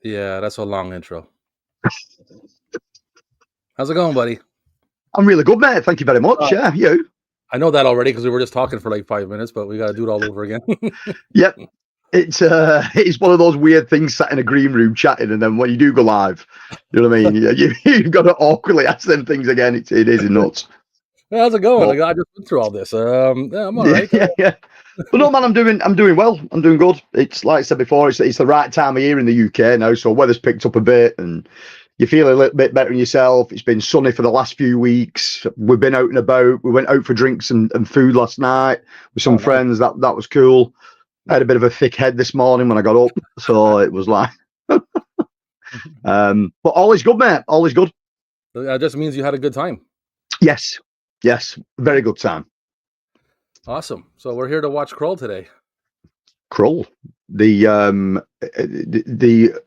Yeah, that's a long intro. How's it going, buddy? I'm really good, mate. Thank you very much. Yeah, you? I know that already because we were just talking for like 5 minutes, but we got to do it all over again. Yep. It's one of those weird things sat in a green room chatting, and then when you do go live, you know what I mean? You've got to awkwardly ask them things again. It is nuts. How's it going? But, Like, I just went through all this. Yeah, I'm all yeah, right. yeah. But no, man, I'm doing well. I'm doing good. It's like I said before, it's the right time of year in the UK now, so weather's picked up a bit, and you feel a little bit better in yourself. It's been sunny for the last few weeks. We've been out and about. We went out for drinks and food last night with some friends. That was cool. I had a bit of a thick head this morning when I got up, so it was like. But all is good, mate. All is good. That just means you had a good time. Yes, very good time. Awesome. So we're here to watch KRULL today. KRULL, the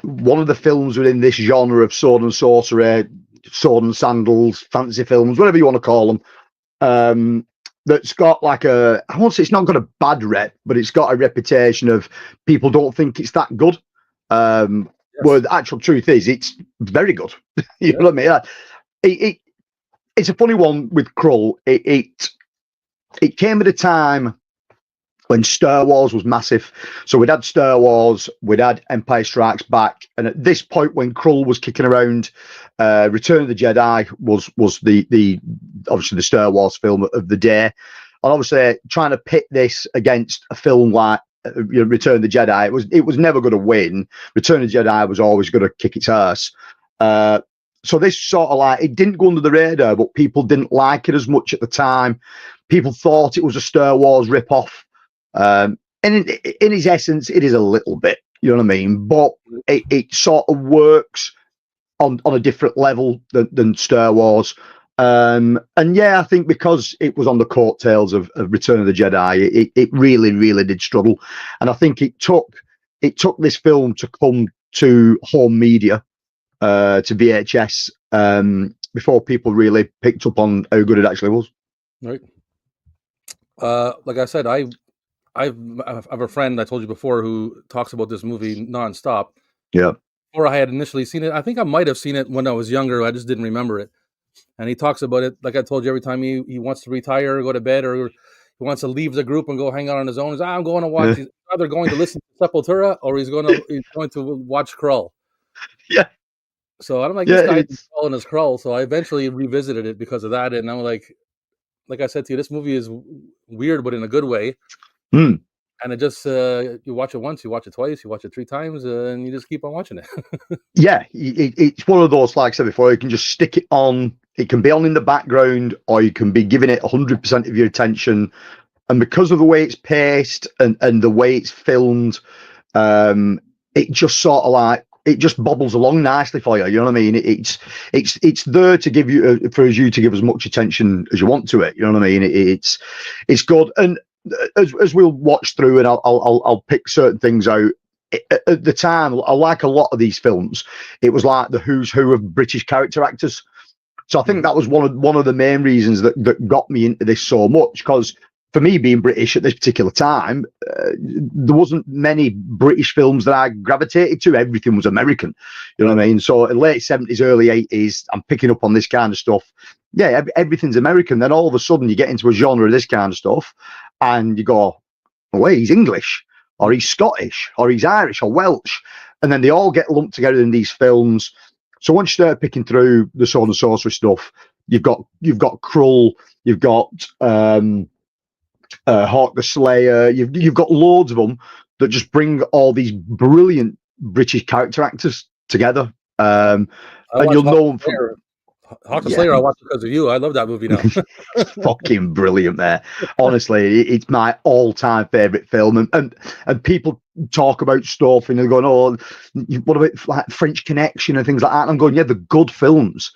one of the films within this genre of sword and sorcery, sword and sandals, fantasy films, whatever you want to call them. That's got like I won't say it's not got a bad rep, but it's got a reputation of people don't think it's that good. Yes. Well, the actual truth is it's very good. You know what I mean? It's a funny one with KRULL. It came at a time when Star Wars was massive. So we'd had Star Wars, we'd had Empire Strikes Back, and at this point when KRULL was kicking around, Return of the Jedi was the obviously the Star Wars film of the day. And obviously trying to pit this against a film like Return of the Jedi, it was never going to win. Return of the Jedi was always going to kick its ass. So this sort of like, it didn't go under the radar, but people didn't like it as much at the time. People thought it was a Star Wars rip-off. And in its essence, it is a little bit, you know what I mean? But it sort of works on a different level than Star Wars. And yeah, I think because it was on the coattails of Return of the Jedi, it really, really did struggle. And I think it took this film to come to home media, to VHS, before people really picked up on how good it actually was. Right. Like I said, I have a friend I told you before who talks about this movie nonstop. Yeah. Or I had initially seen it. I think I might have seen it when I was younger. I just didn't remember it. And he talks about it, like I told you, every time he wants to retire or go to bed, or he wants to leave the group and go hang out on his own. He's I'm going to watch. He's either going to listen to Sepultura or he's going to watch KRULL. Yeah. So I'm like, this guy's calling his KRULL. So I eventually revisited it because of that, and I'm like I said to you, this movie is weird, but in a good way. Mm. And it just you watch it once, you watch it twice, you watch it 3 times, and you just keep on watching it. Yeah, it's one of those, like I said before, you can just stick it on. It can be on in the background, or you can be giving it 100% of your attention. And because of the way it's paced and the way it's filmed, it just sort of like, it just bobbles along nicely for you. You know what I mean? It's there to give you, for you to give as much attention as you want to it. You know what I mean? It's good. And as we'll watch through, and I'll pick certain things out. At the time, I like a lot of these films. It was like the who's who of British character actors. So I think that was one of the main reasons that got me into this so much, because for me, being British at this particular time, there wasn't many British films that I gravitated to. Everything was American, you know what I mean? So in late 70s, early 80s, I'm picking up on this kind of stuff. Yeah, everything's American. Then all of a sudden you get into a genre of this kind of stuff and you go, oh, wait, he's English, or he's Scottish, or he's Irish, or Welsh. And then they all get lumped together in these films. So once you start picking through the sword and sorcery stuff, you've got KRULL, you've got Hawk the Slayer, you've got loads of them that just bring all these brilliant British character actors together. And you'll know them from Hawk the Slayer. I watched because of you. I love that movie now. Fucking brilliant, man. Honestly, it's my all-time favorite film. And people talk about stuff and they're going, oh, what about like French Connection and things like that? And I'm going, yeah, they're good films.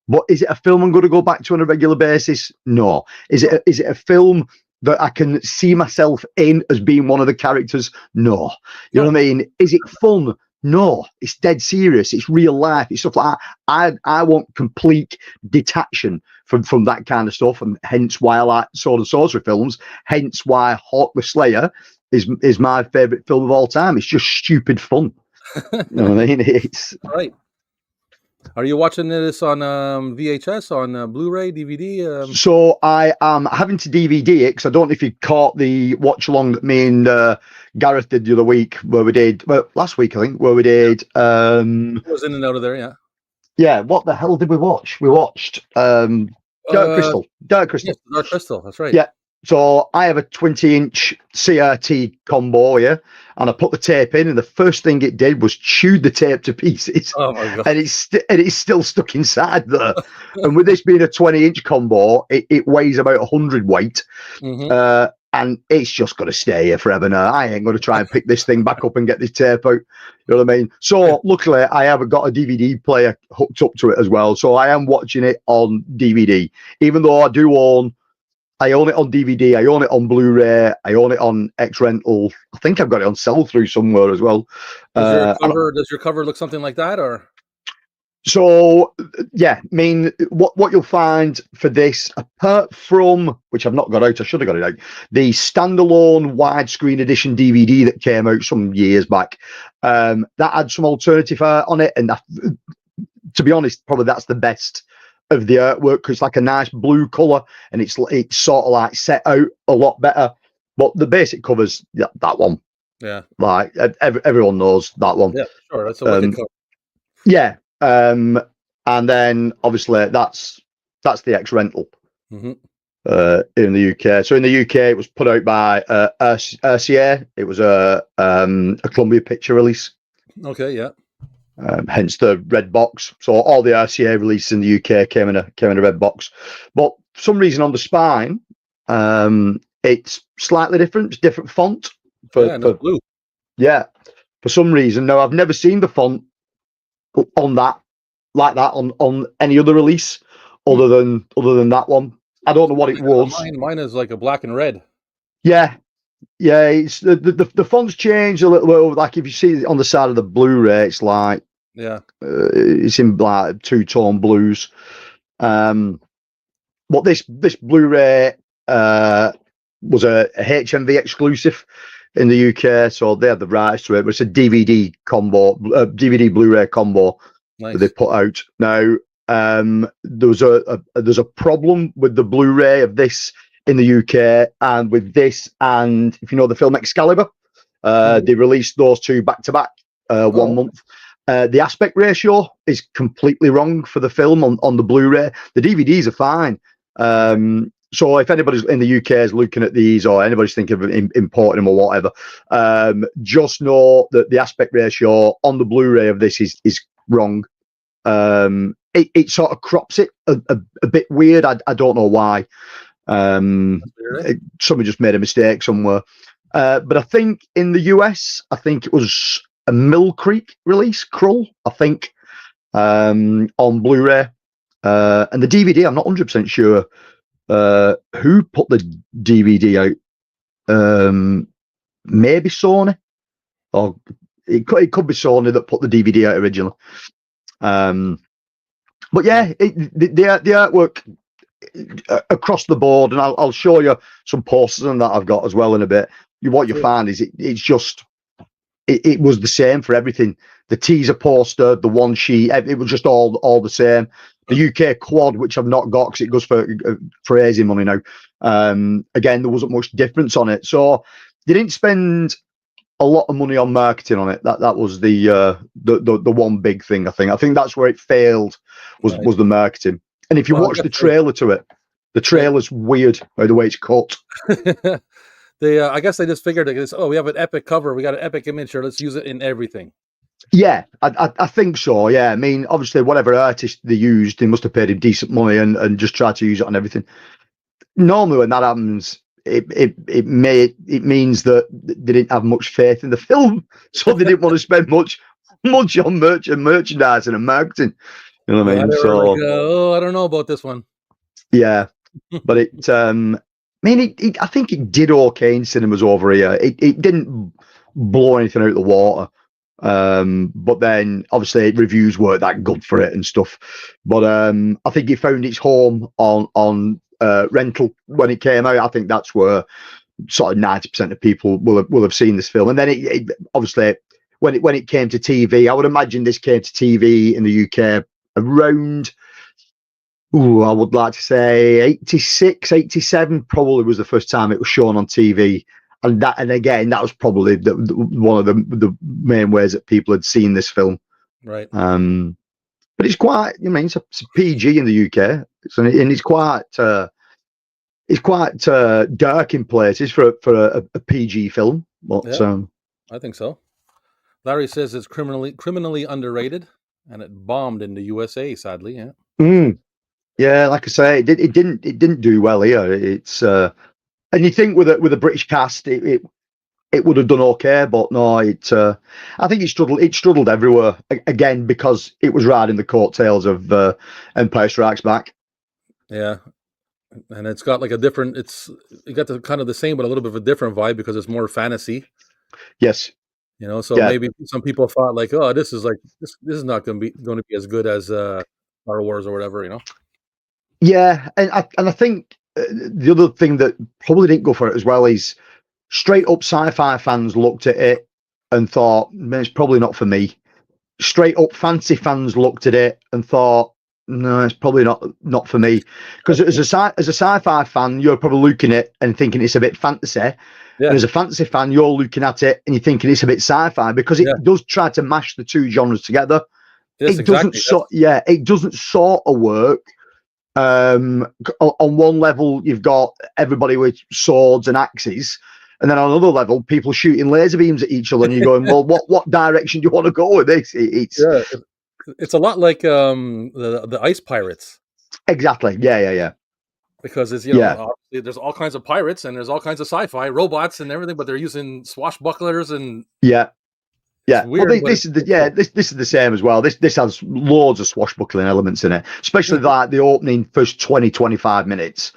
But is it a film I'm going to go back to on a regular basis? No. Is it a film that I can see myself in as being one of the characters? No. You know what I mean? Is it fun? No. It's dead serious. It's real life. It's stuff like that. I want complete detachment from that kind of stuff, and hence why I like sword and sorcery films. Hence why Hawk the Slayer is my favorite film of all time. It's just stupid fun. You know what I mean? It's Right. Are you watching this on VHS, on Blu-ray, DVD? So I am having to DVD it because I don't know if you caught the watch along that me and Gareth did the other week, where we did, well, last week I think, where we did. It was in and out of there, yeah. Yeah, what the hell did we watch? We watched Dark Crystal. Dark Crystal. Yes, Dark Crystal. That's right. Yeah. So I have a 20-inch CRT combo here, and I put the tape in, and the first thing it did was chewed the tape to pieces. Oh my god! And it's still stuck inside there. And with this being a 20-inch combo, it weighs about 100 weight, and it's just going to stay here forever now. I ain't going to try and pick this thing back up and get this tape out. You know what I mean? So luckily, I have got a DVD player hooked up to it as well. So I am watching it on DVD, even though I own it on DVD, I own it on Blu-ray, I own it on X-Rental. I think I've got it on sell-through somewhere as well. Does your cover look something like that, or? So, yeah, I mean, what you'll find for this, apart from, which I've not got out, I should have got it out, the standalone widescreen edition DVD that came out some years back, that had some alternative art on it, and that, to be honest, probably that's the best of the artwork, because it's like a nice blue color, and it's sort of like set out a lot better. But the basic covers, that one, yeah, like everyone knows that one. Yeah, sure, that's a wicked cover. Yeah, and then obviously that's the X-Rental in the UK. So in the UK, it was put out by RCA. It was a Columbia Picture release. Okay, yeah. Hence the red box. So all the RCA releases in the UK came in a red box. But for some reason on the spine, it's slightly different. It's different font. For blue. Yeah, for some reason. Now I've never seen the font on that like that on any other release other than that one. I don't know what it was. Mine is like a black and red. Yeah. It's the font's changed a little bit. Like if you see it on the side of the Blu-ray, it's like it's in like two-tone blues. But this Blu-ray was a HMV exclusive in the UK, so they had the rights to it. But it's a DVD combo, DVD Blu-ray combo that they put out. Now there's a problem with the Blu-ray of this in the UK, and with this, and if you know the film Excalibur, they released those two back to back 1 month. The aspect ratio is completely wrong for the film on the Blu-ray. The DVDs are fine. So if anybody's in the UK is looking at these, or anybody's thinking of importing them or whatever, just know that the aspect ratio on the Blu-ray of this is wrong. It sort of crops it a bit weird. I don't know why. Somebody just made a mistake somewhere. But I think in the US, I think it was a Mill Creek release, KRULL, I think, on Blu-ray. And the DVD, I'm not 100% sure who put the DVD out. Maybe Sony, or it could be Sony that put the DVD out originally. But yeah, the artwork across the board, and I'll show you some posters and that I've got as well in a bit. What you find is it's just it was the same for everything. The teaser poster, the one sheet, it was just all the same. The UK quad, which I've not got because it goes for crazy money now. Again, there wasn't much difference on it, so they didn't spend a lot of money on marketing on it. That was the one big thing. I think that's where it failed was the marketing. And if you watch the trailer to it, the trailer's weird by the way it's cut. I guess they just figured, we have an epic cover, we got an epic image here, let's use it in everything. Yeah, I think so. Yeah, I mean, obviously, whatever artist they used, they must have paid him decent money and just tried to use it on everything. Normally, when that happens, it means that they didn't have much faith in the film, so they didn't want to spend much on merchandising and marketing. You know what I mean? So I don't know about this one. Yeah, but I think it did okay in cinemas over here. It didn't blow anything out of the water. But then obviously reviews weren't that good for it and stuff. But I think it found its home on rental when it came out. I think that's where sort of 90% of people will have seen this film. And then it obviously when it came to TV. I would imagine this came to TV in the UK around, I would like to say 86, 87 probably was the first time it was shown on TV. And again, that was probably one of the main ways that people had seen this film. Right. But it's quite, it's a PG in the UK, and it's quite dark in places for a PG film. But yeah, I think so. Larry says it's criminally underrated, and it bombed in the USA. Sadly, yeah. Yeah, like I say, it didn't do well here. It's and you think with a British cast, it would have done okay, but no, I think it struggled everywhere again because it was riding the coattails of Empire Strikes Back. Yeah, and it's got like it got the kind of the same but a little bit of a different vibe because it's more fantasy. Yes. So maybe some people thought like, oh, this is not going to be as good as Star Wars or whatever. Yeah, and I think the other thing that probably didn't go for it as well is straight up sci-fi fans looked at it and thought, it's probably not for me. Straight up fantasy fans looked at it and thought, no, it's probably not for me. Because as a sci-fi fan, you're probably looking at it and thinking it's a bit fantasy. Yeah. And as a fantasy fan, you're looking at it and you're thinking it's a bit sci-fi because it does try to mash the two genres together. Yes, exactly. It doesn't sort of work. On one level, you've got everybody with swords and axes. And then on another level, people shooting laser beams at each other, and you're going, well, what direction do you want to go with this? It's a lot like the Ice Pirates. Exactly. Yeah. Because it's obviously there's all kinds of pirates and there's all kinds of sci-fi robots and everything, but they're using swashbucklers and yeah. Weird, well, this is the same as well. This has loads of swashbuckling elements in it, especially like the opening first 20-25 minutes.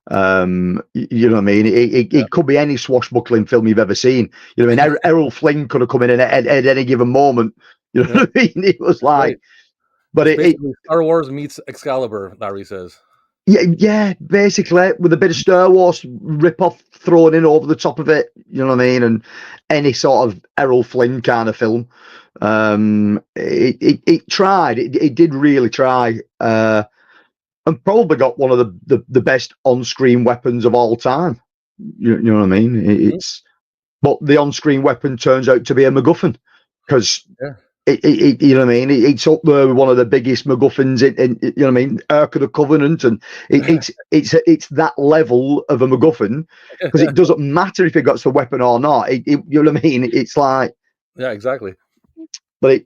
You know what I mean? It could be any swashbuckling film you've ever seen. You know what I mean? Errol Flynn could have come in at any given moment. You know what I mean? It was like, but it's Star Wars meets Excalibur, Larry says. Yeah, basically with a bit of Star Wars rip-off thrown in over the top of it. You know what I mean? And any sort of Errol Flynn kind of film. It tried. It did really try. And probably got one of the best on-screen weapons of all time. You know what I mean? But the on-screen weapon turns out to be a MacGuffin because you know what I mean? It's up there with one of the biggest MacGuffins in you know what I mean? Ark of the Covenant, and it's that level of a MacGuffin because it doesn't matter if it got the weapon or not. You know what I mean? It's like exactly. But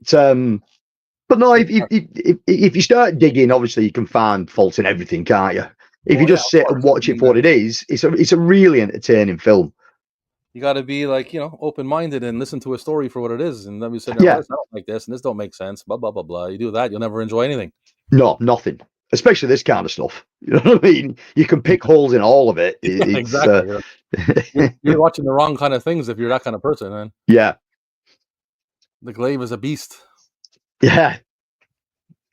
but no, if you start digging, obviously you can find faults in everything, can't you? If you just sit and watch it for what it is, it's a really entertaining film. You got to be like, open-minded and listen to a story for what it is. And then we say, I don't like this and this don't make sense, blah, blah, blah, blah. You do that, you'll never enjoy anything. No, nothing. Especially this kind of stuff. You know what I mean? You can pick holes in all of it. Exactly. You're watching the wrong kind of things if you're that kind of person, man. Yeah. The Glaive is a beast. Yeah.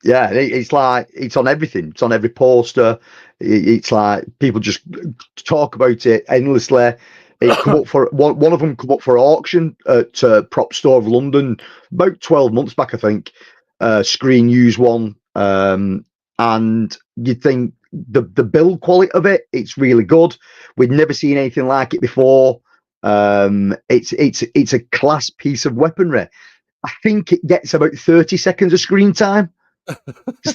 Yeah, it's like, it's on everything. It's on every poster. It's like people just talk about it endlessly. It come up for one of them come up for auction at Prop Store of London about 12 months back, I think. Screen Use one, and you'd think the build quality of it's really good. We'd never seen anything like it before. It's a class piece of weaponry. I think it gets about 30 seconds of screen time.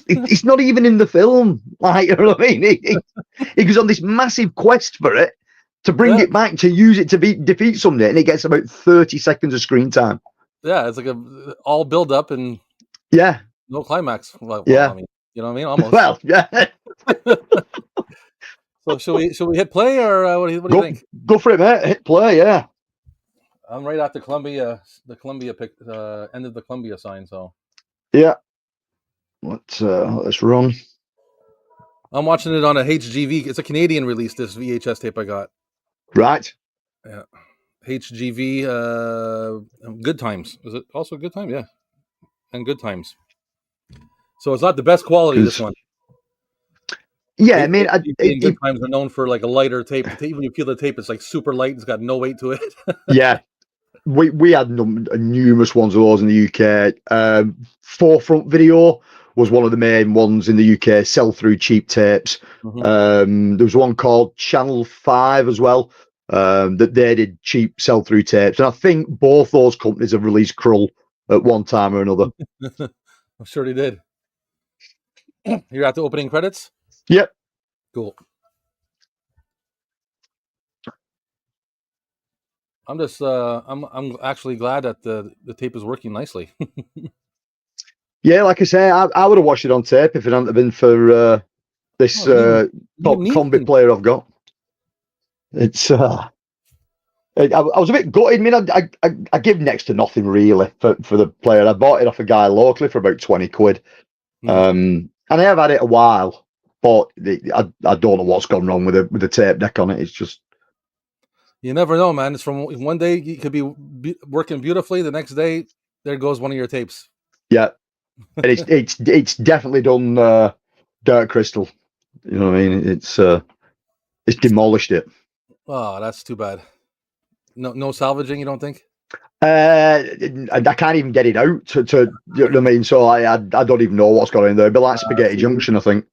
It's not even in the film. Like, you know what I mean? It goes on this massive quest for it, to bring it back, to use it to defeat somebody, and it gets about 30 seconds of screen time. Yeah, it's like all build up and no climax. Well, I mean, you know what I mean? Almost. Well, yeah. So should we hit play, or what do you think? Go for it, mate. Hit play, yeah. I'm right after Columbia. The Columbia ended the Columbia sign. So yeah. What's wrong? I'm watching it on a HGV. It's a Canadian release. This VHS tape I got. Right. Yeah. HGV. Good Times. Is it also Good Time? Yeah. And Good Times. So it's not the best quality. This one. Yeah, I mean, Good Times are known for like a lighter tape. Even if you feel the tape, it's like super light. It's got no weight to it. Yeah. we had numerous ones of those in the UK. Forefront Video was one of the main ones in the UK. Sell through cheap tapes. There was one called Channel 5 as well. That they did cheap sell through tapes, and I think both those companies have released KRULL at one time or another. I'm sure they did. You're at the opening credits? Yep. Cool. I'm just I'm actually glad that the tape is working nicely. Yeah, like I say, I would have watched it on tape if it hadn't been for this combi player I've got. It's I was a bit gutted. I mean, I give next to nothing really for the player. I bought it off a guy locally for about 20 quid. And I have had it a while, but I don't know what's gone wrong with the tape deck on it. It's just, you never know, man. It's from one day you could be working beautifully, the next day there goes one of your tapes. Yeah, and it's definitely done dirt crystal. You know what I mean? It's demolished it. Oh, that's too bad. No salvaging, you don't think? I can't even get it out to you know what I mean. So I don't even know what's going on in there. It'd be like Spaghetti Junction, I think.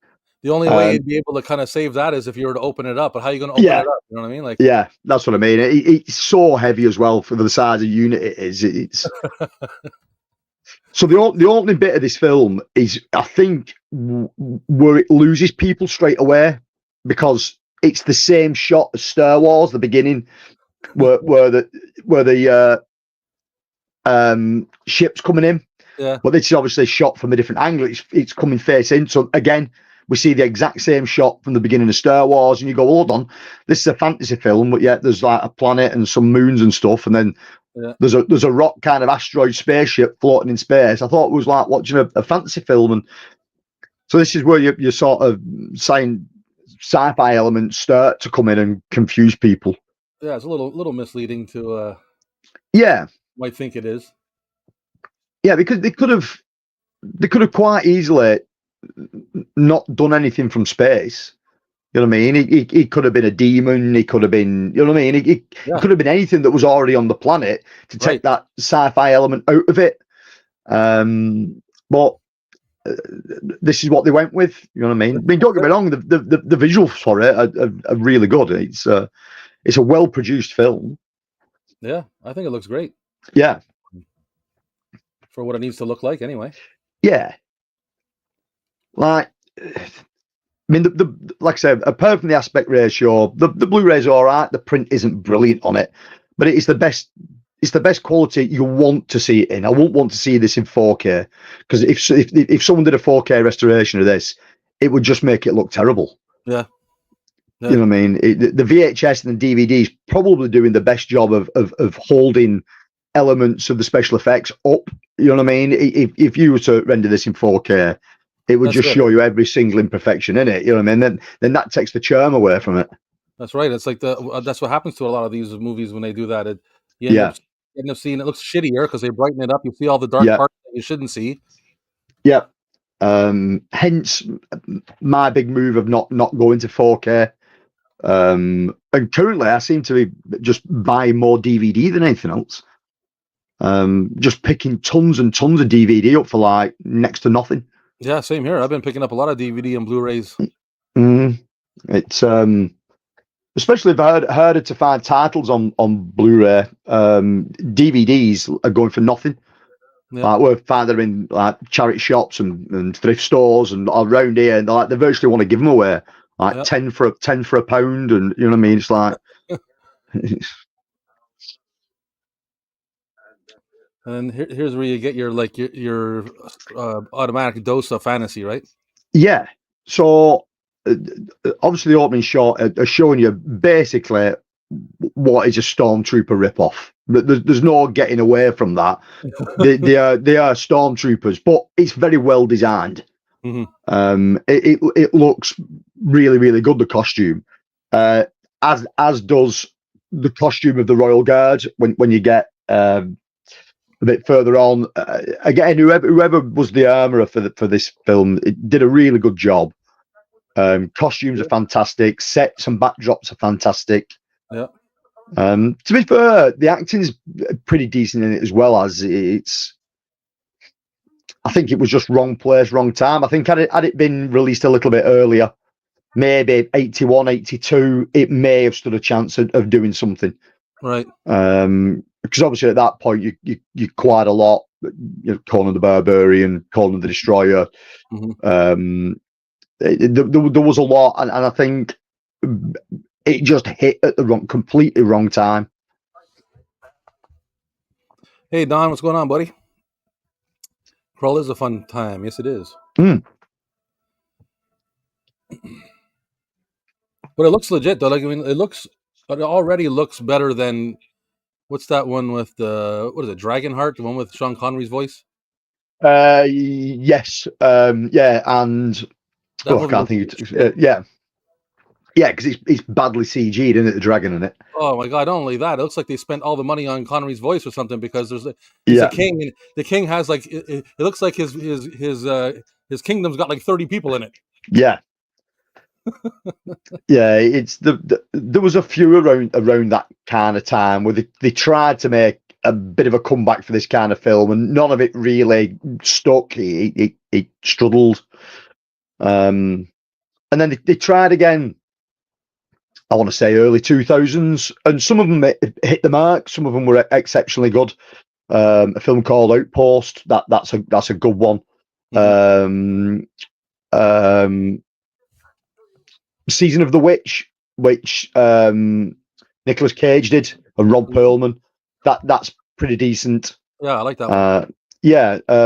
The only way you'd be able to kind of save that is if you were to open it up. But how are you going to open it up? You know what I mean? Like, yeah, that's what I mean. It's so heavy as well for the size of unit it is. It's so the only bit of this film is, I think, where it loses people straight away, because it's the same shot as Star Wars, the beginning, where the ship's coming in. Yeah. But this is obviously shot from a different angle. It's coming face in. So again, we see the exact same shot from the beginning of Star Wars, and you go, hold on, this is a fantasy film, but yet there's like a planet and some moons and stuff, and then there's a rock kind of asteroid spaceship floating in space. I thought it was like watching a fantasy film, and so this is where you sort of sci-fi elements start to come in and confuse people. Yeah, it's a little misleading to might think it is. Yeah, because they could have quite easily not done anything from space. You know what I mean? He could have been a demon. He could have been, you know what I mean? He could have been anything that was already on the planet to take that sci-fi element out of it. But this is what they went with. You know what I mean? I mean, don't get me wrong. The visuals for it are really good. It's a well-produced film. Yeah, I think it looks great. Yeah. For what it needs to look like, anyway. Yeah. Like, I mean, like I said, apart from the aspect ratio, the Blu-ray's all right. The print isn't brilliant on it, but it's the best. It's the best quality you want to see it in. I won't want to see this in 4K, because if someone did a 4K restoration of this, it would just make it look terrible. Yeah. You know what I mean? The VHS and the DVD is probably doing the best job of holding elements of the special effects up. You know what I mean? If you were to render this in 4K, it would just show you every single imperfection in it. You know what I mean? Then that takes the charm away from it. That's right. It's like that's what happens to a lot of these movies when they do that. You end up seeing it looks shittier because they brighten it up. You see all the dark parts that you shouldn't see. Yeah. Hence my big move of not going to 4K. And currently I seem to be just buying more DVD than anything else. Just picking tons and tons of DVD up for like next to nothing. Yeah, same here. I've been picking up a lot of DVD and Blu-rays. It's especially if harder to find titles on Blu-ray. DVDs are going for nothing. Like, we're finding them in like charity shops and thrift stores and around here, and they virtually want to give them away, like 10 for a pound, and you know what I mean. It's like. And here's where you get your automatic dose of fantasy, right? Yeah. So obviously the opening shot are showing you basically what is a stormtrooper ripoff. There's no getting away from that. they are stormtroopers, but it's very well designed. It looks really, really good, the costume, as does the costume of the Royal Guard when you get a bit further on. Again, whoever was the armourer for this film, it did a really good job. Costumes are fantastic. Sets and backdrops are fantastic. Yeah. To be fair, the acting's pretty decent in it as well, as it's. I think it was just wrong place, wrong time. I think had it been released a little bit earlier, maybe 81, 82, it may have stood a chance of doing something. Right. Because obviously at that point you quite a lot. Conan the Barbarian, Conan the Destroyer. Mm-hmm. There was a lot, and I think it just hit at the completely wrong time. Hey Don, what's going on, buddy? KRULL is a fun time. Yes, it is. But it looks legit though. Like, I mean, it already looks better than what's that one with the what is it, Dragonheart, the one with Sean Connery's voice? Yes. Yeah, and That I movie can't looks think. legit. Yeah, because it's badly CG'd, isn't it? The dragon in it. Oh my god! Not only that, it looks like they spent all the money on Connery's voice or something because he's a Yeah, king, and the king has like it looks like his kingdom's got like 30 people in it. yeah, yeah. It's there was a few around that kind of time where they tried to make a bit of a comeback for this kind of film, and none of it really stuck. It struggled. And then they tried again. I want to say early 2000s, and some of them hit the mark. Some of them were exceptionally good. A film called Outpost. That's a good one. Mm-hmm. Season of the Witch, which Nicolas Cage did, and Rob Perlman. That's pretty decent. Yeah, I like that one.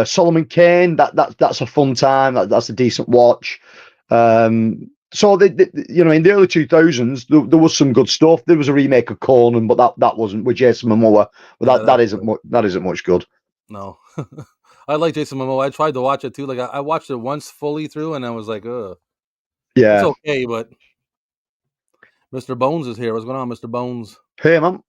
Solomon Kane. That's a fun time. That's a decent watch. So in the early 2000s, there was some good stuff. There was a remake of Conan, but that wasn't with Jason Momoa. But that isn't much good. No. I like Jason Momoa. I tried to watch it too. Like I watched it once fully through, and I was like, ugh. It's Yeah. okay, but Mr. Bones is here. What's going on, Mr. Bones? Hey, man.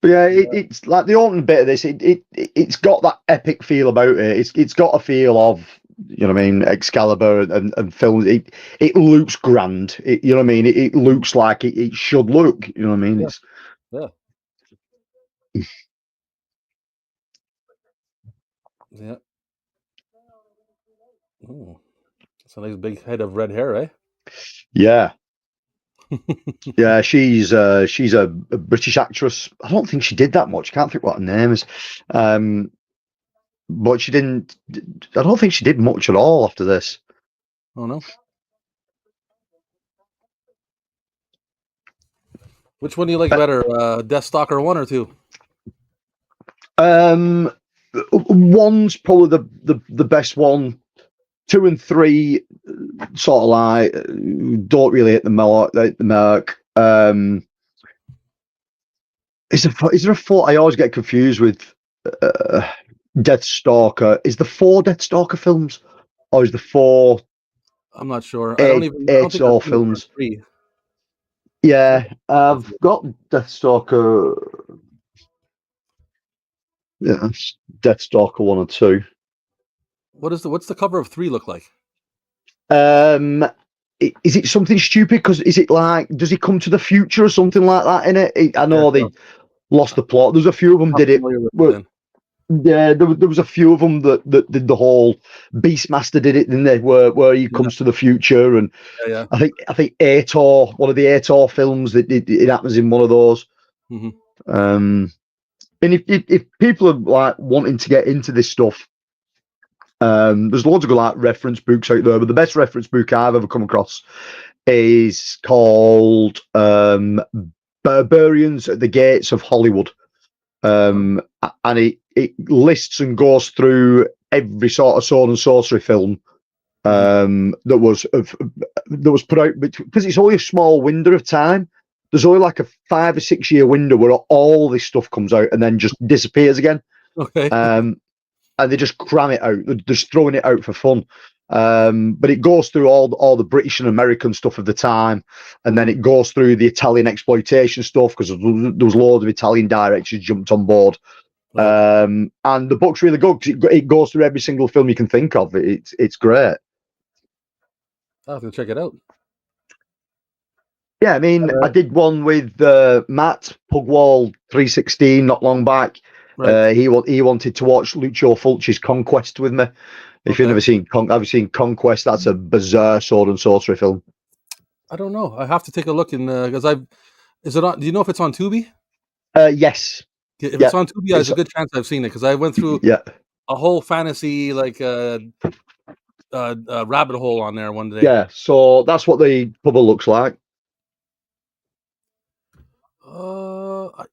But yeah, it's like the opening bit of this. It's got that epic feel about it. It's got a feel of, you know what I mean, Excalibur and films. It looks grand. You know what I mean. It looks like it should look. You know what I mean. Yeah. Yeah. Ooh. It's a nice big head of red hair, eh? Yeah. Yeah, she's a British actress. I don't think she did that much. Can't think what her name is. But she didn't. I don't think she did much at all after this. Oh no. Which one do you like better, Deathstalker 1 or 2? One's probably the best one. 2 and 3 sort of like don't really hit the mark. Is there a 4? I always get confused with Deathstalker. Is the 4 Deathstalker films, or is the 4? I'm not sure. I don't think I've seen films. 3. Yeah, I've got Deathstalker. Yeah, Deathstalker 1 and 2. What's the cover of 3 look like? Is it something stupid? Because is it like, does he come to the future or something like that in it? I know they lost the plot. There's a few of them did it. Yeah, there was a few of them that did the whole Beastmaster did it, didn't they? Where he comes to the future, and I think Ator, one of the Ator films, that it happens in one of those. Mm-hmm. And if people are like wanting to get into this stuff, there's loads of good like reference books out there, but the best reference book I've ever come across is called Barbarians at the Gates of Hollywood. And it lists and goes through every sort of sword and sorcery film that was put out, because it's only a small window of time. There's only like a 5 or 6 year window where all this stuff comes out and then just disappears again. Okay. And they just cram it out. They're just throwing it out for fun. But it goes through all the British and American stuff of the time, and then it goes through the Italian exploitation stuff, because there was loads of Italian directors jumped on board. Right. And the book's really good because it goes through every single film you can think of. It's great. I'll have to check it out. Yeah, I mean, I did one with Matt Pugwall 316 not long back. Right. He wanted to watch Lucio Fulci's Conquest with me. If you've Okay. never seen have you seen Conquest? That's a bizarre sword and sorcery film. I don't know. I have to take a look in because I've. Is it on? Do you know if it's on Tubi? Yes, If it's yeah, on Tubi, there's it's a good chance I've seen it because I went through yeah, a whole fantasy rabbit hole on there one day. yeah. So that's what the cover looks like.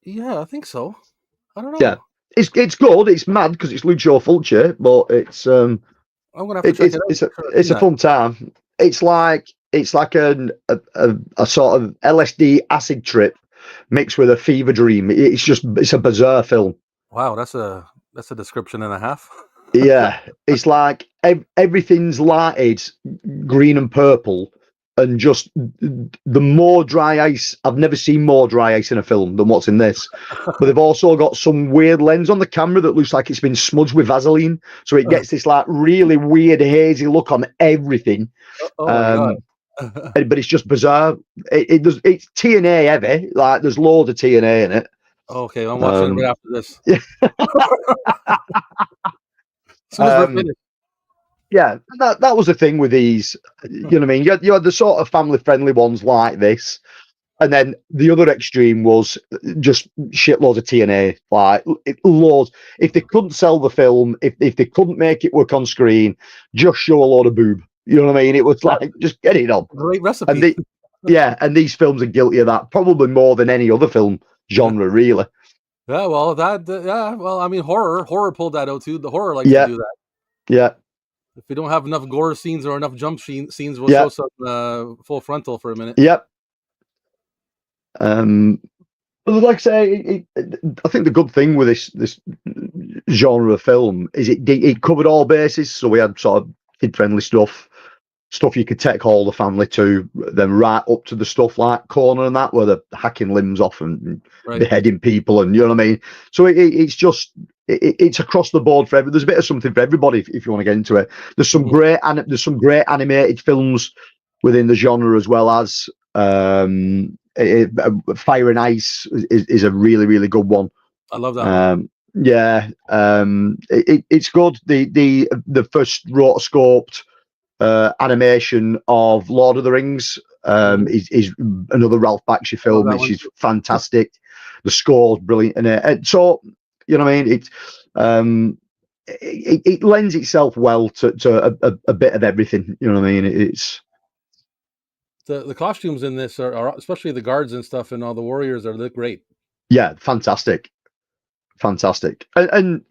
Yeah, I think so. I don't Yeah, know. it's good. It's mad because it's Lucio Fulci, but I'm gonna have to check it out. I'm sure I've it's seen a that. fun time. It's like a sort of LSD acid trip mixed with a fever dream. It's a bizarre film. Wow, that's a description and a half. Yeah, it's like everything's lighted green and purple, and just the more dry ice. I've never seen more dry ice in a film than what's in this. But they've also got some weird lens on the camera that looks like it's been smudged with Vaseline, so it gets this like really weird hazy look on everything. Oh my god. Um, but it's just bizarre. It's TNA heavy. Like there's loads of TNA in it. Okay, I'm watching it right after this. Yeah. As soon as we're Um, finished. yeah, that was the thing with these. You know what I mean? You had the sort of family friendly ones like this, and then the other extreme was just shitloads of TNA, like loads. If they couldn't sell the film, if they couldn't make it work on screen, just show a load of boob. You know what I mean? It was like just get it on. Great And recipe. and these films are guilty of that, probably more than any other film genre, really. Yeah, well, well, I mean, horror pulled that out too. The horror likes to Yeah, do that. yeah, If we don't have enough gore scenes or enough jump scenes, we'll yeah, show some full frontal for a minute. yeah. Um, but like I say, I think the good thing with this genre of film is it covered all bases. So we had sort of kid friendly stuff you could take all the family to, then right up to the stuff like Corner and that, where they're hacking limbs off and Right. beheading people, and you know what I mean. So it's across the board for there's a bit of something for everybody if you want to get into it. There's some great animated films within the genre as well as Fire and Ice is a really good one. I love that one. Yeah, it's good. The first rotoscoped animation of Lord of the Rings is another Ralph Bakshi film, which is fantastic. The score's brilliant in it. And so, you know what I mean? It lends itself well to a bit of everything. You know what I mean? It's the costumes in this are especially the guards and stuff and all the warriors look great. yeah, fantastic. And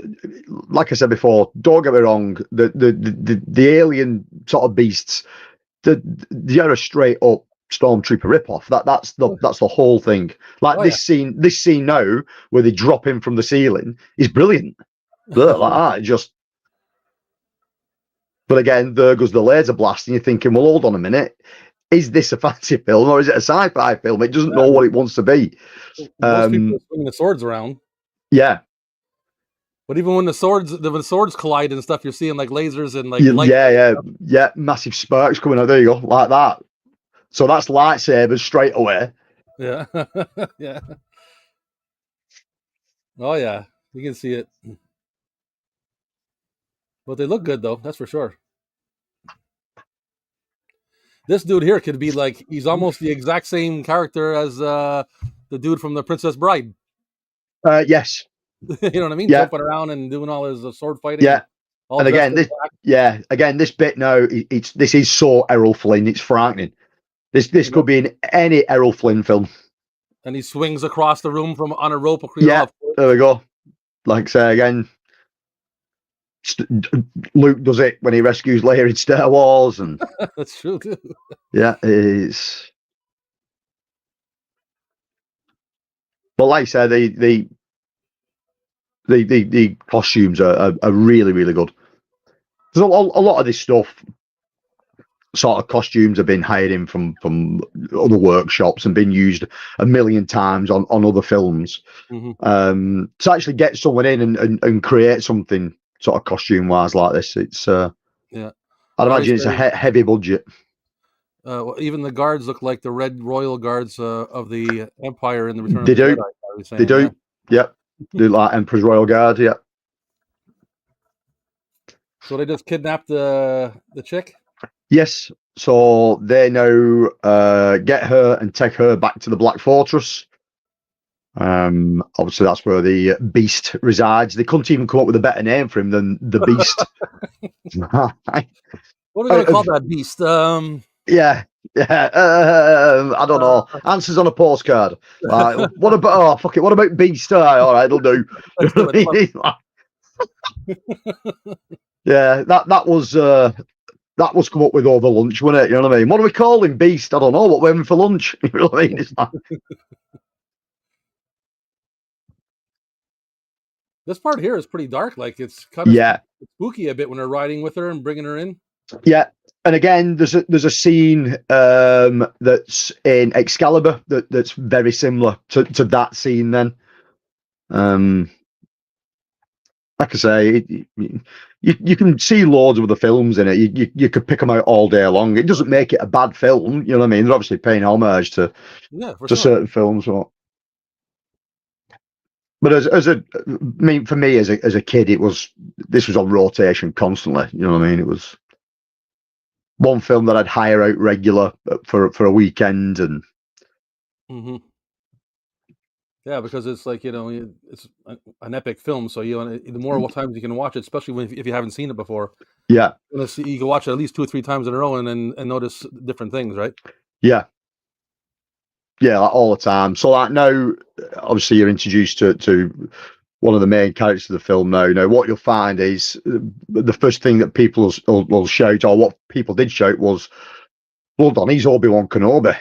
like I said before, don't get me wrong, the alien sort of beasts, they're a straight up stormtrooper ripoff. That's the whole thing. Like this scene now where they drop him from the ceiling is brilliant. Like that, just. But again, there goes the laser blast, and you're thinking, well, hold on a minute, is this a fantasy film or is it a sci-fi film? It doesn't know what it wants to be. Most people are swinging the swords around. Yeah. But even when the swords collide and stuff, you're seeing like lasers and like light. Yeah, massive sparks coming out. There you go, like that. So that's lightsabers straight away. Yeah, yeah. Oh yeah, you can see it. But they look good though, that's for sure. This dude here could be like he's almost the exact same character as the dude from The Princess Bride. Yes. You know what I mean? Yeah. Jumping around and doing all his sword fighting. Yeah. And again, this bit now, this is so Errol Flynn. It's frightening. This could be in any Errol Flynn film. And he swings across the room on a rope. Yeah, there we go. Like say again, Luke does it when he rescues Leia in Star Wars, and that's true too. Yeah, it is. But like I said, the costumes are really good. There's a lot of this stuff. Sort of costumes have been hired in from other workshops and been used a million times on other films. Mm-hmm. To actually get someone in and create something sort of costume wise like this, it's yeah. I'd imagine it's a heavy budget. Even the guards look like the red royal guards of the Empire in the Return of They the Jedi. do. I was They saying, yeah. do. Yep. They like Emperor's Royal Guard. Yeah. So they just kidnapped the chick. Yes. So they now get her and take her back to the Black Fortress. Obviously, that's where the Beast resides. They couldn't even come up with a better name for him than the Beast. What are we gonna call that beast? Yeah, yeah. I don't know. Answers on a postcard. Like, what about? Oh, fuck it. What about Beast? All right, it'll do. Let's do it. Yeah, that was come up with over lunch, wasn't it? You know what I mean? What do we call him? Beast? I don't know. What we're having for lunch? You know what I mean? It's like... This part here is pretty dark. Like it's kind of spooky a bit when they're riding with her and bringing her in. Yeah, and again, there's a scene that's in Excalibur that's very similar to that scene. Then, like I say, you can see loads of other films in it. You could pick them out all day long. It doesn't make it a bad film. You know what I mean? They're obviously paying homage to certain films. But for me as a kid, this was on rotation constantly. You know what I mean? It was one film that I'd hire out regular for a weekend, and yeah, because it's like, it's an epic film, so the more times you can watch it, especially if you haven't seen it before. Yeah, you can watch it at least 2 or 3 times in a row and notice different things, right? Yeah, like all the time. So like now, obviously you're introduced to one of the main characters of the film now. Now what you'll find is the first thing that people will shout, or what people did shout, was, "Hold on, he's Obi-Wan Kenobi,"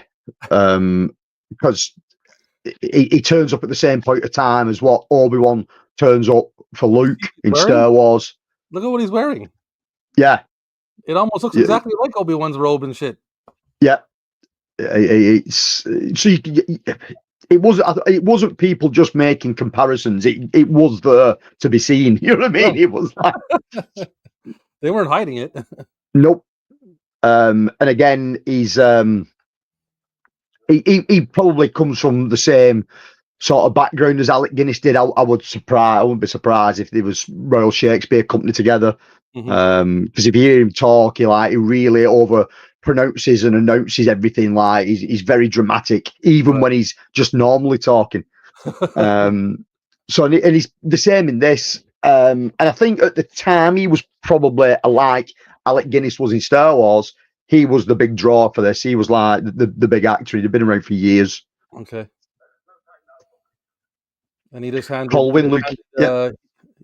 because he turns up at the same point of time as what Obi-Wan turns up for Luke in Star Wars. Look at what he's wearing. Yeah, it almost looks exactly like Obi-Wan's robe and shit. Yeah, it's so it wasn't people just making comparisons. It was there to be seen. You know what I mean? It was like they weren't hiding it. Nope. And again, he's he probably comes from the same sort of background as Alec Guinness did. I wouldn't be surprised if there was Royal Shakespeare Company together. Because if you hear him talk, he really over pronounces and announces everything. Like he's very dramatic, even when he's just normally talking. So and he's the same in this. And I think at the time he was probably like Alec Guinness was in Star Wars. He was the big draw for this. He was like the big actor. He'd been around for years. Okay. And he just handed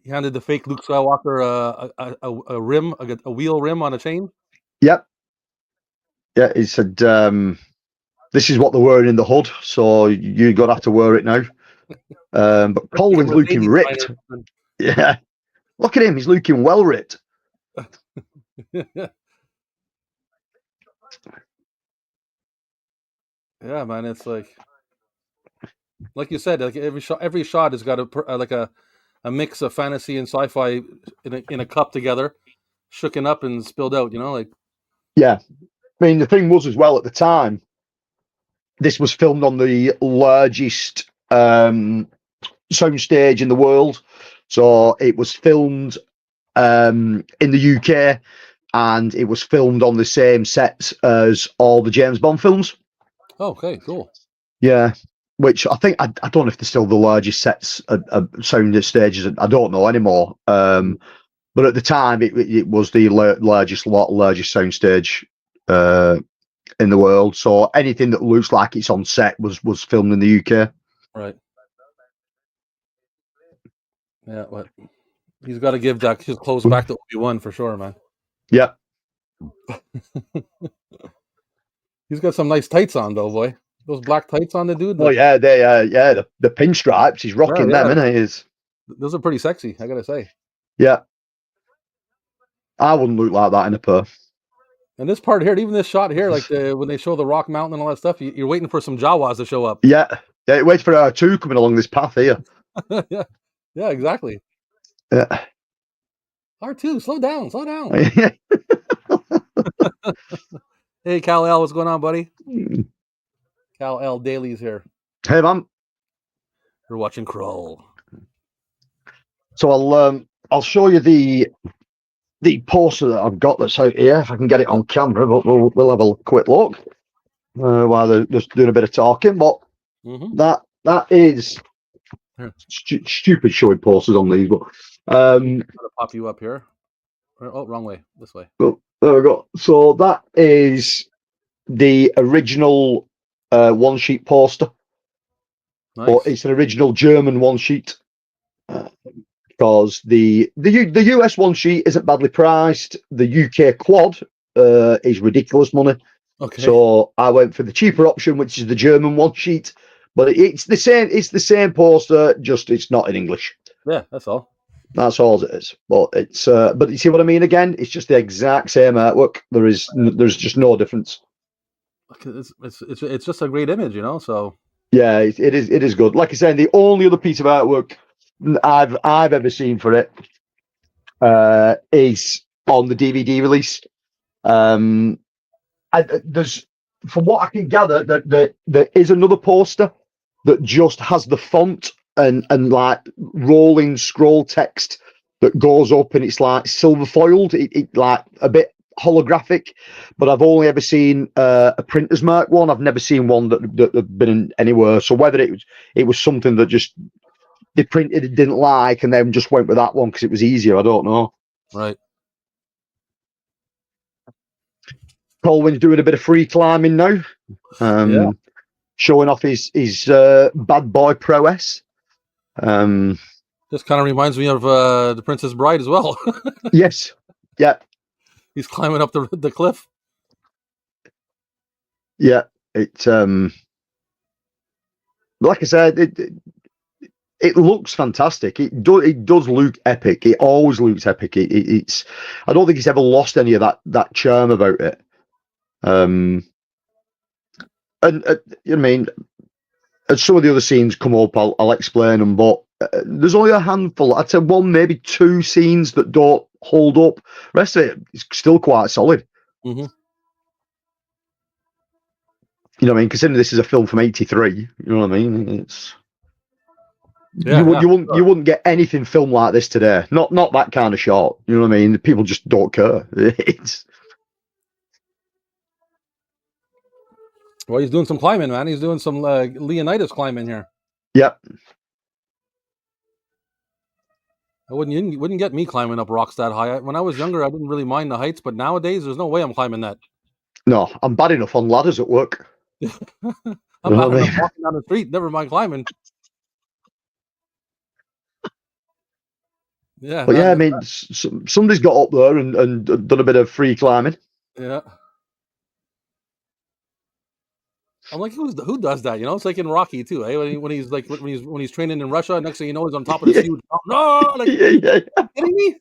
he handed the fake Luke Skywalker a rim, a wheel rim on a chain. Yep. Yeah, he said, "This is what they're wearing in the hood, so you're gonna have to wear it now." But Colwyn's looking ripped. Yeah, look at him; he's looking well ripped. Yeah, man, it's like you said, like every shot has got a mix of fantasy and sci-fi in a cup together, shooken up and spilled out. Yeah, I mean the thing was as well at the time. This was filmed on the largest soundstage in the world, so it was filmed in the UK, and it was filmed on the same sets as all the James Bond films. Oh, okay, cool. Yeah, which I think I don't know if they're still the largest sets sound stages. I don't know anymore. But at the time, it was the largest soundstage in the world. So anything that looks like it's on set was filmed in the UK. Right. Yeah, but he's got to give his clothes back to Obi-Wan for sure, man. Yeah. He's got some nice tights on, though, boy. Those black tights on the dude. Oh yeah, the pinstripes. He's rocking them, isn't he? Those are pretty sexy, I gotta say. Yeah. I wouldn't look like that in a pair. And this part here, even this shot here, like when they show the Rock Mountain and all that stuff, you're waiting for some Jawas to show up. Yeah, wait for R2 coming along this path here. yeah, exactly. Yeah. R2, slow down. Hey, Cal L, what's going on, buddy? Cal L Daly's here. Hey, man. You're watching KRULL. So I'll show you the poster that I've got that's out here if I can get it on camera. But we'll have a quick look while they're just doing a bit of talking. But that is stupid showing posters on these. But I'm gonna pop you up here. Oh, wrong way. This way. Well, there we go. So that is the original one sheet poster. Nice. But it's an original German one sheet. Because the US one sheet isn't badly priced. The UK quad is ridiculous money. Okay. So I went for the cheaper option, which is the German one sheet. But it's the same. It's the same poster, just it's not in English. Yeah, that's all. That's all it is. But it's but you see what I mean? Again, it's just the exact same artwork. There's just no difference. It's just a great image, you know. So yeah, it is good. Like I said, the only other piece of artwork I've ever seen for it is on the DVD release. There's, from what I can gather, that there is another poster that just has the font and like rolling scroll text that goes up, and it's like silver foiled. It like a bit holographic, but I've only ever seen a printer's mark one. I've never seen one that had been anywhere. So whether it was something that just they printed and didn't like, and then just went with that one because it was easier. I don't know. Right. Colwyn's doing a bit of free climbing now, showing off his bad boy prowess. This kind of reminds me of The Princess Bride as well. Yes. Yeah. He's climbing up the cliff. Yeah. It like I said, it looks fantastic. It does look epic. It always looks epic. It's I don't think it's ever lost any of that charm about it. And I mean, as some of the other scenes come up, I'll explain them. But there's only a handful. I'd say one, maybe two scenes that don't hold up. The rest of it is still quite solid. Mm-hmm. You know what I mean? Considering this is a film from '83, you know what I mean? It's you wouldn't get anything filmed like this today. Not that kind of shot. You know what I mean? People just don't care. It's well, he's doing some climbing, man. He's doing some Leonidas climbing here. Yep. I wouldn't get me climbing up rocks that high. When I was younger, I didn't really mind the heights, but nowadays, there's no way I'm climbing that. No, I'm bad enough on ladders at work. I'm bad enough walking down the street. Never mind climbing. Yeah. But yeah, I mean, somebody's got up there and done a bit of free climbing. Yeah. I'm like, who does that? You know, it's like in Rocky too. Eh? When he's training in Russia, next thing you know, he's on top of this huge mountain. No, like, yeah. kidding me?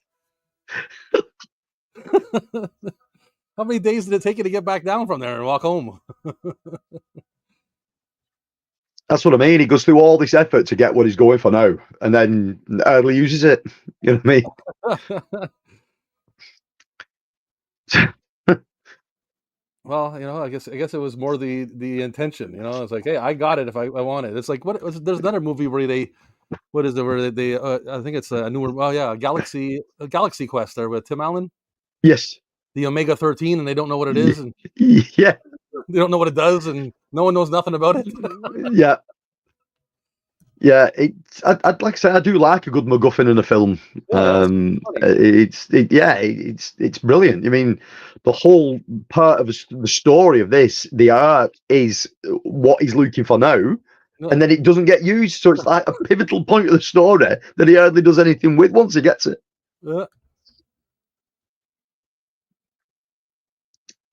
How many days did it take you to get back down from there and walk home? That's what I mean. He goes through all this effort to get what he's going for now, and then hardly uses it. You know what I mean? Well, you know, I guess it was more the intention. You know, it's like, hey, I got it if I want it. It's like there's another movie where they I think it's a newer. Oh yeah, Galaxy Quest there with Tim Allen. Yes. The Omega 13, and they don't know what it is, and yeah, they don't know what it does, and no one knows nothing about it. Yeah. I'd like to say I do like a good MacGuffin in a film. It's brilliant. I mean, the whole part of the story of this, the art is what he's looking for now, and then it doesn't get used. So it's like a pivotal point of the story that he hardly does anything with once he gets it. Yeah.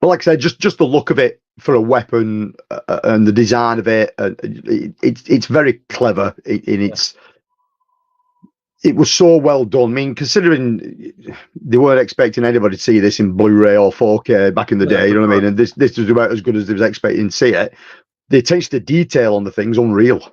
But like I said, just the look of it for a weapon and the design of it, it's very clever. It was so well done. I mean, considering they weren't expecting anybody to see this in Blu-ray or 4K back in the day, you know what I mean? And this was about as good as they was expecting to see it. The attention to detail on the thing's unreal.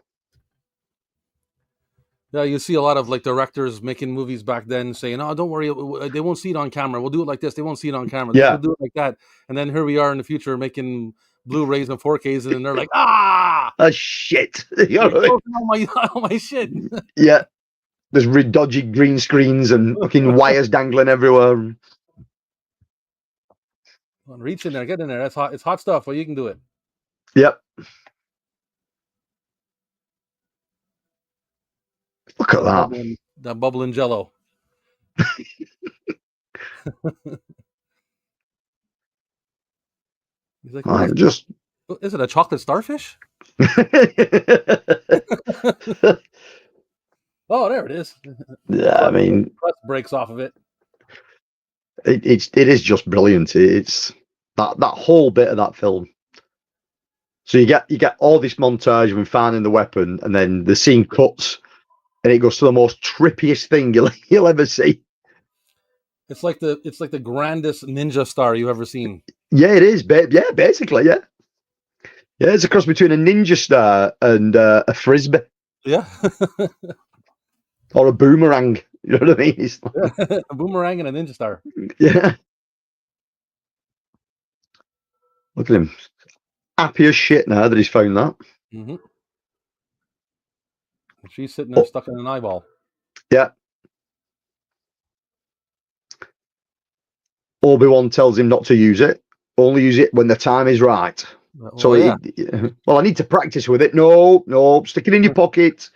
Yeah, you see a lot of like directors making movies back then saying, "Oh, don't worry, they won't see it on camera. We'll do it like this. They won't see it on camera. We'll Yeah. do it like that." And then here we are in the future making Blu-rays and 4Ks, and they're like, "Ah, Shit. You know you're what I mean? closing all my all my shit." Yeah. There's dodgy green screens and fucking wires dangling everywhere. Reach in there, get in there. That's hot. It's hot stuff. Well, you can do it. Yep. Look at that. That bubbling Jello. He's like, "What is Just. Is it a chocolate starfish?" Oh, there it is. Yeah, I mean, crust breaks off of it. It is just brilliant. It's that whole bit of that film. So you get all this montage of him finding the weapon, and then the scene cuts, and it goes to the most trippiest thing you'll ever see. It's like the grandest ninja star you've ever seen. Yeah, it is. Yeah, basically, yeah. Yeah, it's a cross between a ninja star and a frisbee. Yeah. Or a boomerang. You know what I mean? It's like, a boomerang and a ninja star. Yeah. Look at him. Happy as shit now that he's found that. Mm-hmm. She's sitting there stuck in an eyeball. Yeah. Obi-Wan tells him not to use it. Only use it when the time is right. So, I need to practice with it. No, stick it in your pocket.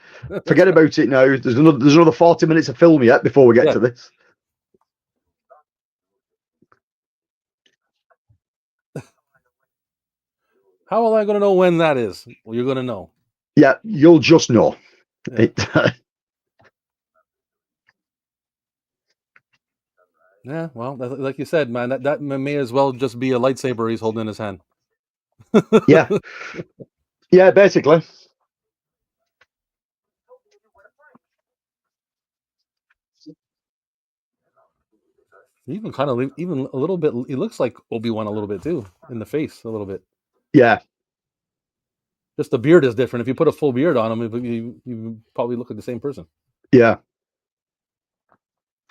Forget about it now. There's another 40 minutes of film yet before we get to this. How am I going to know when that is? Well, you're going to know. Yeah, you'll just know. Yeah. Yeah, well, like you said, man, that may as well just be a lightsaber he's holding in his hand. Yeah. Yeah, basically. Even kind of, even a little bit, he looks like Obi-Wan a little bit too, in the face a little bit. Yeah. Just the beard is different. If you put a full beard on him, you probably look like the same person. Yeah.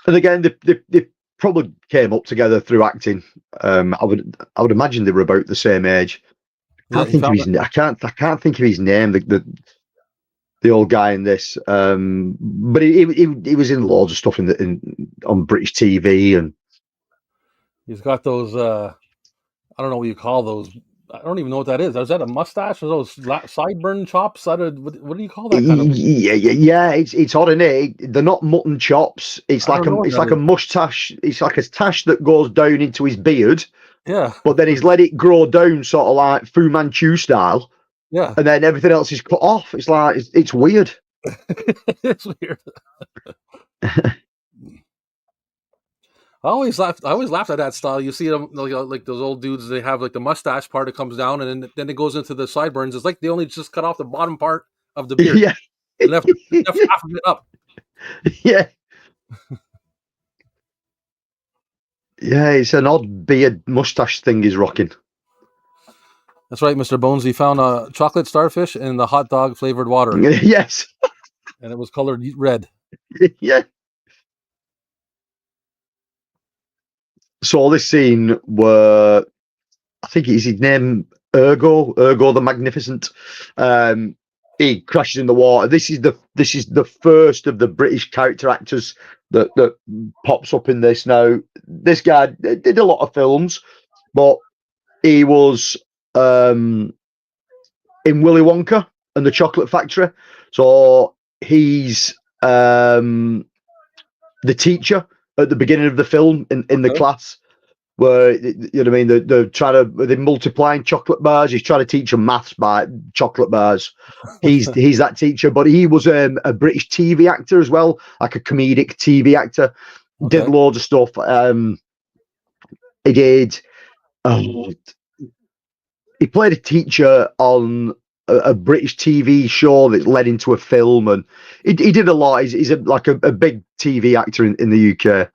And again, they probably came up together through acting. I would imagine they were about the same age. I can't think of his name. I can't think of his name. The old guy in this, but he was in loads of stuff on British TV, and he's got those. I don't know what you call those. I don't even know what that is. Is that a mustache or those sideburn chops? What do you call that kind of? Yeah. It's odd, isn't it? They're not mutton chops. It's like a mustache. It's like a tash that goes down into his beard. Yeah. But then he's let it grow down, sort of like Fu Manchu style. Yeah. And then everything else is cut off. It's like it's weird. It's weird. I always laughed at that style. You see them like those old dudes. They have like the mustache part that comes down, and then it goes into the sideburns. It's like they only just cut off the bottom part of the beard. Yeah, left half of it up. Yeah, yeah. It's an odd beard mustache thing he's rocking. That's right, Mr. Bones. He found a chocolate starfish in the hot dog flavored water. Yes, and it was colored red. Yeah. So this scene where I think is his name Ergo the Magnificent. He crashes in the water. This is the first of the British character actors that pops up in this. Now, this guy did a lot of films, but he was in Willy Wonka and the Chocolate Factory. So he's the teacher at the beginning of the film in the class, where you know what I mean, they're multiplying chocolate bars. He's trying to teach them maths by chocolate bars. He's that teacher, but he was a British TV actor as well, like a comedic TV actor. Okay. Did loads of stuff. He did. He played a teacher on a British TV show that led into a film, and he did a lot. He's a big TV actor in the UK.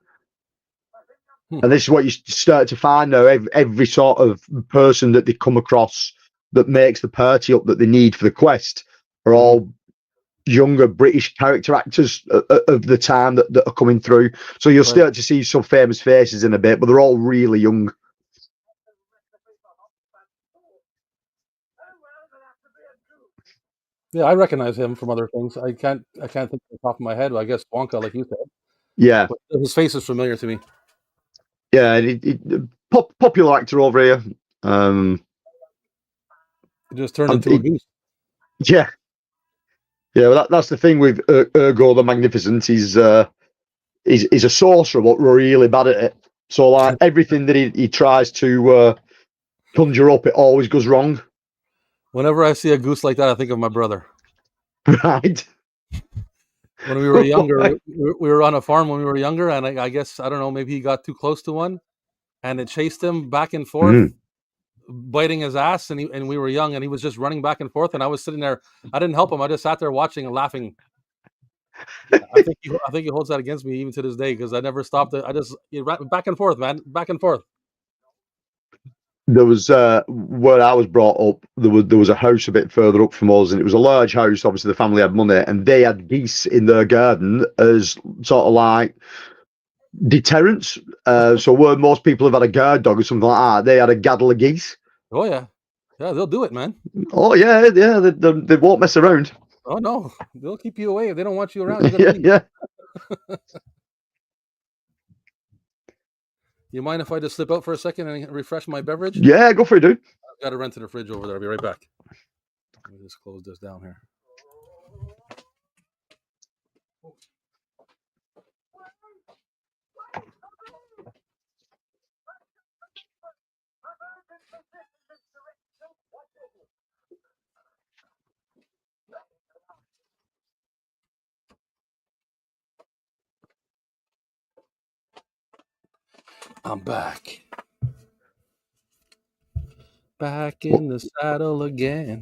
And this is what you start to find now. Every sort of person that they come across that makes the party up that they need for the quest are all younger British character actors of the time that are coming through. So you'll start to see some famous faces in a bit, but they're all really young. Yeah, I recognize him from other things. I can't think of the top of my head. But I guess Wonka, like you said. Yeah, But his face is familiar to me. yeah, popular actor over here. He just turned into a goose. Yeah, yeah. Well, that's the thing with Ergo the Magnificent. He's a sorcerer, but really bad at it. So like everything that he tries to conjure up, it always goes wrong. Whenever I see a goose like that, I think of my brother. Right. When we were younger, we were on a farm when we were younger, and I guess, I don't know, maybe he got too close to one, and it chased him back and forth, biting his ass, and we were young, and he was just running back and forth, and I was sitting there. I didn't help him. I just sat there watching and laughing. I think he holds that against me even to this day, because I never stopped it. I just back and forth, man, back and forth. There was where I was brought up. There was a house a bit further up from us, and it was a large house. Obviously, the family had money, and they had geese in their garden as sort of like deterrents. So where most people have had a guard dog or something like that, they had a gaddle of geese. Oh yeah, they'll do it, man. Oh yeah, they won't mess around. Oh no, they'll keep you away if they don't want you around. Yeah. You mind if I just slip out for a second and refresh my beverage? Yeah, go for it, dude. I've got to run to the fridge over there. I'll be right back. Let me just close this down here. I'm back. Back in the saddle again.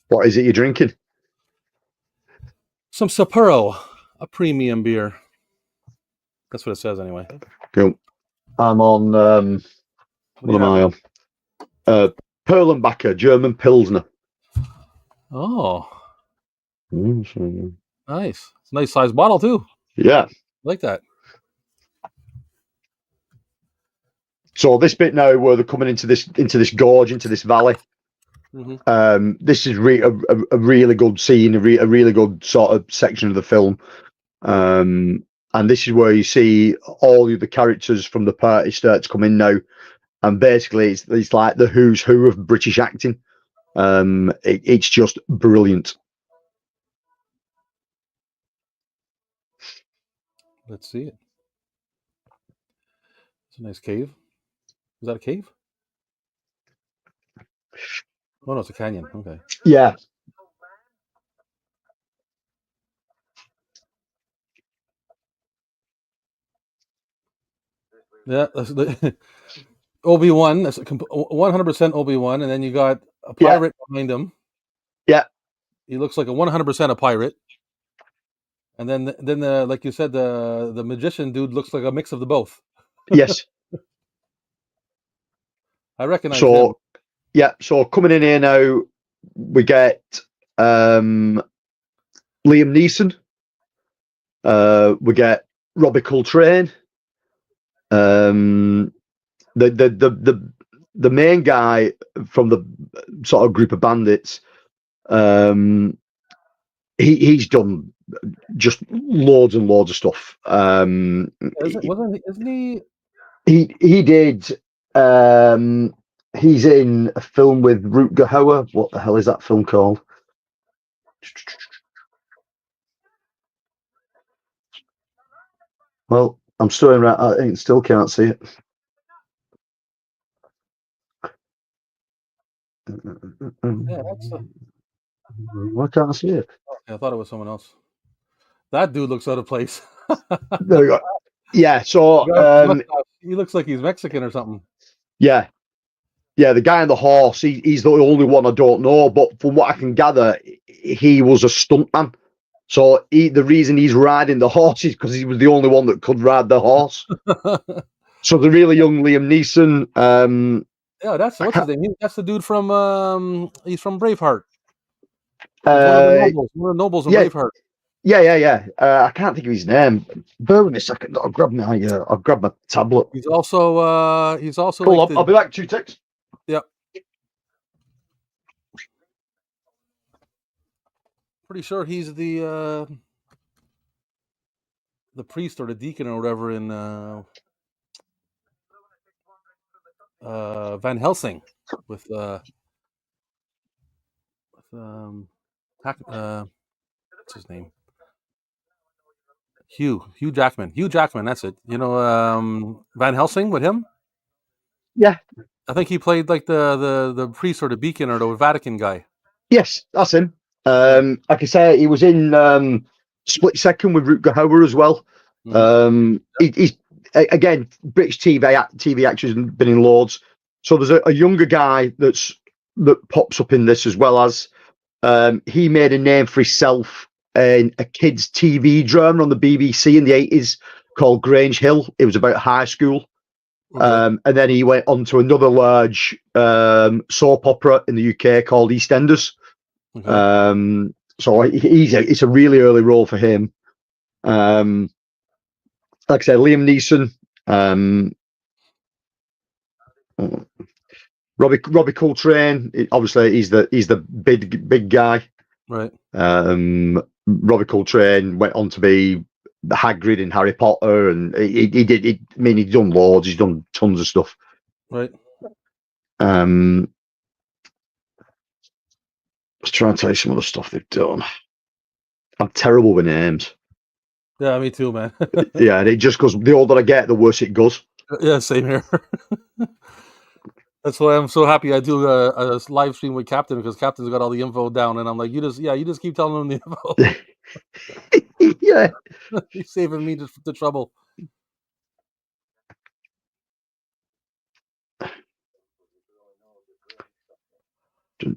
What is it you're drinking? Some Sapporo, a premium beer. That's what it says anyway. Cool. I'm on. What am I on? Perlenbacher, German Pilsner. Oh. Nice. It's a nice sized bottle too. Yeah. I like that. So this bit now where they're coming into this gorge, into this valley. Mm-hmm. This is a really good scene, a really good sort of section of the film. And this is where you see all the characters from the party start to come in now. And basically it's like the who's who of British acting. It's just brilliant. Let's see it. It's a nice cave. Is that a cave? Oh no, it's a canyon. Okay. Yeah. Yeah, that's the Obi-Wan. That's 100% Obi-Wan, and then you got a pirate behind him. Yeah. He looks like a 100% a pirate. And then the like you said, the magician dude looks like a mix of the both. Yes. I recognize him. Yeah, so coming in here now, we get Liam Neeson. We get Robbie Coltrane. The main guy from the sort of group of bandits. He's done just loads and loads of stuff. Isn't he? He did. He's in a film with Rutger Hauer. What the hell is that film called? Well, I'm still right. I still can't see it. Yeah, why can't I see it? I thought it was someone else. That dude looks out of place. There we go. Yeah, so he looks like he's Mexican or something. Yeah. Yeah, the guy on the horse, he's the only one I don't know, but from what I can gather, he was a stuntman. So the reason he's riding the horse is because he was the only one that could ride the horse. So the really young Liam Neeson. Yeah, that's what's his name? That's the dude from he's from Braveheart. He's one of the Uh, nobles. One of the nobles in yeah, Braveheart. yeah. I can't think of his name. Bear with me a second. I'll grab my tablet. He's also Hold like on, I'll the be back. 2 ticks. yeah. Pretty sure he's the priest or the deacon or whatever in Van Helsing with what's his name? Hugh Jackman. Hugh Jackman, that's it. You know, Van Helsing with him. Yeah. I think he played like the priest or the beacon or the Vatican guy. Yes, that's him. Like I say, he was in Split Second with Rutger Hauer as well. He's again British TV actors and been in loads. So there's a younger guy that pops up in this as well as he made a name for himself in a kids' TV drama on the BBC in the 80s called Grange Hill. It was about high school. Okay. And then he went on to another large soap opera in the UK called EastEnders. Okay. So it's a really early role for him. Like I said, Liam Neeson, Robbie Coltrane. Obviously, he's the big guy. Right. Robbie Coltrane went on to be the Hagrid in Harry Potter, and he did. I mean, he's done loads. He's done tons of stuff. Right. Let's try and tell you some of the stuff they've done. I'm terrible with names. Yeah, me too, man. Yeah, and it just goes. The older I get, the worse it goes. Yeah, same here. That's why I'm so happy I do a live stream with Captain, because Captain's got all the info down, and I'm like, you just keep telling him the info. Yeah, he's saving me the trouble.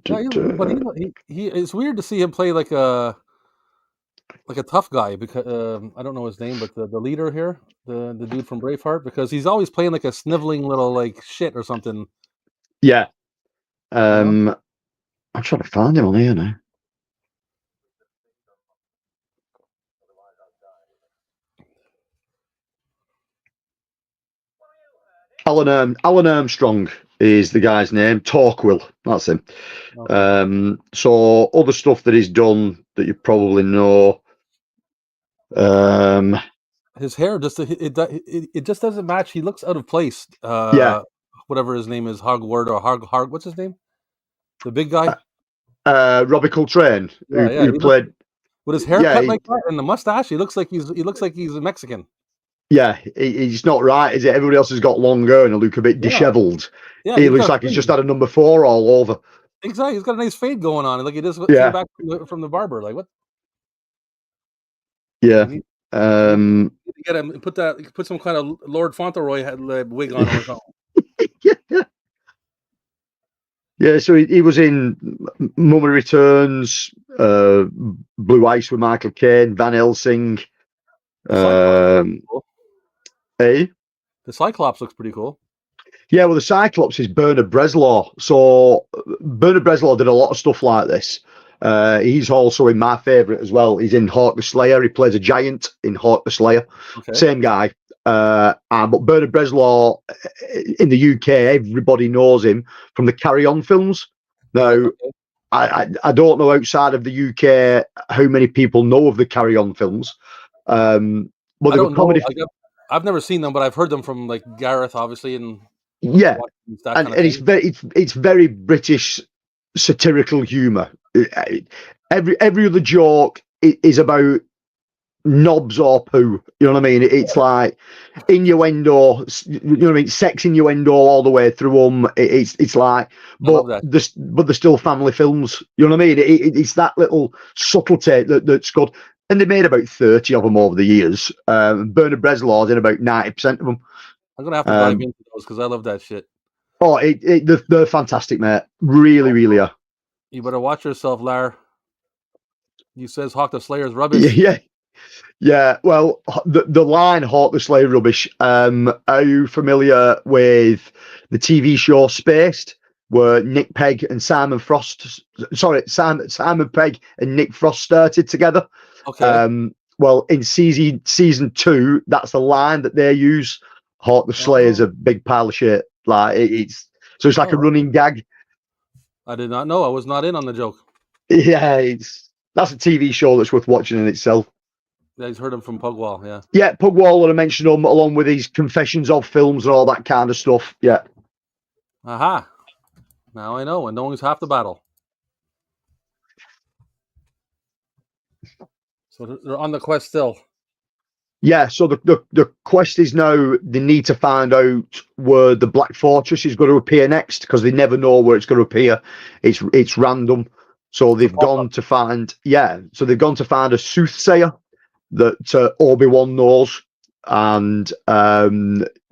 Yeah, but he it's weird to see him play like a tough guy, because I don't know his name, but the leader here, the dude from Braveheart, because he's always playing like a sniveling little like shit or something. Yeah. You know? I'm trying to find him on here now. Alan Armstrong is the guy's name. Torquil, that's him. Okay. So other stuff that he's done that you probably know. His hair it just doesn't match. He looks out of place. Yeah. Whatever his name is, Hogward or Hog. What's his name? The big guy. Robbie Coltrane, who played with his hair cut like that and the mustache. He looks like he's a Mexican. Yeah, he's not right, is it? Everybody else has got longer and look a bit dishevelled. Yeah, he looks like he's just had a number 4 all over. Exactly, he's got a nice fade going on, like he just came back from the barber. Like what? Yeah. You need to get him, put some kind of Lord Fauntleroy wig on him or something. Yeah, so he was in Mummy Returns, Blue Ice with Michael Caine, Van Helsing. The Cyclops looks pretty cool. Yeah, well, the Cyclops is Bernard Bresslaw. So Bernard Bresslaw did a lot of stuff like this. He's also in my favourite as well. He's in Hawk the Slayer. He plays a giant in Hawk the Slayer. Okay. Same guy. But Bernard Bresslaw in the UK, everybody knows him from the Carry On films. Now, I don't know outside of the UK how many people know of the Carry On films. But I don't know. I've never seen them, but I've heard them from like Gareth, obviously, and yeah, and it's very British satirical humour. Every other joke is about knobs or poo. You know what I mean? It's like innuendo. You know what I mean? Sex innuendo all the way through them. It's like, but they're still family films. You know what I mean? It's that little subtlety that's good. And they made about 30 of them over the years. Bernard Breslaw's in about 90% of them. I'm gonna have to dive into those because I love that shit. Oh, they're fantastic, mate. Really, really are. You better watch yourself, Lar. You says Hawk the Slayer's rubbish. Yeah. Well, the line "Hawk the Slayer rubbish." Are you familiar with the TV show Spaced? were Nick Pegg and Simon Frost. Sorry, Simon Pegg and Nick Frost started together. Okay. Well, in season 2, that's the line that they use. Hawk the Slayer's a big pile of shit. Like it's like a running gag. I did not know. I was not in on the joke. Yeah, that's a TV show that's worth watching in itself. Yeah, he's heard him from Pugwall. Yeah. Yeah, Pugwall would have mentioned him along with his confessions of films and all that kind of stuff. Yeah. Aha. Now I know, and knowing's half the battle. So they're on the quest still. Yeah, so the quest is now they need to find out where the Black Fortress is going to appear next, because they never know where it's going to appear. It's random. So they've gone to find a soothsayer that Obi-Wan knows, and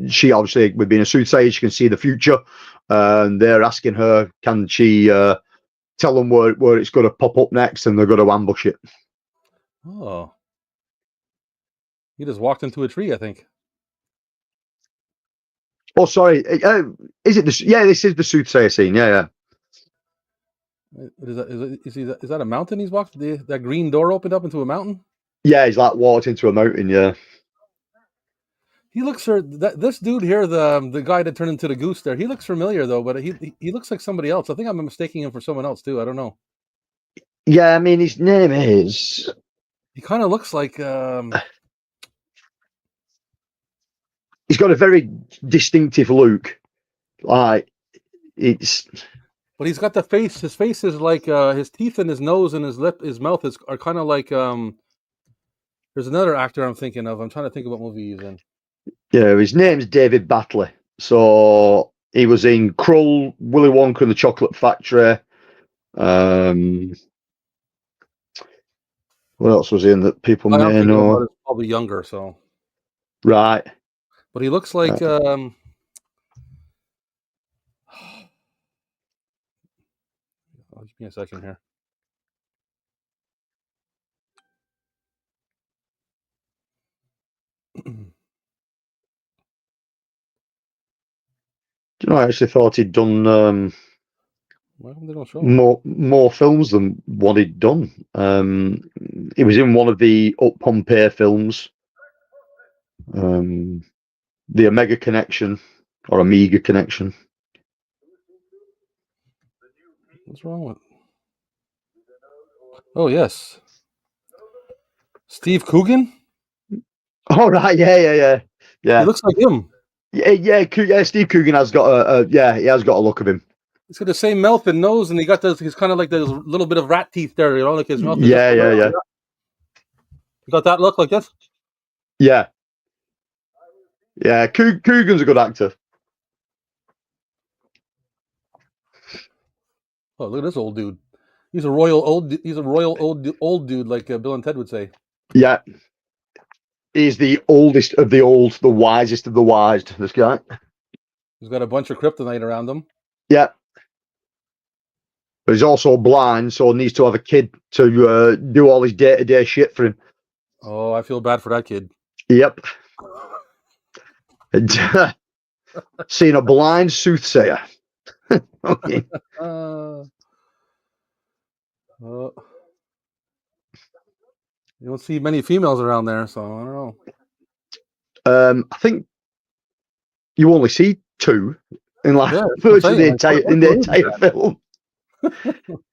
she obviously, with being a soothsayer, she can see the future. And they're asking her, can she tell them where it's going to pop up next, and they're going to ambush it. Oh. He just walked into a tree, I think. Oh, sorry. Is it this is the soothsayer scene. Yeah. Is that a mountain he's walked? That green door opened up into a mountain? Yeah, he's like walked into a mountain, yeah. He looks this dude here, the guy that turned into the goose there, he looks familiar though, but he looks like somebody else. I think I'm mistaking him for someone else too. I don't know. Yeah, I mean, his name is... He kind of looks like... He's got a very distinctive look. Like, it's... But he's got the face. His face is like his teeth and his nose and his mouth are kind of like. There's another actor I'm thinking of. I'm trying to think of what movie he's in. Yeah, his name's David Batley. So he was in KRULL, Willy Wonka and the Chocolate Factory. What else was he in that people may know? Probably younger, so. Right. But he looks like. Give me a second here. I actually thought he'd done more films than what he'd done. He was in one of the Up Pompeii films, the Omega Connection or Amiga Connection. What's wrong with? Oh yes, Steve Coogan. Oh right, yeah. He looks like him. Yeah. Steve Coogan has got he has got a look of him. He's got the same mouth and nose, and he's kind of like those little bit of rat teeth there, like his mouth. Yeah. You got that look like this? Yeah. Coogan's a good actor. Oh, look at this old dude. He's a royal old dude, like Bill and Ted would say. Yeah. He's the oldest of the old, the wisest of the wise, this guy. He's got a bunch of kryptonite around him. Yeah. But he's also blind, so needs to have a kid to do all his day-to-day shit for him. Oh, I feel bad for that kid. Yep. And, seeing a blind soothsayer. Okay. You don't see many females around there, so I don't know. I think you only see 2 in virtually the entire film.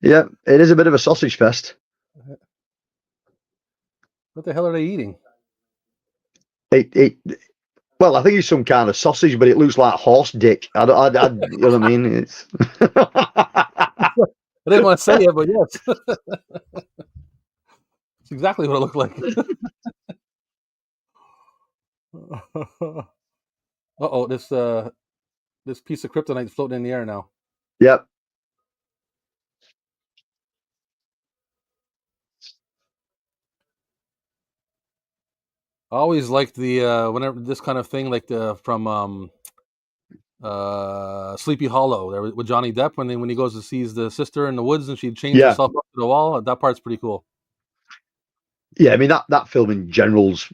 Yeah, it is a bit of a sausage fest. What the hell are they eating? Well, I think it's some kind of sausage, but it looks like horse dick. You know what I mean? It's... I didn't want to say it, but yes. It's exactly what it looked like. Uh-oh, this piece of kryptonite is floating in the air now. Yep. I always liked the whenever this kind of thing, like from Sleepy Hollow there with Johnny Depp when he goes to see the sister in the woods and she chains herself up to the wall. That part's pretty cool. Yeah, I mean that film in general's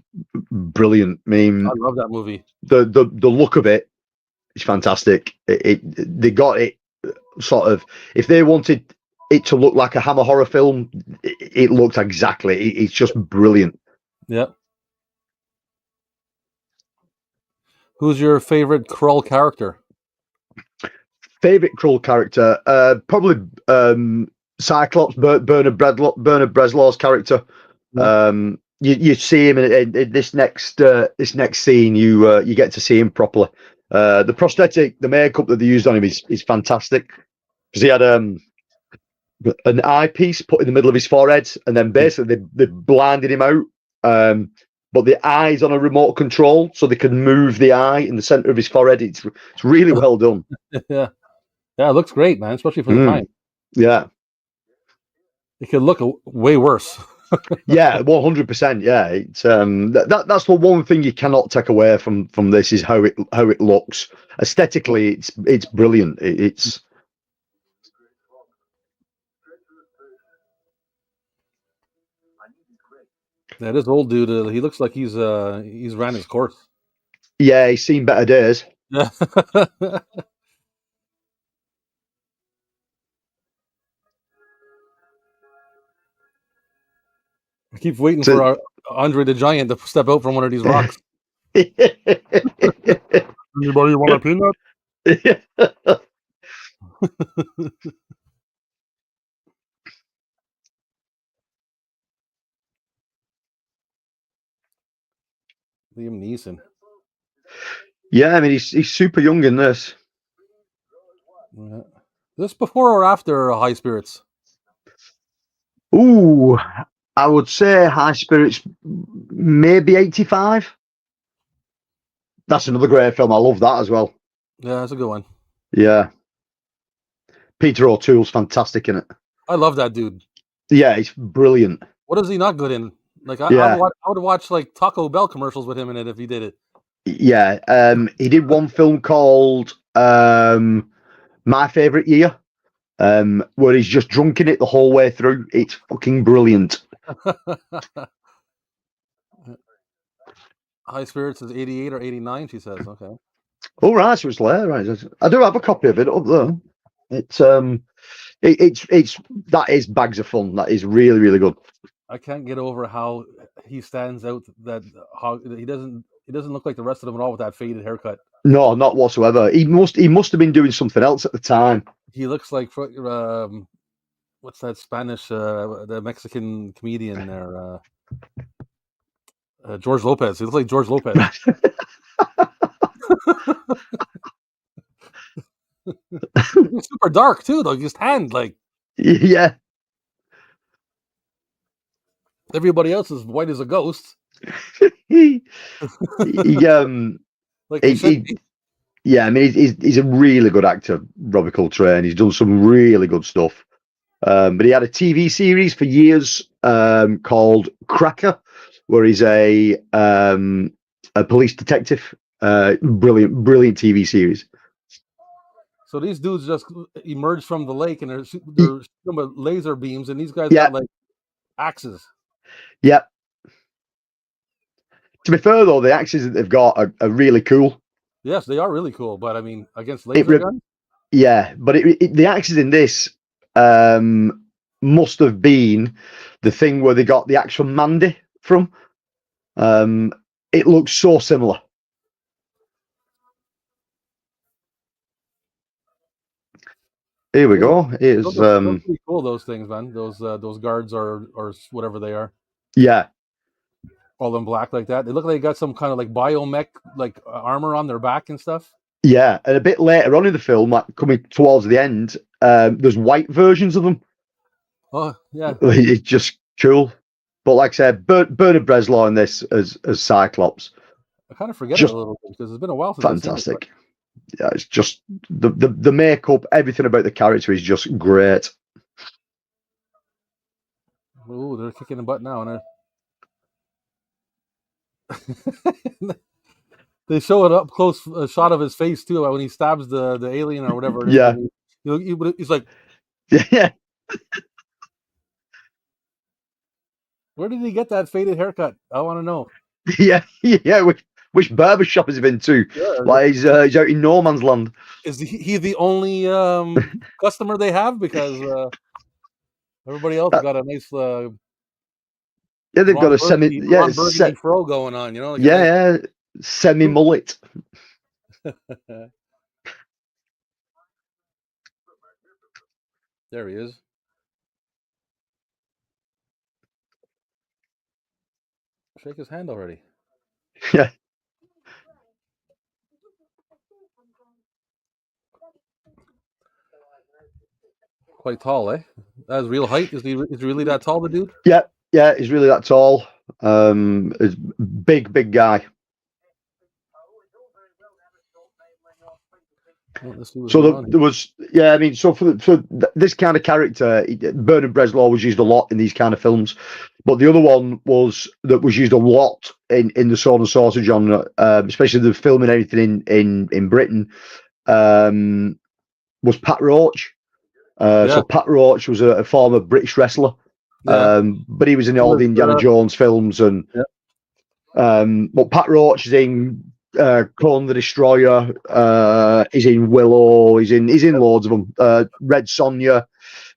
brilliant. I mean, I love that movie. The look of it is fantastic. They got it sort of, if they wanted it to look like a Hammer horror film, it looked exactly. It's just brilliant. Yeah. Who's your favorite KRULL character? Favorite KRULL character, probably Cyclops, Bernard Breslau's character. Yeah. You see him in this next scene. You get to see him properly. The prosthetic, the makeup that they used on him is fantastic, because he had an eyepiece put in the middle of his forehead, and then basically they blinded him out. But the eye's on a remote control, so they can move the eye in the center of his forehead. It's really well done. Yeah. Yeah, it looks great, man, especially for the time. Yeah. It could look way worse. Yeah, 100%. Yeah, it's that's the one thing you cannot take away from this is how it looks aesthetically. It's brilliant. It's Yeah, this old dude, he looks like he's ran his course. yeah, he's seen better days. Yeah. I keep waiting for Andre the Giant to step out from one of these rocks. Anybody want a peanut? Liam Neeson. Yeah, I mean he's super young in this. Yeah. This before or after High Spirits? Ooh, I would say High Spirits, maybe 85. That's another great film. I love that as well. Yeah, that's a good one. Yeah. Peter O'Toole's fantastic in it. I love that dude. Yeah, he's brilliant. What is he not good in? Like I would watch like Taco Bell commercials with him in it if he did it. Yeah, he did one film called My Favorite Year, where he's just drunk in it the whole way through. It's fucking brilliant. High Spirits is 88 or 89, she says. Okay. Oh, right, so it's later. Right. I do have a copy of it up there. It's that is bags of fun. That is really, really good. I can't get over how he stands out. That how he doesn't look like the rest of them at all with that faded haircut. No, not whatsoever. He must have been doing something else at the time. He looks like what's that Spanish the Mexican comedian there, George Lopez. He looks like George Lopez. He's super dark too, though. His hand, like, yeah. Everybody else is white as a ghost. Yeah, I mean, he's a really good actor, Robbie Coltrane. He's done some really good stuff. But he had a TV series for years called Cracker, where he's a police detective. Brilliant TV series. So these dudes just emerged from the lake and they're shooting with laser beams, and these guys got like axes. Yeah. To be fair, though, the axes that they've got are really cool. Yes, they are really cool, but I mean, against laser guns? Yeah, but the axes in this must have been the thing where they got the axe from Mandy from. It looks so similar. Here we go. Here's those pretty cool, those things, man. Those guards or whatever they are. Yeah. All in black like that. They look like they got some kind of like biomech like armor on their back and stuff. Yeah, and a bit later on in the film, like coming towards the end, there's white versions of them. Oh yeah, it's just cool. But like I said, Bernard Breslau in this as Cyclops. I kind of forget it a little bit because it's been a while since fantastic. I've seen it. Yeah, it's just the makeup, everything about the character is just great. Oh, they're kicking the butt now, and they show it up close, a shot of his face too, when he stabs the alien or whatever. Yeah, he's like, yeah. Where did he get that faded haircut? I want to know. Yeah. Which barber shop has he been to? Yeah. Like he's out in no man's land. Is he the only customer they have? Because everybody else has got a nice Yeah, they've got a semi. Yeah, Ron Burgundy fro going on. You know, like yeah, semi mullet. There he is. Shake his hand already. Yeah. Quite tall, eh? That's real height. Is he really that tall, the dude? Yeah, he's really that tall. Big guy. So there was, yeah, I mean, so for this kind of character, Bernard Bresslaw was used a lot in these kind of films, but the other one that was used a lot in the sword and sorcerer genre, especially the filming anything in Britain, was Pat Roach. So Pat Roach was a former British wrestler, but he was in all the Indiana Jones films, and but Pat Roach is in Conan the Destroyer. He's in Willow. He's in loads of them. Red Sonja.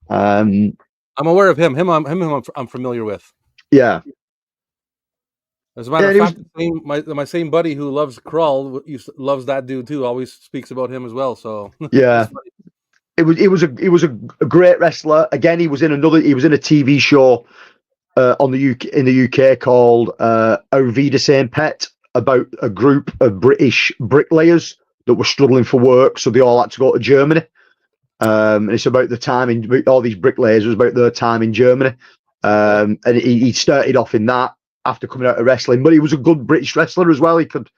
I'm aware of him. I'm familiar with. Yeah. As a matter of fact, my same buddy who loves KRULL loves that dude too. Always speaks about him as well. So yeah. He was a great wrestler. Again, he was in a TV show in the UK called Ovida Saint Pet, about a group of British bricklayers that were struggling for work, so they all had to go to Germany. And it's about the time in all these bricklayers was about their time in Germany. And he started off in that after coming out of wrestling, but he was a good British wrestler as well. He could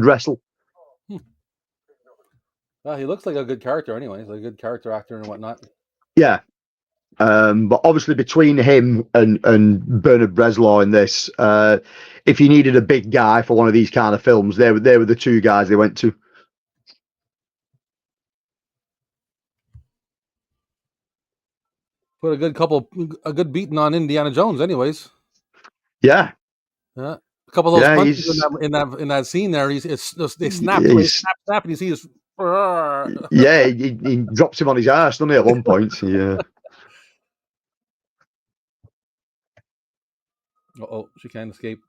wrestle. Well, he looks like a good character anyway. He's a good character actor and whatnot. Yeah. But obviously between him and Bernard Bresslaw in this, if you needed a big guy for one of these kind of films, they were the two guys they went to. Put a good beating on Indiana Jones, anyways. Yeah. A couple of those punches in that scene there. They snap, and you see his. Yeah, he drops him on his ass, doesn't he? At one point, yeah. Oh, she can't escape.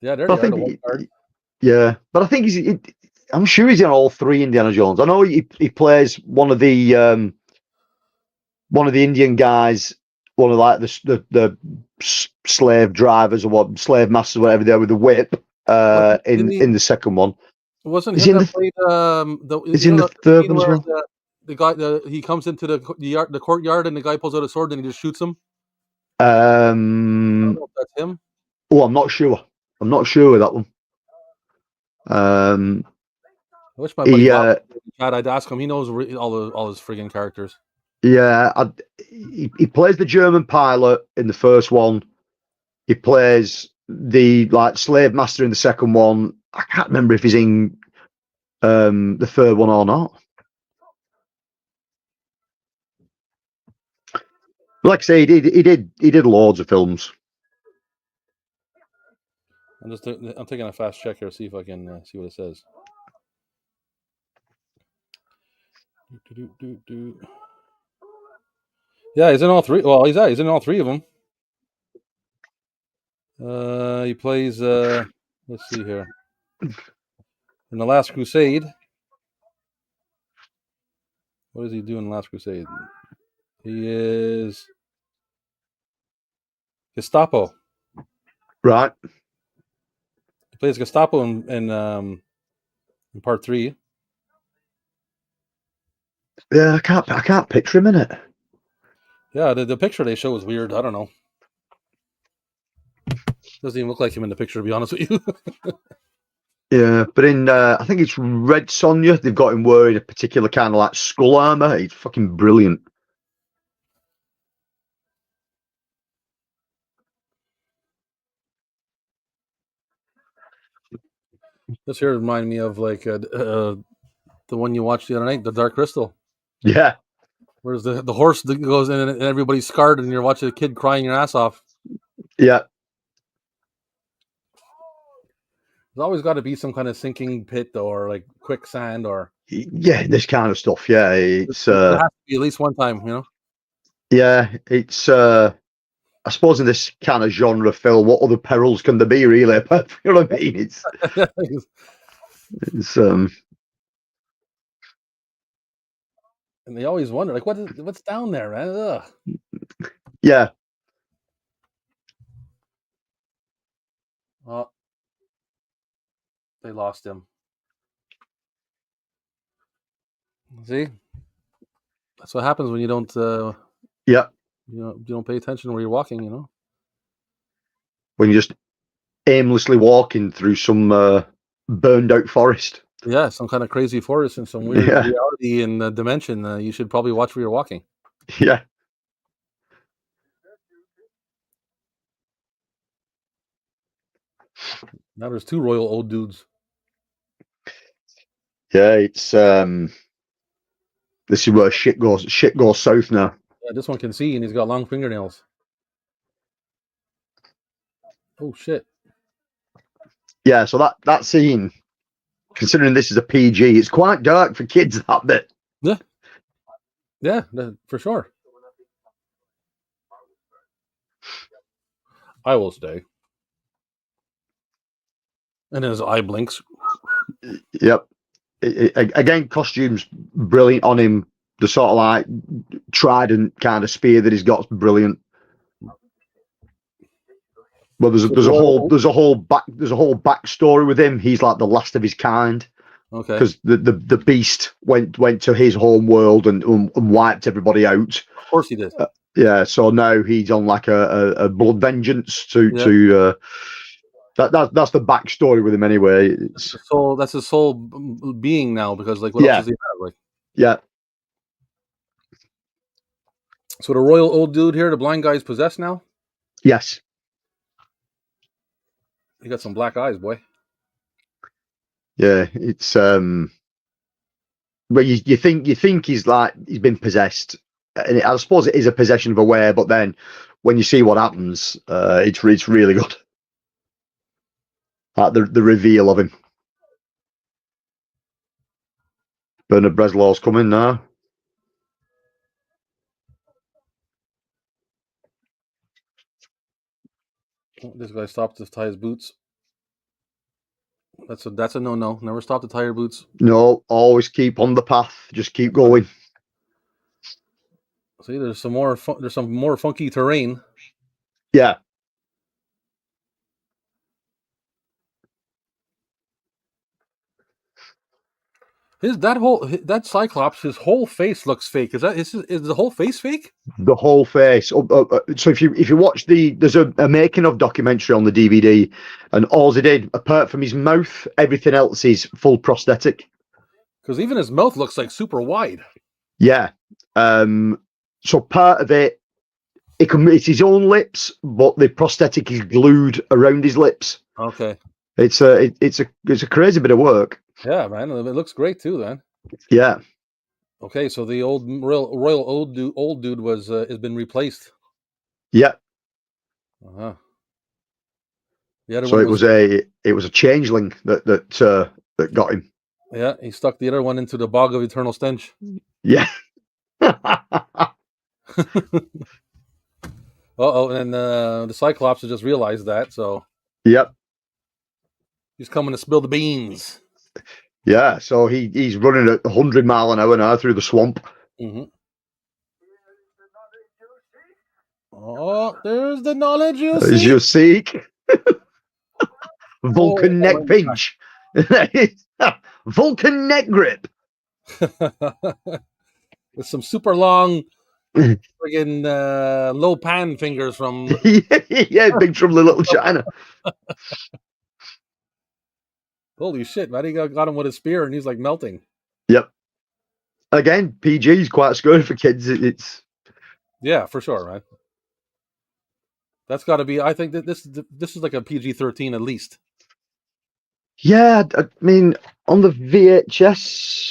Yeah, there they are. Yeah, but I think I'm sure he's in all three Indiana Jones. I know he plays one of the Indian guys, one of like the slave drivers or slave masters, or whatever they are, with the whip. In the second one, wasn't him that played is in the third one as well? The guy, he comes into the courtyard and the guy pulls out a sword and he just shoots him. I don't know if that's him. Oh, I'm not sure. I'm not sure with that one. I wish my buddy Bob I'd ask him. He knows all his friggin' characters. Yeah, he plays the German pilot in the first one. He plays the slave master in the second one. I can't remember if he's in the third one or not. Like I say, he did loads of films. I'm taking a fast check here to see if I can see what it says. Yeah, he's in all three. Well, he's in all three of them. He plays. Let's see here. In The Last Crusade. What does he do in The Last Crusade? He is Gestapo. Right. He plays Gestapo in part 3. Yeah, I can't picture him in it. Yeah, the picture they show is weird. I don't know. Doesn't even look like him in the picture, to be honest with you. Yeah, but in I think it's Red Sonja, they've got him wearing a particular kind of like skull armor. He's fucking brilliant. This here reminds me of like the one you watched the other night, The Dark Crystal. Yeah. Where's the horse that goes in and everybody's scarred and you're watching a kid crying your ass off. Yeah. There's always got to be some kind of sinking pit or like quicksand or. Yeah, this kind of stuff. Yeah, it's There has to be at least one time, you know. yeah, it's I suppose in this kind of genre film, what other perils can there be really? You know what I mean? It's And they always wonder, like, what's down there, man? Ugh. yeah. Oh, they lost him. See, that's what happens when you don't. Yeah. You don't pay attention where you're walking. You know. When you're just aimlessly walking through some burned out forest. Yeah, some kind of crazy forest and some weird reality and dimension. You should probably watch where you're walking. Yeah. Now there's two royal old dudes. Yeah, it's this is where shit goes south now. Yeah, this one can see, and he's got long fingernails. Oh shit! Yeah, so that scene, considering this is a PG, it's quite dark for kids. That bit. Yeah, for sure. I will stay. And his eye blinks. Yep. Again, costumes brilliant on him. The sort of like trident kind of spear that he's got's brilliant. Well, there's a whole backstory with him. He's like the last of his kind. Okay. Because the beast went to his home world and wiped everybody out. Of course he did. Yeah. So now he's on like a blood vengeance to that's the backstory with him anyway. That's his whole being now, because like what else does he have? Like, yeah. So the royal old dude here, the blind guy's possessed now? Yes. He got some black eyes, boy. Yeah, it's but you think he's been possessed, and I suppose it is a possession of a were, but then when you see what happens, it's really good. Like the reveal of him. Bernard Breslau's coming now. This guy stopped to tie his boots. That's a no. Never stop to tie your boots. No, always keep on the path. Just keep going. See, there's some more funky terrain. Yeah. That Cyclops, his whole face looks fake. Is the whole face fake? The whole face. So if you watch there's a making of documentary on the DVD, and all they did, apart from his mouth, everything else is full prosthetic. Because even his mouth looks like super wide. Yeah. So part of it's his own lips, but the prosthetic is glued around his lips. Okay. It's a crazy bit of work. Yeah, man. It looks great too, man. Yeah. Okay, so the royal old dude has been replaced. Yeah. Uh-huh. The So it was a changeling that got him. Yeah, he stuck the other one into the bog of eternal stench. Yeah. And the Cyclops has just realized that, so. Yep. He's coming to spill the beans. Yeah, so he's running at 100 mile an hour now through the swamp. Mm-hmm. Oh, there's the knowledge you seek. As you seek. Vulcan neck pinch. Vulcan neck grip. With some super long friggin' low pan fingers from... Yeah, Big Trouble in Little China. Holy shit, man. He got him with a spear and he's like melting. Yep. Again, PG is quite scary for kids. It's... Yeah, for sure, man. That's got to be... I think that this is like a PG-13 at least. Yeah, I mean, on the VHS...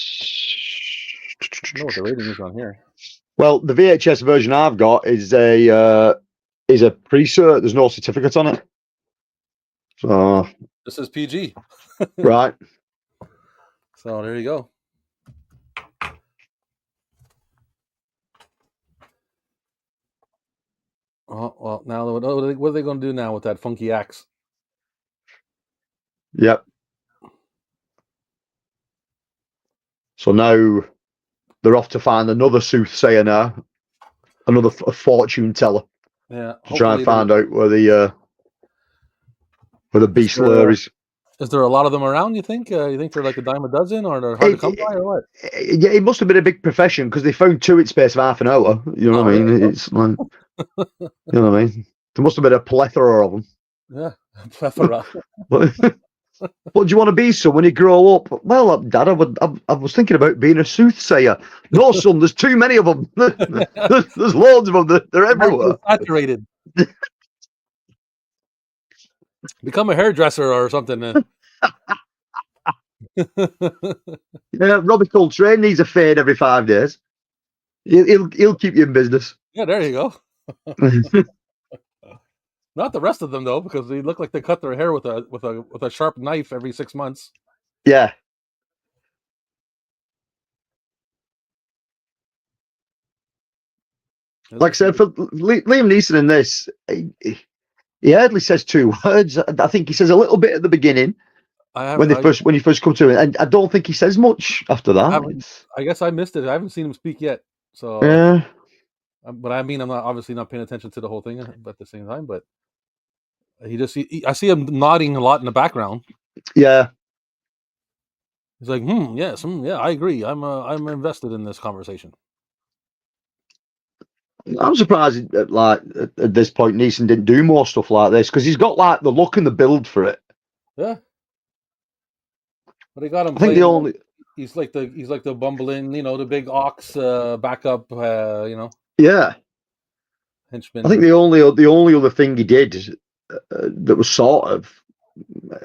I don't know what the rating is on here. Well, the VHS version I've got is a pre-cert. There's no certificate on it. So This is PG. Right. So there you go. Well, now what are they going to do now with that funky axe? Yep. So now they're off to find another soothsayer now, another fortune teller, Yeah. to try and Hopefully, find out where the beast lair is. is there a lot of them around? You think? You think they're like a dime a dozen, or they're hard to come by, or what? Yeah, it must have been a big profession because they found two in space of half an hour. You know what I mean? It's like, you know what I mean? There must have been a plethora of them. Yeah, plethora. What do you want to be, son, when you grow up? Well, Dad, I was thinking about being a soothsayer. No, son, there's too many of them. There's loads of them. They're everywhere. Saturated. Become a hairdresser or something. Yeah, Robbie Coltrane needs a fade every 5 days. He'll keep you in business. Yeah, there you go. Not the rest of them though, because they look like they cut their hair with a sharp knife every 6 months. Yeah. Like I said, for Liam Neeson in this, he hardly says 2 words. I think he says a little bit at the beginning when he first come to it, and I don't think he says much after that. I guess I missed it. I haven't seen him speak yet. So yeah. But I mean, I'm obviously not paying attention to the whole thing at the same time. But I see him nodding a lot in the background. Yeah. He's like, yes, yeah, I agree. I'm invested in this conversation. I'm surprised at this point Neeson didn't do more stuff like this because he's got like the look and the build for it. Yeah. But they got him. I think he's like the bumbling, the big ox backup, Yeah. henchman. I think the only other thing he did that was sort of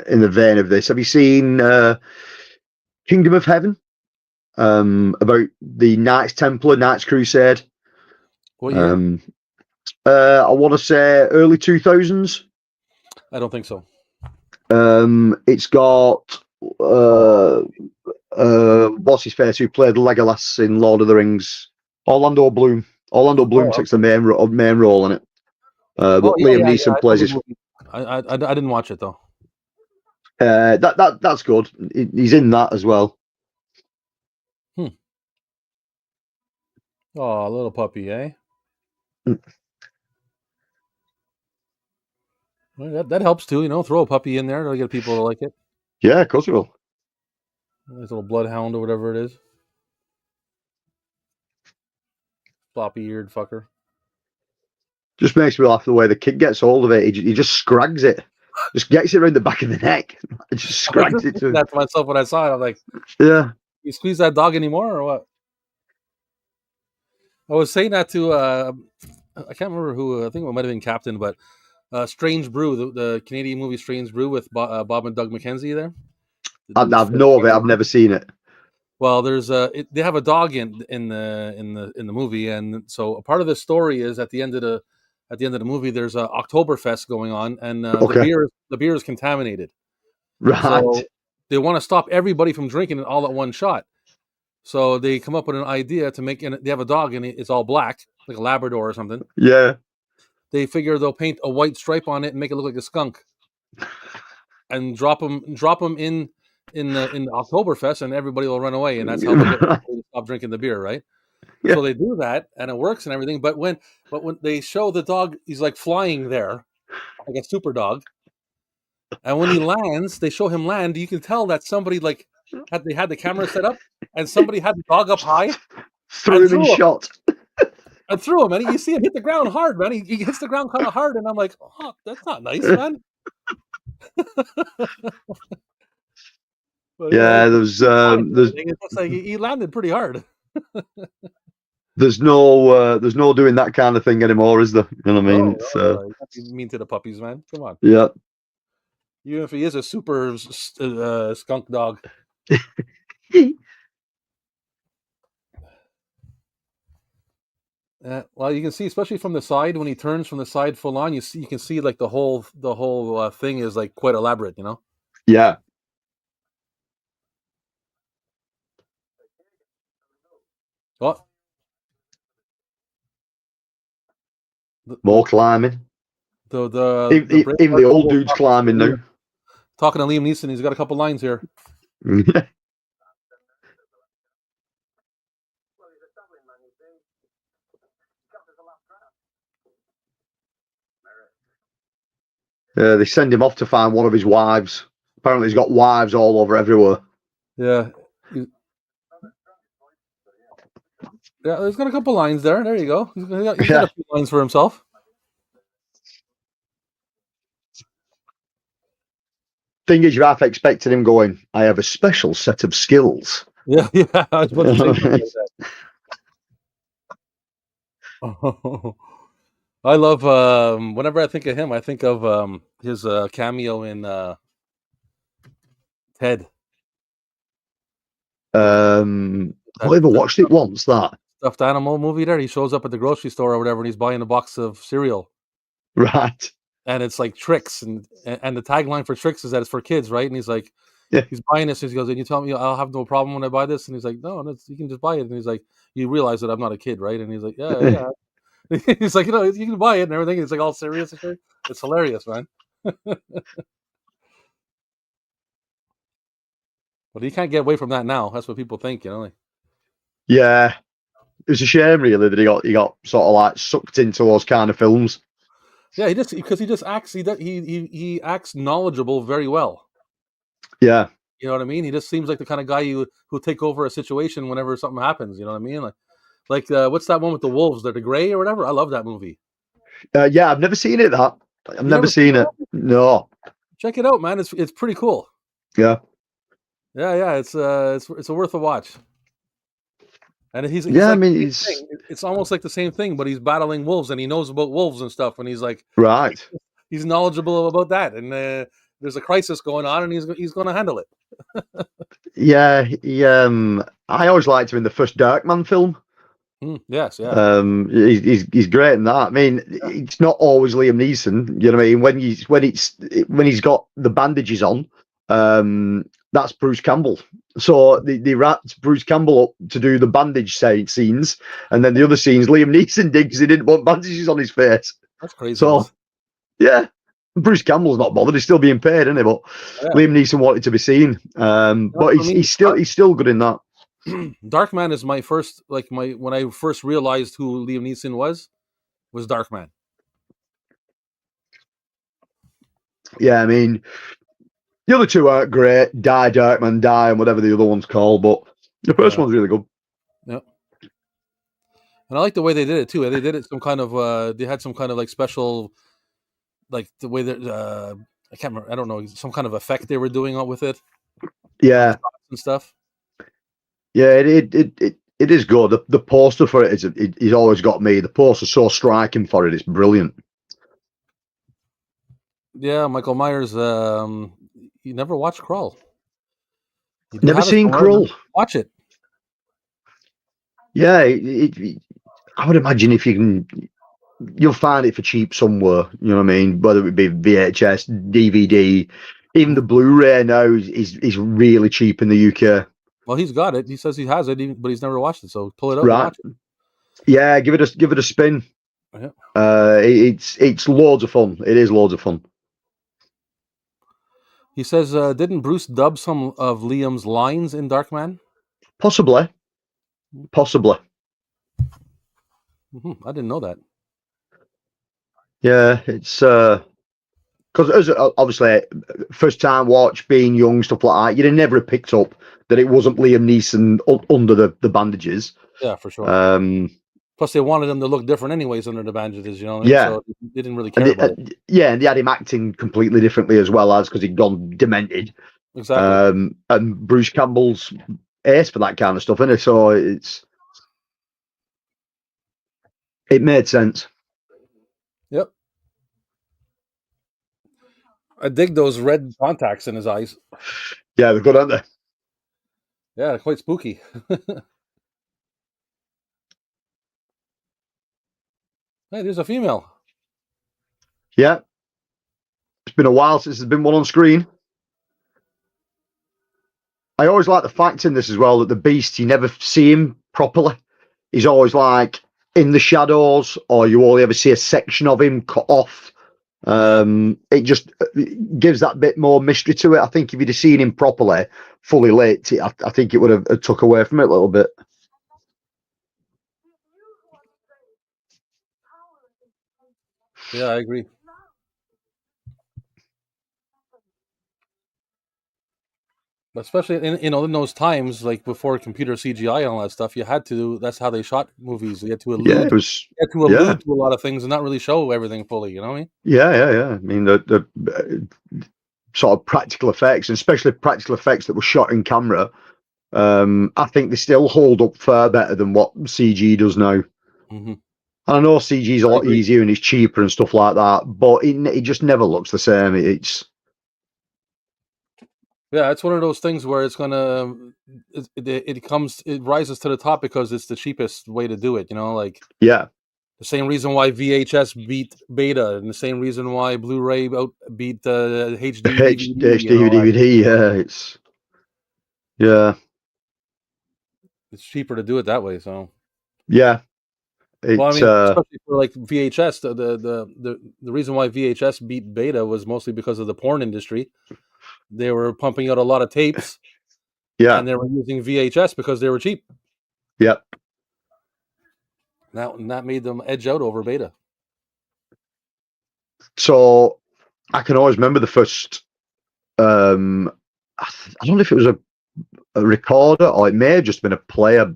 in the vein of this. Have you seen Kingdom of Heaven? About the Knights Templar, Knights Crusade. What year? I want to say early 2000s. I don't think so. It's got what's his face who played Legolas in Lord of the Rings? Orlando Bloom. Orlando Bloom takes the main role in it. But Liam Neeson plays his. I didn't watch it though. That's good. He's in that as well. Oh, little puppy, eh? Well, that helps too, Throw a puppy in there to get people to like it. Yeah, of course it will. Nice little bloodhound or whatever it is. Floppy-eared fucker. Just makes me laugh the way the kid gets hold of it. He just scrags it. Just gets it around the back of the neck. And just scrags it to him. That's myself when I saw it. I'm like, yeah. You squeeze that dog anymore or what? I was saying that to I can't remember who. I think it might have been Captain, but Strange Brew, the Canadian movie Strange Brew with Bob and Doug McKenzie there. I've know of it. I've never seen it. Well, there's they have a dog in the movie, and so a part of the story is at the end of the movie, there's a Oktoberfest going on, and the beer is contaminated. Right. So they want to stop everybody from drinking it all at one shot. So they come up with an idea to make, and they have a dog, and it's all black, like a Labrador or something. Yeah. They figure they'll paint a white stripe on it and make it look like a skunk, and drop them in the Oktoberfest, and everybody will run away, and that's how they get to stop drinking the beer, right? Yeah. So they do that, and it works and everything. But when they show the dog, he's like flying there, like a super dog. And when he lands, they show him land. You can tell that somebody they had the camera set up, and somebody had the dog up high, threw him in shot, and threw him. And you see him hit the ground hard, man. He hits the ground kind of hard, and I'm like, oh, that's not nice, man. But, yeah, there's it looks like he landed pretty hard. There's no doing that kind of thing anymore, is there? You know what I mean? You can't be mean to the puppies, man. Come on. Yeah. Even if he is a super skunk dog. Well, you can see, especially from the side, when he turns from the side full on, you can see like the whole thing is like quite elaborate, Yeah. What? The More the climbing. the Even Braveheart the old couple dude's climbing now. talking to Liam Neeson. He's got a couple lines here. They send him off to find one of his wives. Apparently, he's got wives all over everywhere. Yeah. Yeah, he's got a couple lines there. There you go. He's got Yeah. a few lines for himself. Thing is, you're half expecting him going, I have a special set of skills. Yeah, yeah. I was about to say something like that. I love whenever I think of him, I think of his cameo in Ted. I That, ever that watched it once, that. stuffed animal movie there. He shows up at the grocery store or whatever and he's buying a box of cereal. Right. And it's like Tricks and the tagline for Tricks is that it's for kids, right? And he's like Yeah. he's buying this and he goes, and you tell me I'll have no problem when I buy this? And he's like, no, you can just buy it. And he's like, you realize that I'm not a kid, right? And he's like, yeah. He's like, you can buy it and everything. It's like all serious and shit. It's hilarious, man. But he can't get away from that now. That's what people think, Like, Yeah. It was a shame, really, that he got sort of like sucked into those kind of films. yeah, he just acts he acts knowledgeable very well. Yeah. You know what I mean? He just seems like the kind of guy who'll take over a situation whenever something happens. You know what I mean? Like what's that one with the wolves? They're the Gray or whatever. I love that movie. Yeah, I've never seen it, that. I've You never never seen seen it. that? No. Check it out, man. It's pretty cool. Yeah. Yeah. It's a worth a watch. And he's Yeah, I like mean, the same it's thing. It's almost like the same thing, but he's battling wolves and he knows about wolves and stuff. And he's like, right. he's knowledgeable about that. And there's a crisis going on, and he's going to handle it. Yeah, I always liked him in the first Darkman film. Yes, yeah. He's great in that. I mean, Yeah. it's not always Liam Neeson. You know what I mean? When he's got the bandages on, that's Bruce Campbell. So they wrapped Bruce Campbell up to do the bandage scenes, and then the other scenes Liam Neeson did because he didn't want bandages on his face. That's So craziness. yeah, Bruce Campbell's not bothered. He's still being paid, isn't he? But Yeah. Liam Neeson wanted to be seen. But For me, he's still good in that. Darkman is my first, when I first realized who Liam Neeson was Darkman. Yeah, I mean, the other two aren't great. Die, Darkman, Die, and whatever the other one's called. But the first Yeah. one's really good. Yeah. And I like the way they did it too. They did it some kind of they had some kind of like special, like the way that I can't remember. I don't know, some kind of effect they were doing with it on the Yeah, shots and stuff. yeah, it is good. The poster for he's always got me. The poster's so striking for it. It's brilliant. Yeah, Michael Myers. You never watched KRULL. You do Never have it seen somewhere. KRULL. Watch it. Yeah, I would imagine if you can, you'll find it for cheap somewhere. You know what I mean? Whether it be VHS, DVD, even the Blu-ray now is really cheap in the UK. Well, he's got it. He says he has it, but he's never watched it. So pull it out and Right? watch it. Yeah, give it a spin. Yeah. It's loads of fun. It is loads of fun. He says, didn't Bruce dub some of Liam's lines in Darkman? Possibly. I didn't know that. Yeah, it's because obviously first time watch, being young, stuff like that, you'd have never picked up that it wasn't Liam Neeson under the bandages. Yeah, for sure. Plus, they wanted him to look different anyways under the bandages, you know what I mean? Yeah. So they didn't really care about it. Yeah, and they had him acting completely differently as well as because he'd gone demented. Exactly. And Bruce Campbell's ace for that kind of stuff, isn't it? So it made sense. Yep. I dig those red contacts in his eyes. Yeah, they're good, aren't they? Yeah, they're quite spooky. Hey, there's a female. Yeah. It's been a while since there's been one on screen. I always like the fact in this as well that the Beast, you never see him properly. He's always like in the shadows, or you only ever see a section of him cut off. It just gives that bit more mystery to it. I think if you'd have seen him properly, fully lit, I think it would have took away from it a little bit. Yeah, I agree. Especially in those times, like before computer CGI and all that stuff, you had to. That's how they shot movies. You had to Yeah, allude. it was. You had to Yeah, allude to a lot of things and not really show everything fully. You know what I mean? yeah. I mean, the sort of practical effects, and especially practical effects that were shot in camera, I think they still hold up far better than what CG does now. Mm-hmm. And I know CG is a I lot agree. easier and it's cheaper and stuff like that, but it just never looks the same. It's Yeah, it's one of those things where it's gonna it rises to the top because it's the cheapest way to do it. You know, like yeah, the same reason why VHS beat Beta, and the same reason why Blu-ray beat HD DVD and HD all that. DVD. Yeah, yeah, It's cheaper to do it that way. So, yeah. well, I It's mean, especially for like VHS, the reason why VHS beat Beta was mostly because of the porn industry. They were pumping out a lot of tapes, yeah, and they were using VHS because they were cheap. yeah. That made them edge out over Beta. So I can always remember the first. I don't know if it was a recorder or it may have just been a player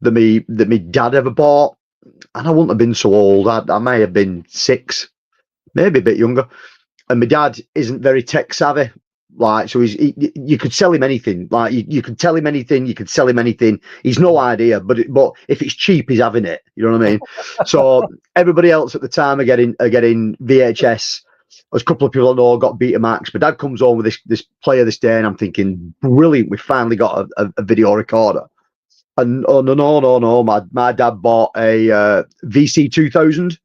that me dad ever bought, and I wouldn't have been so old. I may have been 6, maybe a bit younger. And my dad isn't very tech savvy. Like, so you could sell him anything. Like, you could tell him anything, you could sell him anything. He's no idea, but if it's cheap, he's having it. You know what I mean? So everybody else at the time are getting VHS. There's a couple of people I know got Betamax. My dad comes on with this player this day, and I'm thinking, brilliant, we finally got a video recorder. And oh no, my dad bought a VC 2000,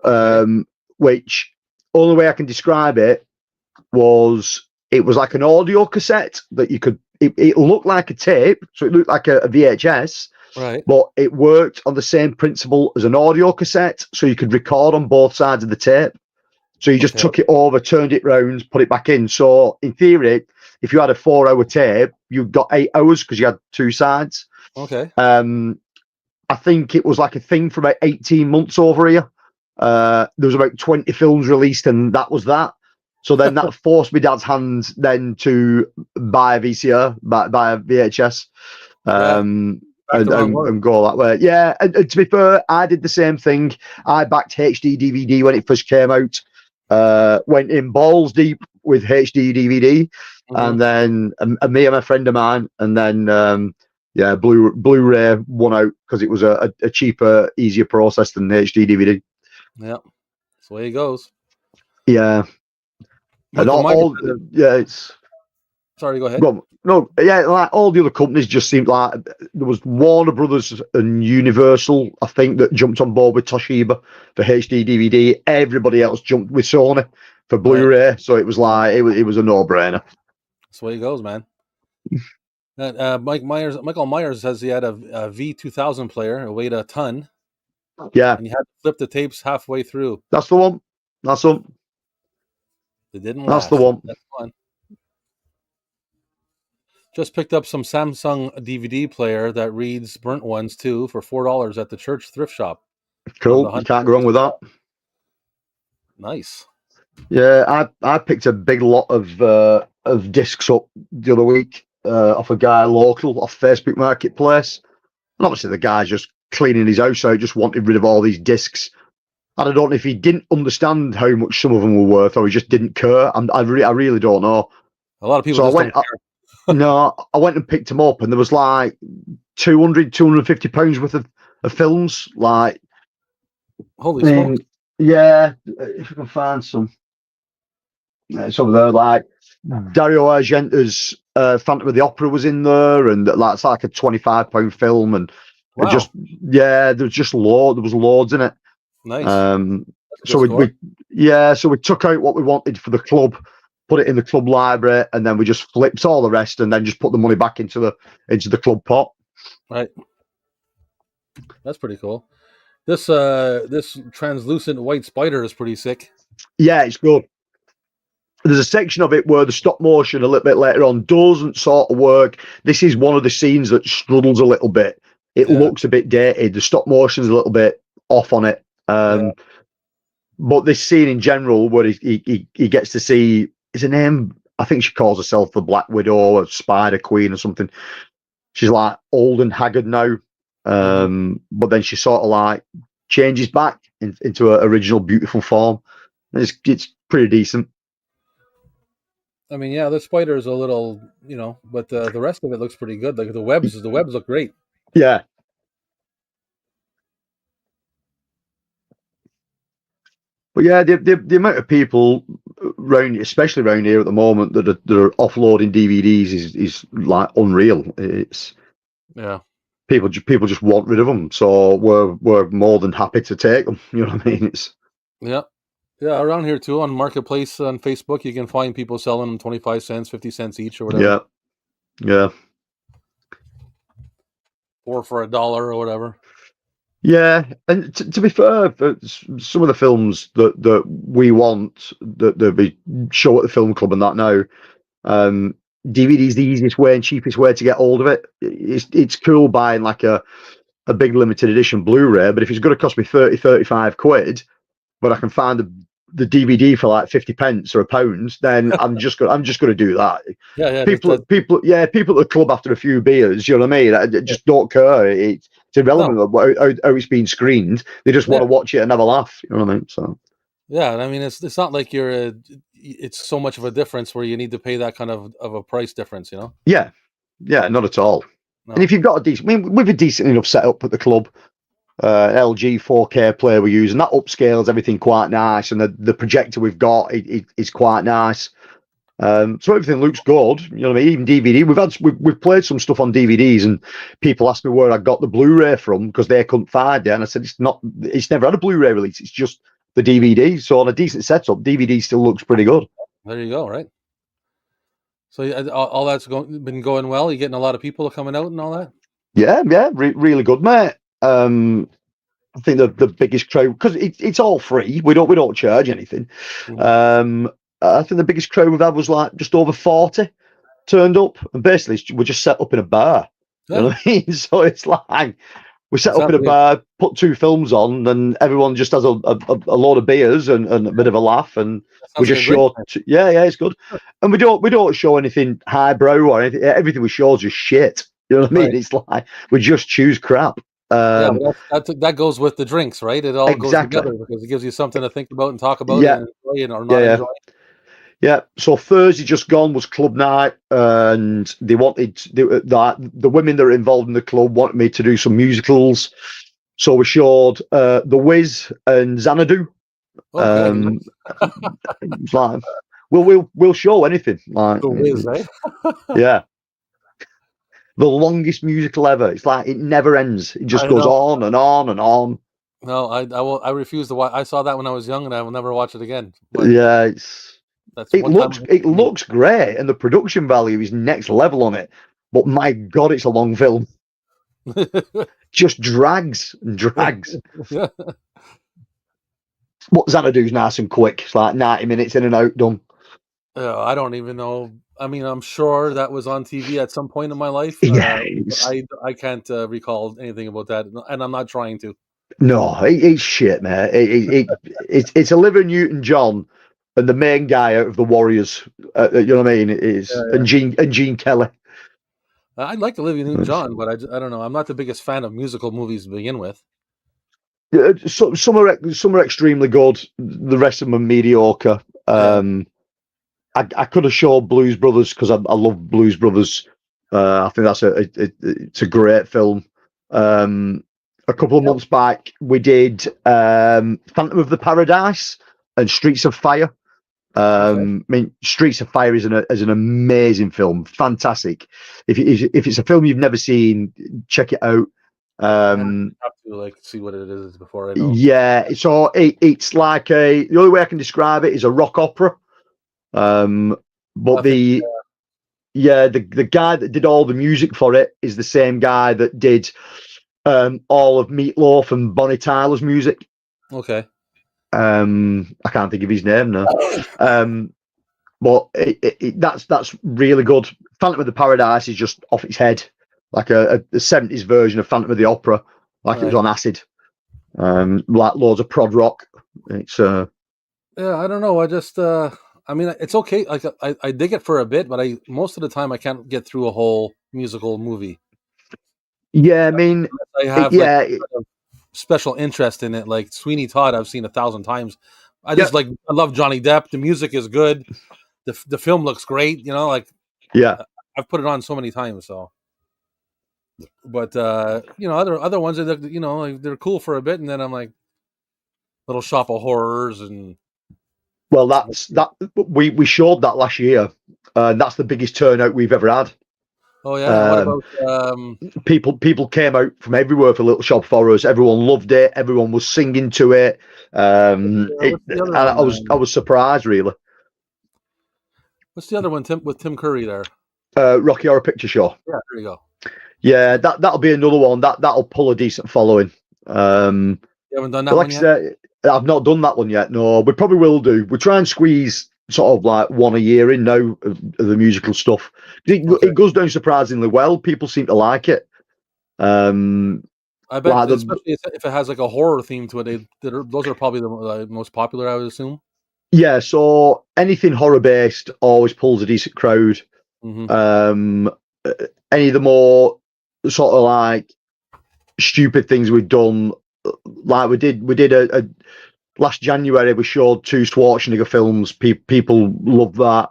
Okay. which only way I can describe it was like an audio cassette that you could. It looked like a tape, so it looked like a VHS, Right. but it worked on the same principle as an audio cassette, so you could record on both sides of the tape. So you just Okay. took it over, turned it round, put it back in. So in theory, if you had a 4-hour tape, you got 8 hours because you had 2 sides. Okay. I think it was like a thing for about 18 months over here. There was about 20 films released, and that was that. So then that forced my dad's hand then to buy a VCR, buy a VHS, Yeah. Back the wrong way. and go that way. Yeah, and to be fair, I did the same thing. I backed HD DVD when it first came out. Went in balls deep with HD DVD, Mm-hmm. and then me and a friend of mine, and then yeah, Blu-ray won out because it was a cheaper, easier process than HD DVD. Yeah. That's the way it goes. Yeah, and Michael Myers. yeah, it's Sorry, go ahead. well, no, yeah, like all the other companies just seemed like there was Warner Brothers and Universal, I think, that jumped on board with Toshiba for HD DVD. Everybody else jumped with Sony for Blu-ray, so it was like it was a no-brainer. That's the way it goes, man. Michael Myers says he had a V2000 player. It weighed a ton, Yeah, and you had to flip the tapes halfway through. that's the one. That's the It didn't that's the last. one. That's fun. Just picked up some Samsung DVD player that reads burnt ones too for $4 at the church thrift shop. On the Cool. You hunt can't for go wrong with that. Nice. Yeah, I picked a big lot of discs up the other week off a guy local off Facebook Marketplace. And obviously the guy's just cleaning his house out, just wanted rid of all these discs. And I don't know if he didn't understand how much some of them were worth, or he just didn't care. I really don't know. A lot of people So just don't care. no, I went and picked them up, and there was like 250 pounds worth of films. Like, Holy smokes. yeah, if I can find some. Some of the like Dario Argento's Phantom of the Opera was in there, and like it's like a £25 film, and it Wow. just there was loads in it. Nice. So Good score. we took out what we wanted for the club, put it in the club library, and then we just flipped all the rest, and then just put the money back into the club pot. Right. That's pretty cool. This translucent white spider is pretty sick. Yeah, it's good. There's a section of it where the stop motion a little bit later on doesn't sort of work. This is one of the scenes that struggles a little bit. It looks a bit dated. The stop motion's a little bit off on it. But this scene in general, where he gets to see, is her name, I think she calls herself the Black Widow or Spider Queen or something. She's like old and haggard now. But then she sort of like changes back into her original beautiful form. It's pretty decent. I mean, yeah, the spider is a little, but the rest of it looks pretty good. Like the webs look great. Yeah. But yeah, the amount of people especially around here at the moment, that are offloading DVDs is like unreal. It's people just want rid of them, so we're more than happy to take them. You know what I mean? It's around here too on Marketplace on Facebook, you can find people selling them 25 cents, 50 cents each, or whatever. Yeah. Or for $1 or whatever. Yeah, and to be fair, some of the films that we want that we show at the film club and that now, DVD is the easiest way and cheapest way to get hold of it. It's cool buying like a big limited edition Blu-ray, but if it's going to cost me 35 quid, but I can find the DVD for like 50 pence or £1, then I'm just going to do that. People at the club after a few beers, you know what I mean? I just don't care. It's irrelevant how it's being screened. They just want to watch it and have a laugh. You know what I mean? So I mean, it's not like it's so much of a difference where you need to pay that kind of a price difference, Yeah, not at all. No. And if you've got with a decent enough setup at the club, LG 4K player we're using, that upscales everything quite nice, and the projector we've got is quite nice. So everything looks good. You know what I mean? Even DVD, we've played some stuff on DVDs, and people ask me where I got the Blu-ray from because they couldn't find it, and I said it's never had a Blu-ray release. It's just the DVD. So on a decent setup, DVD still looks pretty good. There you go. Right. So all that's been going well. You getting a lot of people coming out and all that. Yeah, really good, mate. I think the biggest crowd, because it's all free. We don't charge anything. Mm-hmm. I think the biggest crowd we've had was like just over 40 turned up, and basically we're just set up in a bar. Yeah. You know what I mean? So it's like we set up in a bar, put 2 films on, and everyone just has a load of beers and a bit of a laugh, and we just show. It's good. And we don't show anything highbrow or anything. Everything we show is just shit. You know what I mean? Right. It's like we just choose crap. That goes with the drinks, right? It all goes together because it gives you something to think about and talk about and enjoy or not enjoy. Yeah. So Thursday just gone was club night, and they wanted the women that are involved in the club wanted me to do some musicals. So we showed The Wiz and Xanadu. Okay. Like, we'll show anything. Like The Wiz, eh? Yeah. The longest musical ever. It's like it never ends. It just goes on and on and on. No, I refuse to watch. I saw that when I was young, and I will never watch it again. But yeah, it looks great, and the production value is next level on it. But my God, it's a long film. Just drags and drags. Yeah. What Xanadu's nice and quick. It's like 90 minutes in and out, done. I don't even know. I mean, I'm sure that was on TV at some point in my life. I can't recall anything about that, and I'm not trying to. No, it's shit, man. It's Olivia Newton-John and the main guy out of the Warriors. You know what I mean? And Gene Kelly. I like Olivia Newton-John, but I don't know. I'm not the biggest fan of musical movies to begin with. Some are extremely good. The rest of them are mediocre. I could have showed Blues Brothers because I love Blues Brothers. I think it's a great film. A couple of months back, we did Phantom of the Paradise and Streets of Fire. I mean, Streets of Fire is an amazing film, fantastic. If it's a film you've never seen, check it out. I have to see what it is before I know. Yeah, so it's like the only way I can describe it is a rock opera. But I think, the guy that did all the music for it is the same guy that did all of Meatloaf and Bonnie Tyler's music. okay. I can't think of his name now. But that's really good. Phantom of the Paradise is just off its head, like a 70s version of Phantom of the Opera, like it was Right. on acid. Like loads of prog rock. It's Yeah, I don't know. I just, I mean, it's okay. Like, I dig it for a bit, but most of the time I can't get through a whole musical movie. yeah, I mean, I have like yeah, special interest in it. Like Sweeney Todd, I've seen 1,000 times. I yeah, just like, I love Johnny Depp. The music is good. The film looks great. You know, like yeah. I've put it on so many times. So, but you know, other ones that, you know, like, they're cool for a bit, and then I'm like, Little Shop of Horrors, and Well, that's that. We showed that last year. That's the biggest turnout we've ever had. oh yeah, what Um, about people came out from everywhere for Little Shop of Horrors. Everyone loved it. Everyone was singing to it. what's the other I one? was surprised really. What's the other one? With Tim Curry there. Rocky Horror Picture Show. Yeah, there you go. Yeah, that'll be another one that'll pull a decent following. Um, You haven't done that but like one I yet? said, I've not done that one yet. No, we probably will do. We try and squeeze sort of like one a year in now of the musical stuff. Okay. It goes down surprisingly well. People seem to like it. I bet, Like especially if it has like a horror theme to it, those are probably the most popular, I would assume. yeah, so anything horror based always pulls a decent crowd. Hmm. Um, any of the more sort of like stupid things we've done, like we did a last January we showed two Schwarzenegger films. People love that.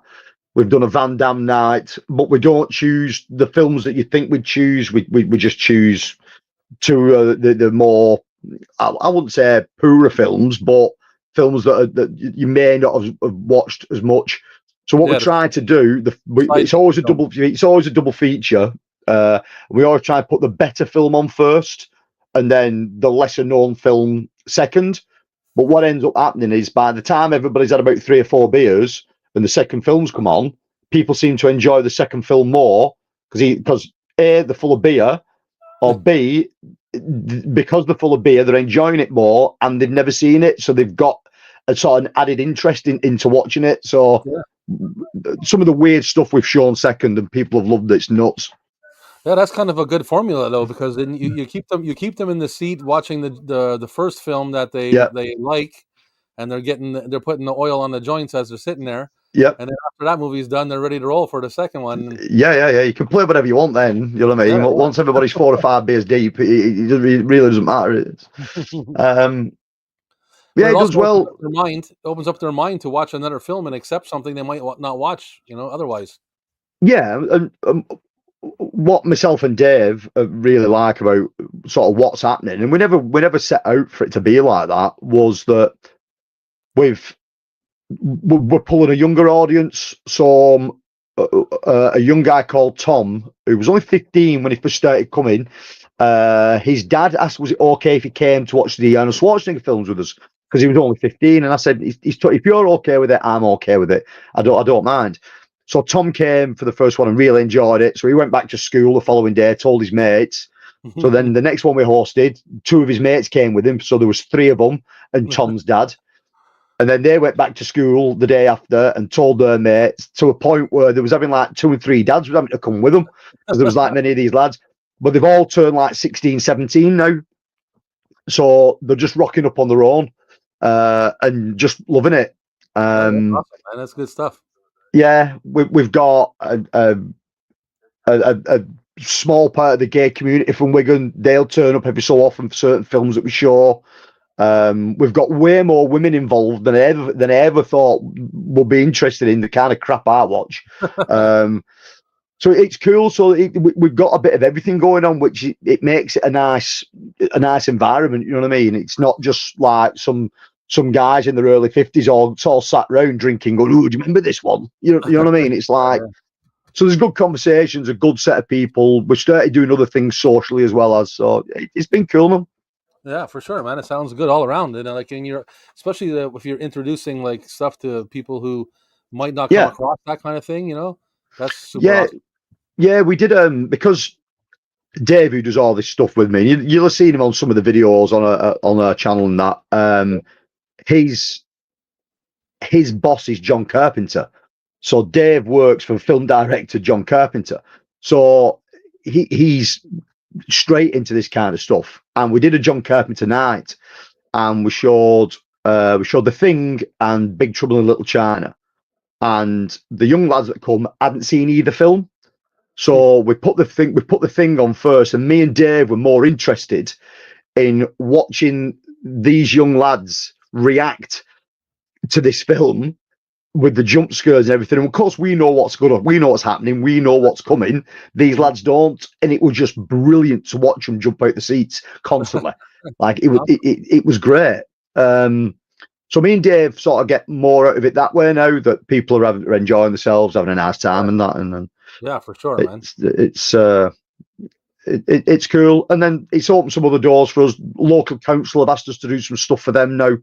We've done a Van Damme night, but we don't choose the films that you think we'd choose. We just choose two the more I wouldn't say poorer films, but films that you may not have watched as much. So what we're Yeah, trying to do, side it's always a film. double feature. We always try and put the better film on first, and then the lesser known film second. But what ends up happening is by the time everybody's had about 3 or 4 beers and the second film's come on, people seem to enjoy the second film more because A, they're full of beer, or B, because they're full of beer, they're enjoying it more and they've never seen it. So they've got a sort of added interest into watching it. So Yeah. some of the weird stuff we've shown second and people have loved it. It's nuts. Yeah, that's kind of a good formula though, because then you keep them in the seat watching the first film that Yeah. they like, and they're putting the oil on the joints as they're sitting there, Yep. and then after that movie's done, they're ready to roll for the second one. Yeah. You can play whatever you want then. You know what I mean? Yeah, Once everybody's 4 or 5 beers deep, it really doesn't matter. but Yeah, it it does also well. opens up their mind to watch another film and accept something they might not watch, otherwise. Yeah, and what myself and Dave really like about sort of what's happening, and we never set out for it to be like that, was that we've we're pulling a younger audience. So a young guy called Tom, who was only 15 when he first started coming, his dad asked, was it okay if he came to watch the Arnold Schwarzenegger films with us? Because he was only 15, and I said, if you're okay with it, I'm okay with it. I don't mind. So Tom came for the first one and really enjoyed it. So he went back to school the following day, told his mates. So then the next one we hosted, 2 of his mates came with him. So there was 3 of them and Tom's dad. And then they went back to school the day after and told their mates, to a point where there was having like 2 and 3 dads was having to come with them because there was like many of these lads. But they've all turned like 16, 17 now. So they're just rocking up on their own and just loving it. Oh, that's awesome, man. That's good stuff. Yeah, we've got a small part of the gay community from Wigan. They'll turn up every so often for certain films that we show. We've got way more women involved than I ever thought would be interested in the kind of crap I watch. So it's cool. So we've got a bit of everything going on, which it makes it a nice environment. You know what I mean? It's not just like some guys in their early 50s all sat around drinking, going, "Oh, do you remember this one?" You know what I mean? It's like, so there's good conversations, a good set of people. We started doing other things socially as well as, so it's been cool, man. Yeah, for sure, man. It sounds good all around, and like, especially if you're introducing like stuff to people who might not come Yeah, across that kind of thing. You know, that's super yeah, awesome. yeah. We did because Dave, who does all this stuff with me, you'll have seen him on some of the videos on our channel and that. His his boss is John Carpenter, so Dave works for film director John Carpenter. So he's straight into this kind of stuff. And we did a John Carpenter night, and we showed The Thing and Big Trouble in Little China. And the young lads that come hadn't seen either film. So we put the thing on first, and me and Dave were more interested in watching these young lads react to this film with the jump scares and everything. And of course, we know what's good, we know what's happening, we know what's coming. These lads don't, and it was just brilliant to watch them jump out the seats constantly. Like it was great. So me and Dave sort of get more out of it that way now that people are enjoying themselves, having a nice time, and that, and then Yeah, for sure, man. It's cool. And then it's opened some other doors for us. Local council have asked us to do some stuff for them now.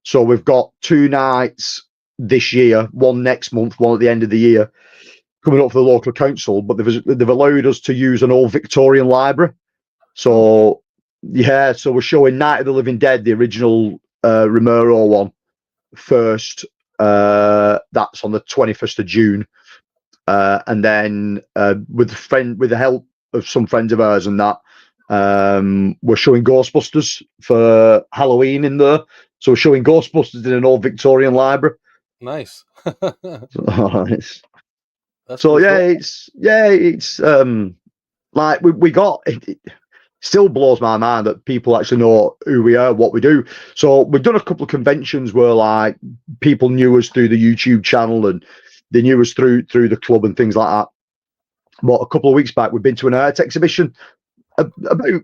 So we've got 2 nights this year, one next month, one at the end of the year, coming up for the local council. But they've allowed us to use an old Victorian library. So yeah, so we're showing Night of the Living Dead, the original Romero one, first. That's on the 21st of June. And then with the help of some friends of ours and that, we're showing Ghostbusters for Halloween in there. So we're showing Ghostbusters in an old Victorian library. Nice. So yeah, cool. It's like we got it still blows my mind that people actually know who we are, what we do. So we've done a couple of conventions where like people knew us through the YouTube channel and they knew us through the club and things like that. But a couple of weeks back, we've been to an art exhibition about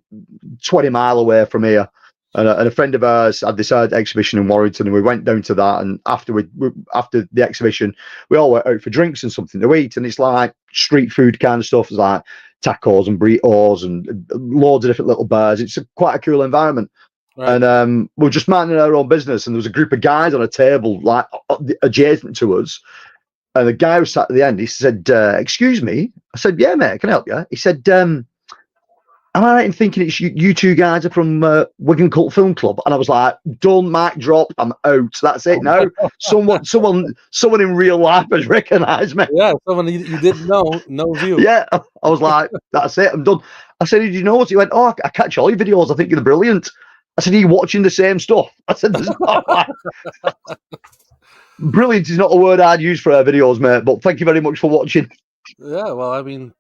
20 mile away from here. And a friend of ours had this art exhibition in Warrington, and we went down to that. And after the exhibition, we all went out for drinks and something to eat. And it's like street food kind of stuff. It's like tacos and burritos and loads of different little bars. It's quite a cool environment. Right. And we're just minding our own business. And there was a group of guys on a table like adjacent to us. And the guy was sat at the end. He said, "Excuse me." I said, "Yeah, mate, can I help you?" He said, "Am I right in thinking it's you two guys are from Wigan Cult Film Club?" And I was like, "Done, mic drop. I'm out. That's it now." Someone in real life has recognised me. Yeah, someone you didn't know knows you. Yeah, I was like, "That's it. I'm done." I said, "Did you know what?" He went, "Oh, I catch all your videos. I think you're brilliant." I said, "Are you watching the same stuff?" I said, "There's not." Brilliant is not a word I'd use for our videos, mate, but thank you very much for watching. Yeah, well, I mean,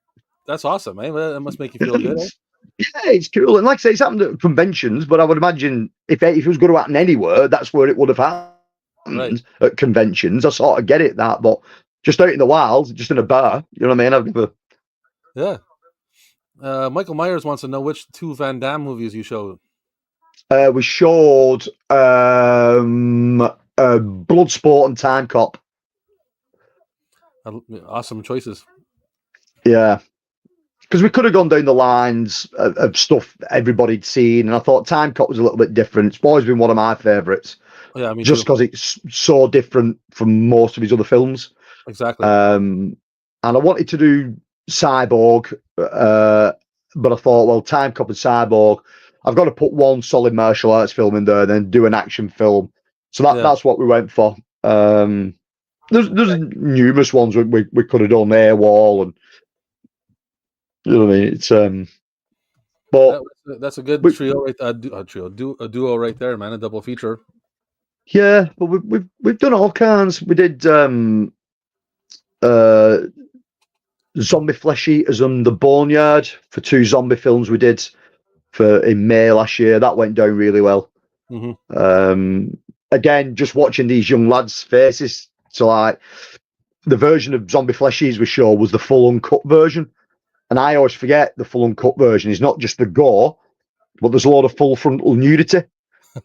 that's awesome, eh? That must make you feel good, eh? Yeah, it's cool. And like I say, it's happened at conventions, but I would imagine if it was going to happen anywhere, that's where it would have happened. Right. At conventions. I sort of get it, but just out in the wild, just in a bar, you know what I mean? I've never... Yeah. Michael Myers wants to know which 2 Van Damme movies you showed. We showed Bloodsport and Time Cop. Awesome choices. Yeah. Because we could have gone down the lines of stuff everybody'd seen, and I thought Time Cop was a little bit different. It's always been one of my favourites. Yeah, I mean, just because it's so different from most of his other films. Exactly. And I wanted to do Cyborg, but I thought, well, Time Cop and Cyborg, I've got to put one solid martial arts film in there, and then do an action film. So that's what we went for. There's numerous ones we could have done, Airwall, and you know what I mean. It's but that's a good trio, right? A duo right there, man. A double feature. Yeah, but we've done all kinds. We did Zombie Flesh Eaters and The Boneyard for 2 zombie films we did in May last year. That went down really well. Mm-hmm. Again, just watching these young lads' faces. So like the version of Zombie Flesh Eaters we showed was the full uncut version. And I always forget the full uncut version is not just the gore, but there's a lot of full frontal nudity.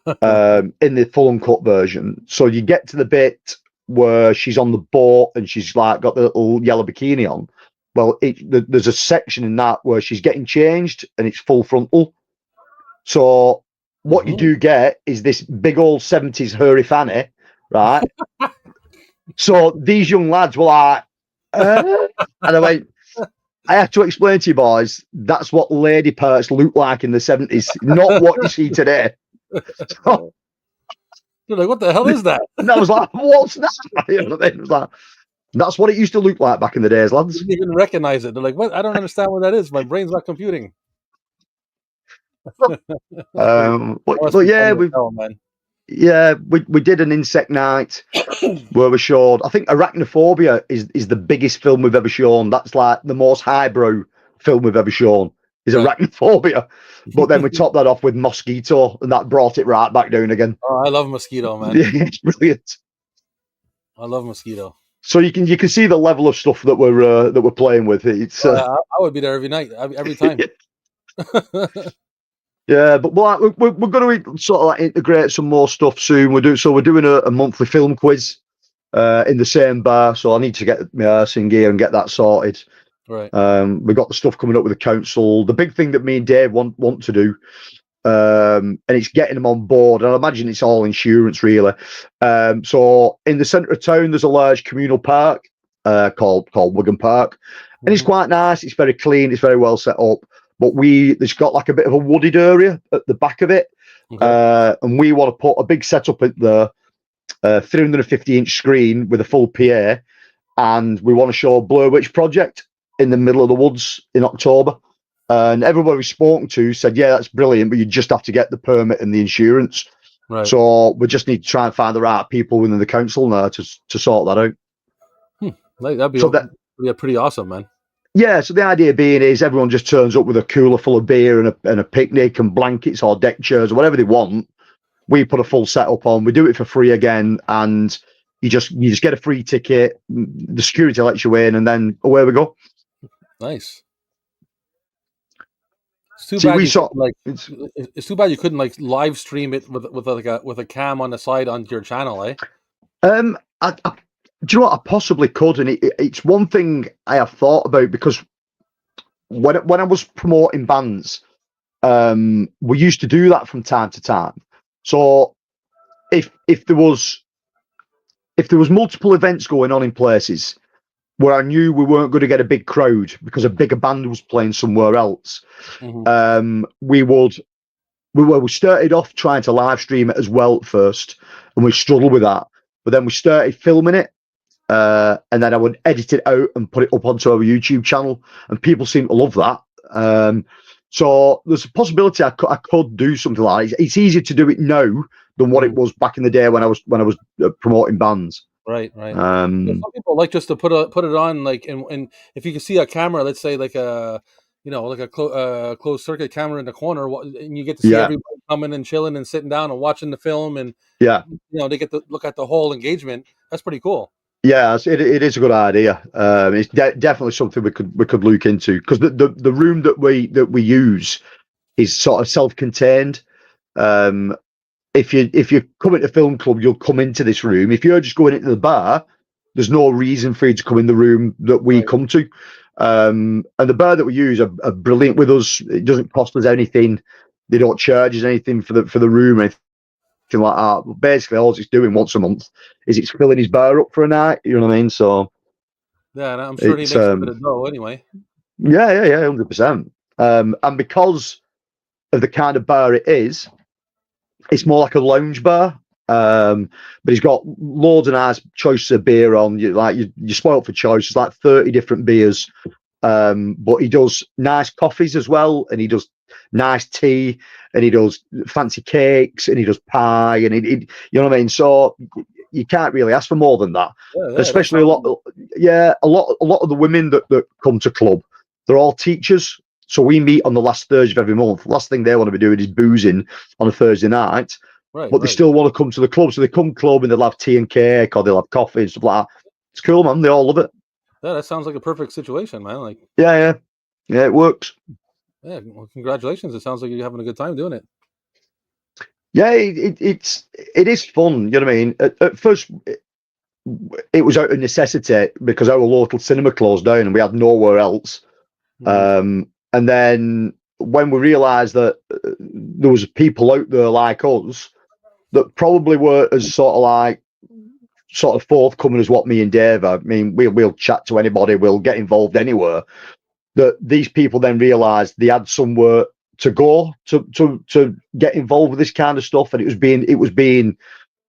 In the full uncut version. So you get to the bit where she's on the boat and she's like got the little yellow bikini on. Well, there's a section in that where she's getting changed and it's full frontal. So what you do get is this big old 70s hairy fanny, right? So these young lads were like, and I went, I have to explain to you boys, that's what lady parts looked like in the 70s, not what you see today. So, You're like, what the hell is that? and I was like, what's that? You know what I mean? It was like, that's what it used to look like back in the days, You lads. didn't even recognize it. They're like, what? I don't understand what that is. My brain's not computing. That's pretty. But, That must but be yeah, funny as hell, man. we did an insect night where we showed, I think Arachnophobia is the biggest film we've ever shown. That's like the most highbrow film we've ever shown, is Right. Arachnophobia. But then we topped that off with Mosquito, and that brought it right back down again. Oh, I love Mosquito, man. Yeah, it's brilliant. I love Mosquito. So you can see the level of stuff that we're playing with. It's I would be there every night, every time. yeah, but we're going to sort of like integrate some more stuff soon. We're doing a monthly film quiz in the same bar. So I need to get my arse in gear and get that sorted. Right. We've got the stuff coming up with the council. The big thing that me and Dave want to do, and it's getting them on board. And I imagine it's all insurance, really. So in the centre of town, there's a large communal park called Wigan Park, and it's quite nice. It's very clean. It's very well set up. But it's got like a bit of a wooded area at the back of it, and we want to put a big setup at the 350-inch screen with a full PA, and we want to show Blair Witch Project in the middle of the woods in October. And everybody we've spoken to said, yeah, that's brilliant, but you just have to get the permit and the insurance. Right. So we just need to try and find the right people within the council now to sort that out. That'd be pretty awesome, man. Yeah, so the idea being is everyone just turns up with a cooler full of beer and a picnic and blankets or deck chairs or whatever they want. We put a full setup on. We do it for free again, and you just get a free ticket. The security lets you in, and then away we go. Nice. It's too bad you couldn't like live stream it with a cam on the side onto your channel, eh? Do you know what? I possibly could, and it's one thing I have thought about, because when I was promoting bands, we used to do that from time to time. So if there was multiple events going on in places where I knew we weren't going to get a big crowd because a bigger band was playing somewhere else, we started off trying to live stream it as well at first, and we struggled with that. But then we started filming it, and then I would edit it out and put it up onto our YouTube channel, and people seem to love that. So there's a possibility I could do something like that. It's easier to do it now than what it was back in the day when I was promoting bands. Right. Some people like just to put it on, like, and if you can see a camera, let's say like a closed circuit camera in the corner, and you get to see everybody coming and chilling and sitting down and watching the film, and they get to look at the whole engagement. That's pretty cool. Yeah, it is a good idea. It's definitely something we could look into, because the room that we use is sort of self-contained. If you come into film club, you'll come into this room. If you're just going into the bar, there's no reason for you to come in the room that we come to. And the bar that we use are brilliant with us. It doesn't cost us anything. They don't charge us anything for the room or anything like that. But basically, all it's doing once a month is it's filling his bar up for a night. You know what I mean? So yeah, and I'm sure he makes a bit of dough anyway. Yeah, 100%. And because of the kind of bar it is, it's more like a lounge bar. But he's got loads of nice choices of beer on. You're spoiled for choice. It's like 30 different beers. But he does nice coffees as well, and he does nice tea, and he does fancy cakes, and he does pie, and you know what I mean. So you can't really ask for more than that. Especially a lot of the women that come to club, they're all teachers. So we meet on the last Thursday of every month. Last thing they want to be doing is boozing on a Thursday night. But they still want to come to the club. So they come club and they'll have tea and cake, or they'll have coffee and stuff like that. It's cool, man. They all love it. Yeah, that sounds like a perfect situation, man. Like, yeah, it works. Yeah, well, congratulations. It sounds like you're having a good time doing it. Yeah, it is fun. You know what I mean? At first, it was out of necessity because our local cinema closed down and we had nowhere else. And then when we realised that there was people out there like us that probably were as sort of like sort of forthcoming as what me and Dave are. I mean, we'll chat to anybody, we'll get involved anywhere. That these people then realised they had somewhere to go to get involved with this kind of stuff, and it was being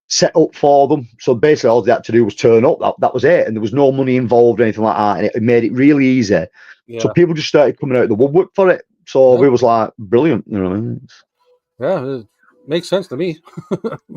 set up for them. So basically, all they had to do was turn up. That was it, and there was no money involved or anything like that, and it made it really easy. Yeah. So people just started coming out of the woodwork for it. So we was like, brilliant, you know what I mean? Yeah, it makes sense to me.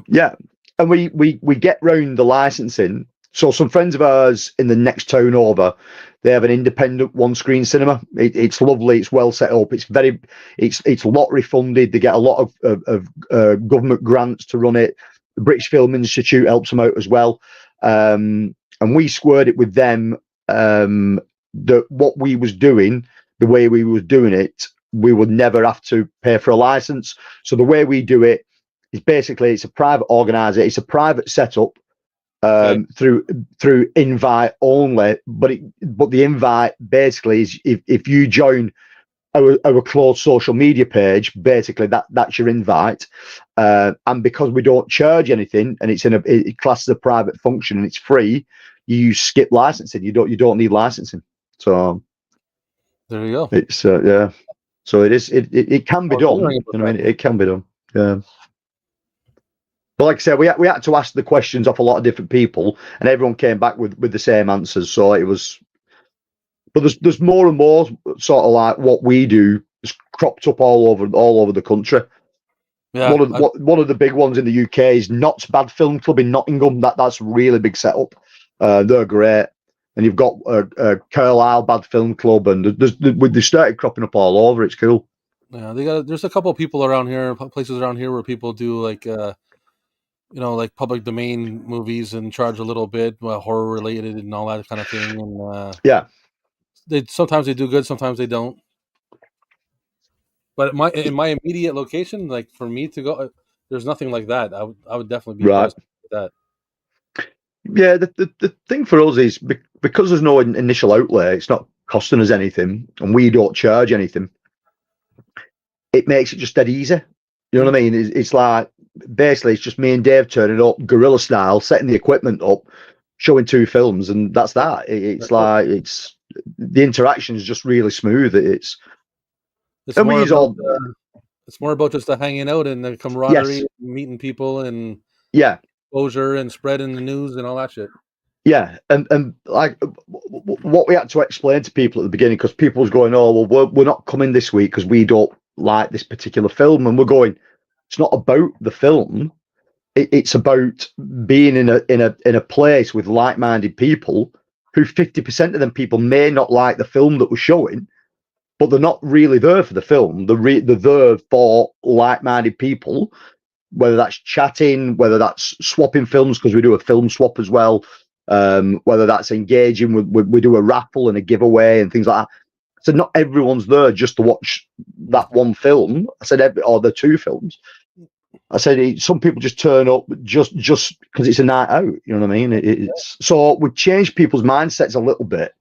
Yeah, and we get round the licensing. So some friends of ours in the next town over, they have an independent one-screen cinema. It's lovely. It's well set up. It's lottery funded. They get a lot of government grants to run it. The British Film Institute helps them out as well. And we squared it with them that what we was doing, the way we was doing it, we would never have to pay for a license. So the way we do it is basically it's a private organizer. It's a private setup. Through invite only, but the invite basically is if you join our closed social media page, basically that's your invite, and because we don't charge anything and it classes a private function and it's free, you skip licensing. You don't need licensing. So there you go. It's yeah. So it can be done. You know, it can be done. Yeah. But like I said, we had to ask the questions off a lot of different people, and everyone came back with the same answers. So it was, but there's more and more sort of like what we do is cropped up all over the country. Yeah, one of the big ones in the UK is Notts Bad Film Club in Nottingham. That's a really big setup. They're great, and you've got KRULL Bad Film Club, and they started cropping up all over. It's cool. Yeah, there's a couple of people around here, places around here where people do like. Like public domain movies and charge a little bit, horror related and all that kind of thing. And yeah, sometimes they do good, sometimes they don't. But in my immediate location, like for me to go, there's nothing like that. I would definitely be opposed to that. Yeah, the thing for us is because there's no initial outlay, it's not costing us anything, and we don't charge anything. It makes it just dead easy. You know what I mean? It's like basically it's just me and Dave turning up guerrilla style, setting the equipment up, showing 2 films, and that's that. It's like the interaction is just really smooth. It's more about just the hanging out and the camaraderie, and meeting people, and exposure and spreading the news and all that shit. Yeah, and like what we had to explain to people at the beginning, because people was going, "Oh, well, we're not coming this week because we don't like this particular film," and we're going, "It's not about the film. It's about being in a place with like-minded people who 50% of them people may not like the film that we're showing, but they're not really there for the film. They're there for like-minded people, whether that's chatting, whether that's swapping films, because we do a film swap as well, whether that's engaging, we do a raffle and a giveaway and things like that. So not everyone's there just to watch that one film. I said, or the 2 films. I said some people just turn up just because it's a night out. You know what I mean? So we've changed people's mindsets a little bit.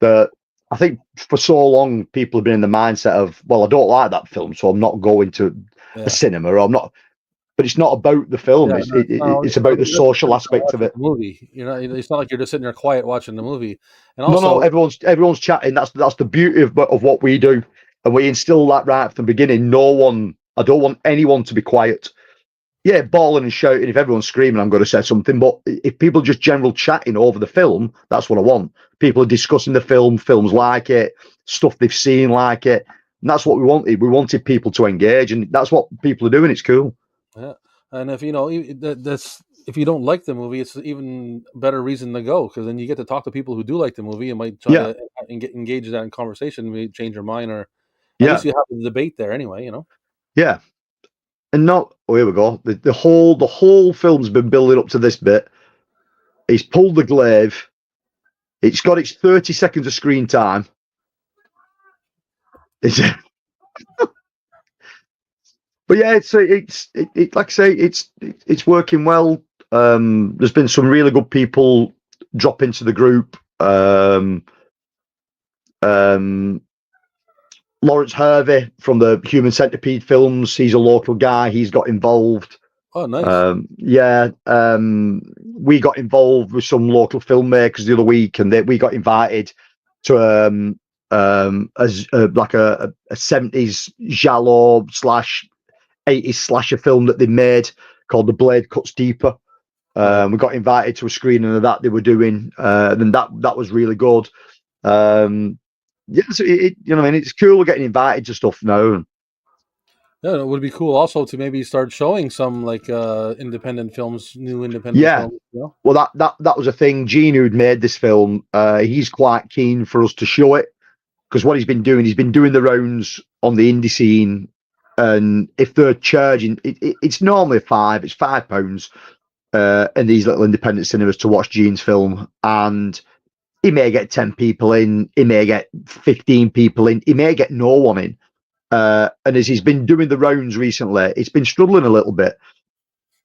That I think for so long people have been in the mindset of, well, I don't like that film, so I'm not going to a cinema, or I'm not. But it's not about the film. It's about the social aspect of it. Movie, it's not like you're just sitting there quiet watching the movie. And also, no, everyone's chatting. That's the beauty of what we do, and we instill that right from the beginning. I don't want anyone to be quiet. Yeah, bawling and shouting. If everyone's screaming, I'm going to say something. But if people just general chatting over the film, that's what I want. People are discussing the film, films like it, stuff they've seen like it. And that's what we wanted. We wanted people to engage, and that's what people are doing. It's cool. Yeah, and if if you don't like the movie, it's even better reason to go, because then you get to talk to people who do like the movie and might try to engage that in conversation, maybe change your mind, or at least you have the debate there anyway. Yeah. And here we go. The whole film's been building up to this bit. He's pulled the glaive. It's got its 30 seconds of screen time. But yeah, it's like I say, it's working well. There's been some really good people drop into the group. Lawrence Hervey from the Human Centipede films, he's a local guy. He's got involved. Oh, nice. We got involved with some local filmmakers the other week, and we got invited to as like a 70s giallo slash 80s slasher film that they made called The Blade Cuts Deeper. Right. We got invited to a screening of that they were doing, and that was really good. Yeah, so you know, I mean, it's cool getting invited to stuff now. Yeah, it would be cool also to maybe start showing some like independent films, new independent Yeah, films. You know? well, that was a thing. Gene, who'd made this film, he's quite keen for us to show it because what he's been doing the rounds on the indie scene, and if they're charging, it's normally it's £5 in these little independent cinemas to watch Gene's film, and he may get 10 people in, he may get 15 people in, he may get no one in. And as he's been doing the rounds recently, it's been struggling a little bit.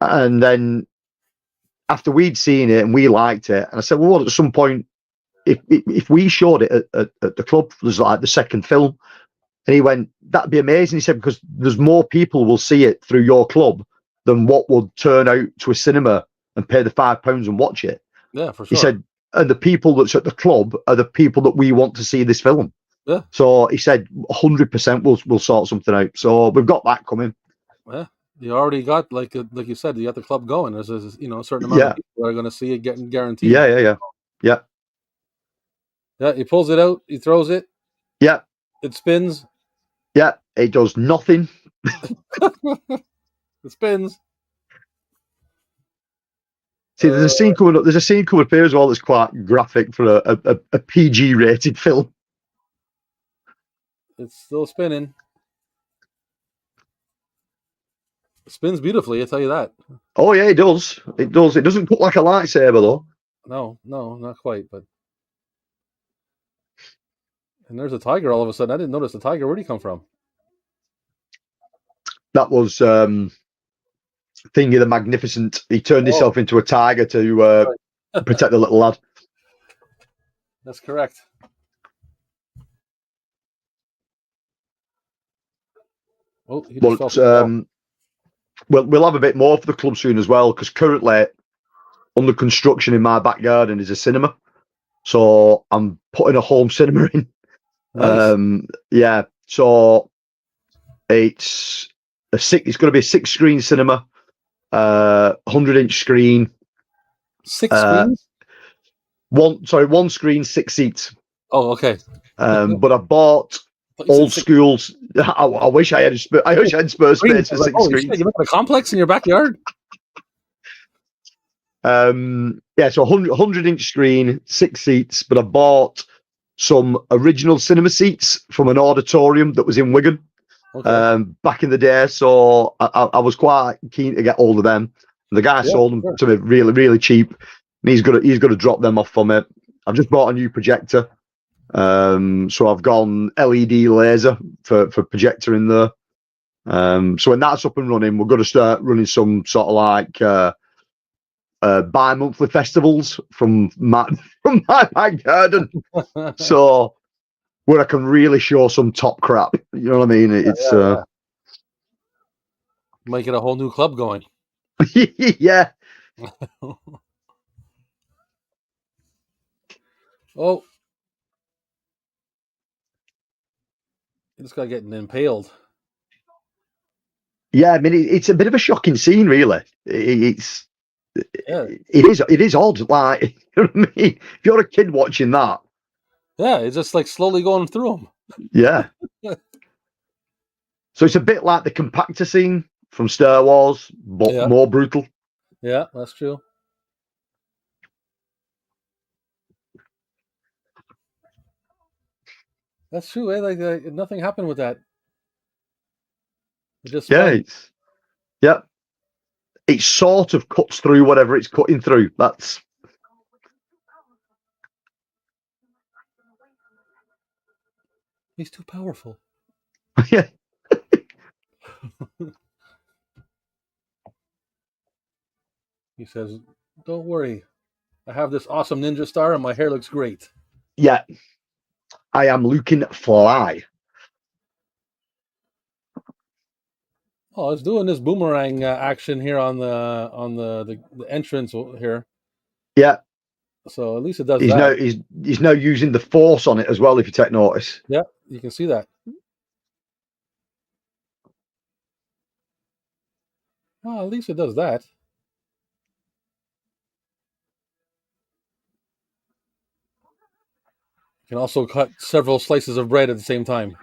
And then after we'd seen it and we liked it, and I said, well, at some point, if we showed it at the club, there's like the second film, and he went, that'd be amazing. He said, because there's more people will see it through your club than what would turn out to a cinema and pay the £5 and watch it. Yeah, for He sure. said, and the people that's at the club are the people that we want to see this film. Yeah. So he said 100% we'll sort something out. So we've got that coming. Yeah. You already got like you said, you got the club going. There's a a certain amount of Yeah. people that are going to see it getting guaranteed. Yeah. Yeah, he pulls it out, he throws it, Yeah. it spins. Yeah. It does nothing. It spins. See, there's a scene coming up. There's a scene coming up here as well that's quite graphic for a PG rated film. It's still spinning. It spins beautifully, I tell you that. Oh yeah, it does. It does. It doesn't look like a lightsaber though. No, not quite, but and there's a tiger all of a sudden. I didn't notice the tiger. Where'd he come from? That was Thingy the Magnificent. He turned Oh, himself into a tiger to protect the little lad. that's correct. Oh, he just But fell. we'll have a bit more for the club soon as well, because currently under construction in my back garden is a cinema. So I'm putting a home cinema in. Nice. Yeah. So it's it's going to be a 6-screen cinema, 100-inch screen. 6 screens? One screen, 6 seats. Oh, okay. But I bought old schools. I wish I had spare space for 6 screens. Shit, you making a complex in your backyard? Yeah, so 100-inch screen, 6 seats, but I bought some original cinema seats from an auditorium that was in Wigan back in the day. So I was quite keen to get hold of them. The guy sold them to me really, really cheap, and he's gonna drop them off for me. I've just bought a new projector, so I've gone LED laser for projector in there. So when that's up and running, we're going to start running some sort of like bi-monthly festivals from my back garden. So where I can really show some top crap. You know what I mean? It's might get a whole new club going. yeah. Oh, this guy getting impaled. Yeah, I mean it's a bit of a shocking scene, really. It is odd. Like, you know what I mean? If you're a kid watching that, yeah, it's just like slowly going through them. Yeah. So it's a bit like the compactor scene from Star Wars, but more brutal. Yeah, that's true. That's true. Eh? Like nothing happened with that. It just it sort of cuts through whatever it's cutting through. That's he's too powerful. Yeah. He says, "Don't worry, I have this awesome ninja star, and my hair looks great." Yeah, I am looking fly. Oh, it's doing this boomerang action here on the entrance here. Yeah, So at least it does he's now that. he's now using the force on it as well. If you take notice. Yeah, you can see that. Oh, at least it does that. You can also cut several slices of bread at the same time.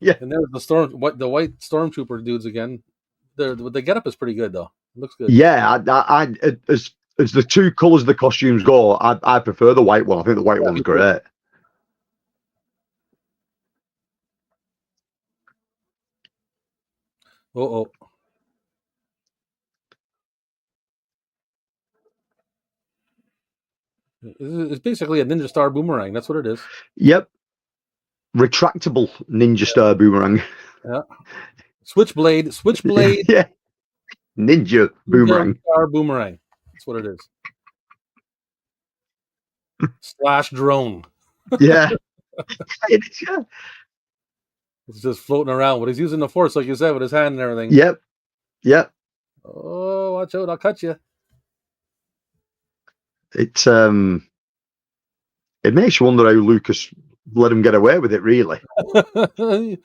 Yeah, And there's the white stormtrooper dudes again. The getup is pretty good though. It looks good. yeah. As the two colours of the costumes go, I prefer the white one. I think the white Yeah, one's me too. great. Oh, it's basically a Ninja Star boomerang. That's what it is. Yep, retractable Ninja Star boomerang. Yeah. Switchblade, Yeah, Ninja Ninja boomerang. Star boomerang. That's what it is. Slash drone. Yeah, yeah. It's just floating around, but he's using the force, like you said, with his hand and everything. Yep, yep. Oh, watch out! I'll cut you. It's it makes you wonder how Lucas let him get away with it, really. Yeah.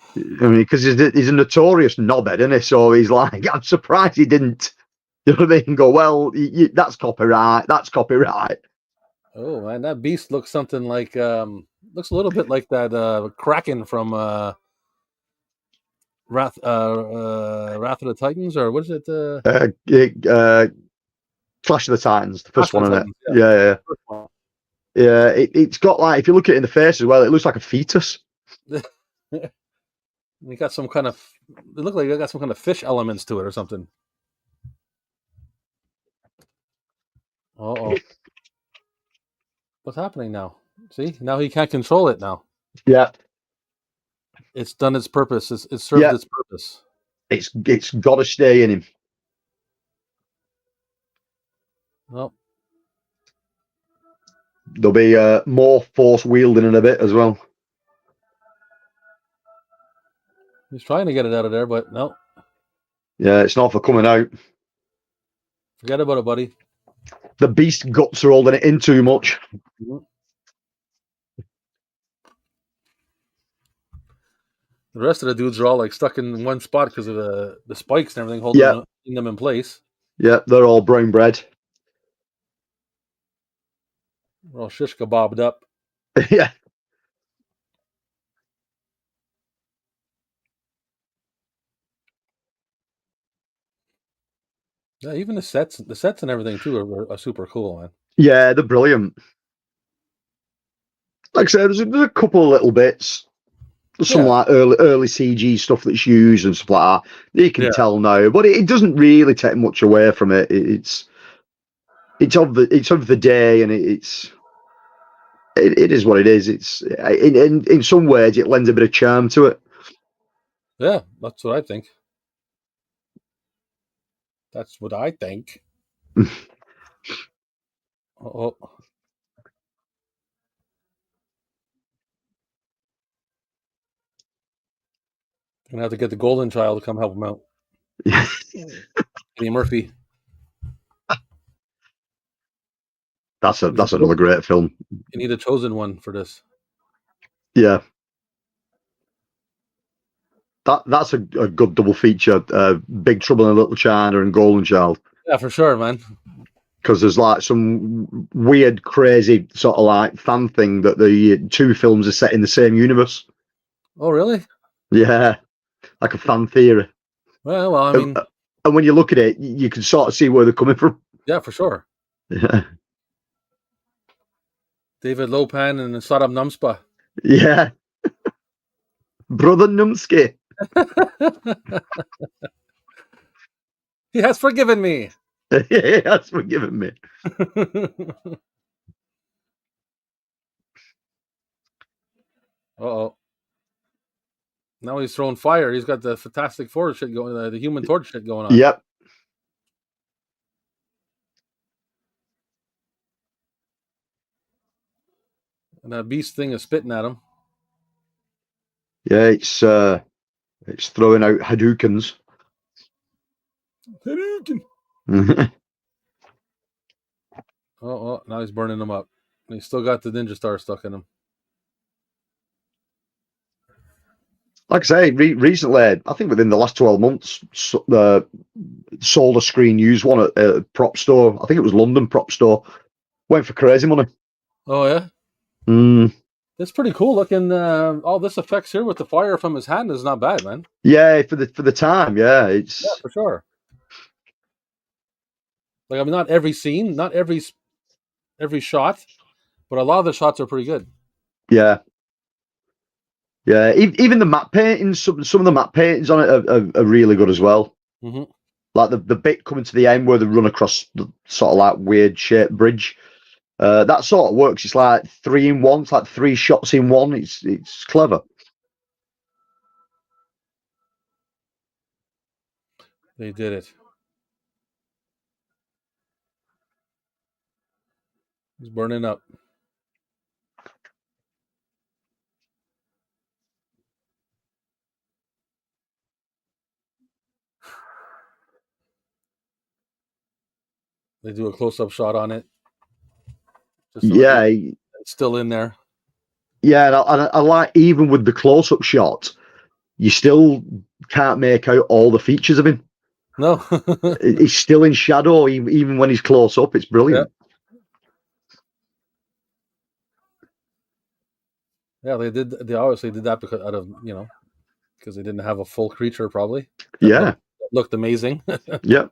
I mean, because he's a notorious knobhead, isn't he? So he's like, I'm surprised he didn't. You know what I mean? Go, well, that's copyright. That's copyright. Oh man, that beast looks something like looks a little bit like that Kraken from Wrath of the Titans, or what is it? Uh, Clash of the Titans, the first Clash one, of the isn't it? Titans. Yeah, Yeah. yeah. It's got like, if you look at it in the face as well, it looks like a fetus. You got some kind of. It looked like it got some kind of fish elements to it or something. Oh, what's happening now? See, now he can't control it. Now Yeah, it's done its purpose. It served yeah. its purpose. It's got to stay in him. Well, There'll be more force wielding in a bit as well. he's trying to get it out of there, but no, Yeah, it's not for coming out. forget about it, buddy. The beast guts are holding it in too much. Mhm. The rest of the dudes are all like stuck in one spot because of the spikes and everything Yeah, holding them in place. yeah, they're all brown bread. They're all shish kebabbed up. Yeah, Yeah, even the sets and everything too are super cool, man. yeah, they're brilliant. Like I said, there's a couple of little bits. There's some Yeah, like early CG stuff that's used and stuff like that. You can yeah, tell now, but it doesn't really take much away from it. It's of the day, and it is what it is. It's in some ways it lends a bit of charm to it. yeah. That's what I think. That's what I think. Oh, gonna have to get the golden child to come help him out. Eddie Murphy. That's another great film. You need a chosen one for this. Yeah, that's a good double feature. Big Trouble in Little China and Golden Child. Yeah, for sure, man. Because there's like some weird, crazy sort of like fan thing that the two films are set in the same universe. Oh, really? Yeah, like a fan theory. Well, I mean, And when you look at it, you can sort of see where they're coming from. yeah, for sure. Yeah, David Lopan and Saddam Numspa. yeah. Brother Numsky. He has forgiven me. Yeah, that's forgiven me. Uh-oh. Now he's throwing fire. He's got the Fantastic Four shit going, the Human Torch shit going on. Yep. And that beast thing is spitting at him. Yeah, it's throwing out Hadoukens. Oh, now he's burning them up. And he's still got the Ninja Star stuck in him. Like I say, recently, I think within the last 12 months, sold a screen used one at a prop store. I think it was London prop store. Went for crazy money. Oh, yeah? Mm. It's pretty cool looking. All this effects here with the fire from his hand is not bad, man. Yeah, for the time, yeah, it's for sure. Like, I mean, not every scene, not every shot, but a lot of the shots are pretty good. Yeah. Even the matte paintings, some of the matte paintings on it are really good as well. Mm-hmm. Like the bit coming to the end where they run across the sort of like weird shaped bridge. That sort of works. It's like 3 in 1. It's like 3 shots in one. It's clever. They did it. He's burning up. They do a close-up shot on it. Just so yeah, it's still in there. Yeah, and I like, even with the close-up shot, you still can't make out all the features of him. No. He's still in shadow, even when he's close up. It's brilliant. Yeah, they obviously did that because because they didn't have a full creature probably. That looked amazing. Yeah.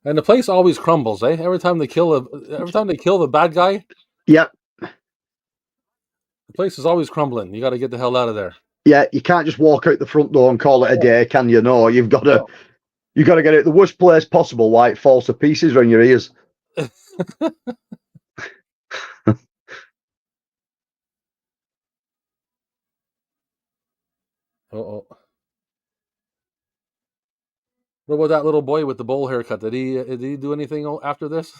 And the place always crumbles, eh? Every time they kill the bad guy. Yeah. The place is always crumbling. You got to get the hell out of there. Yeah, you can't just walk out the front door and call it a day, can you? No, you've got to get it the worst place possible while it falls to pieces around your ears. Uh-oh. What about that little boy with the bowl haircut? Did he do anything after this?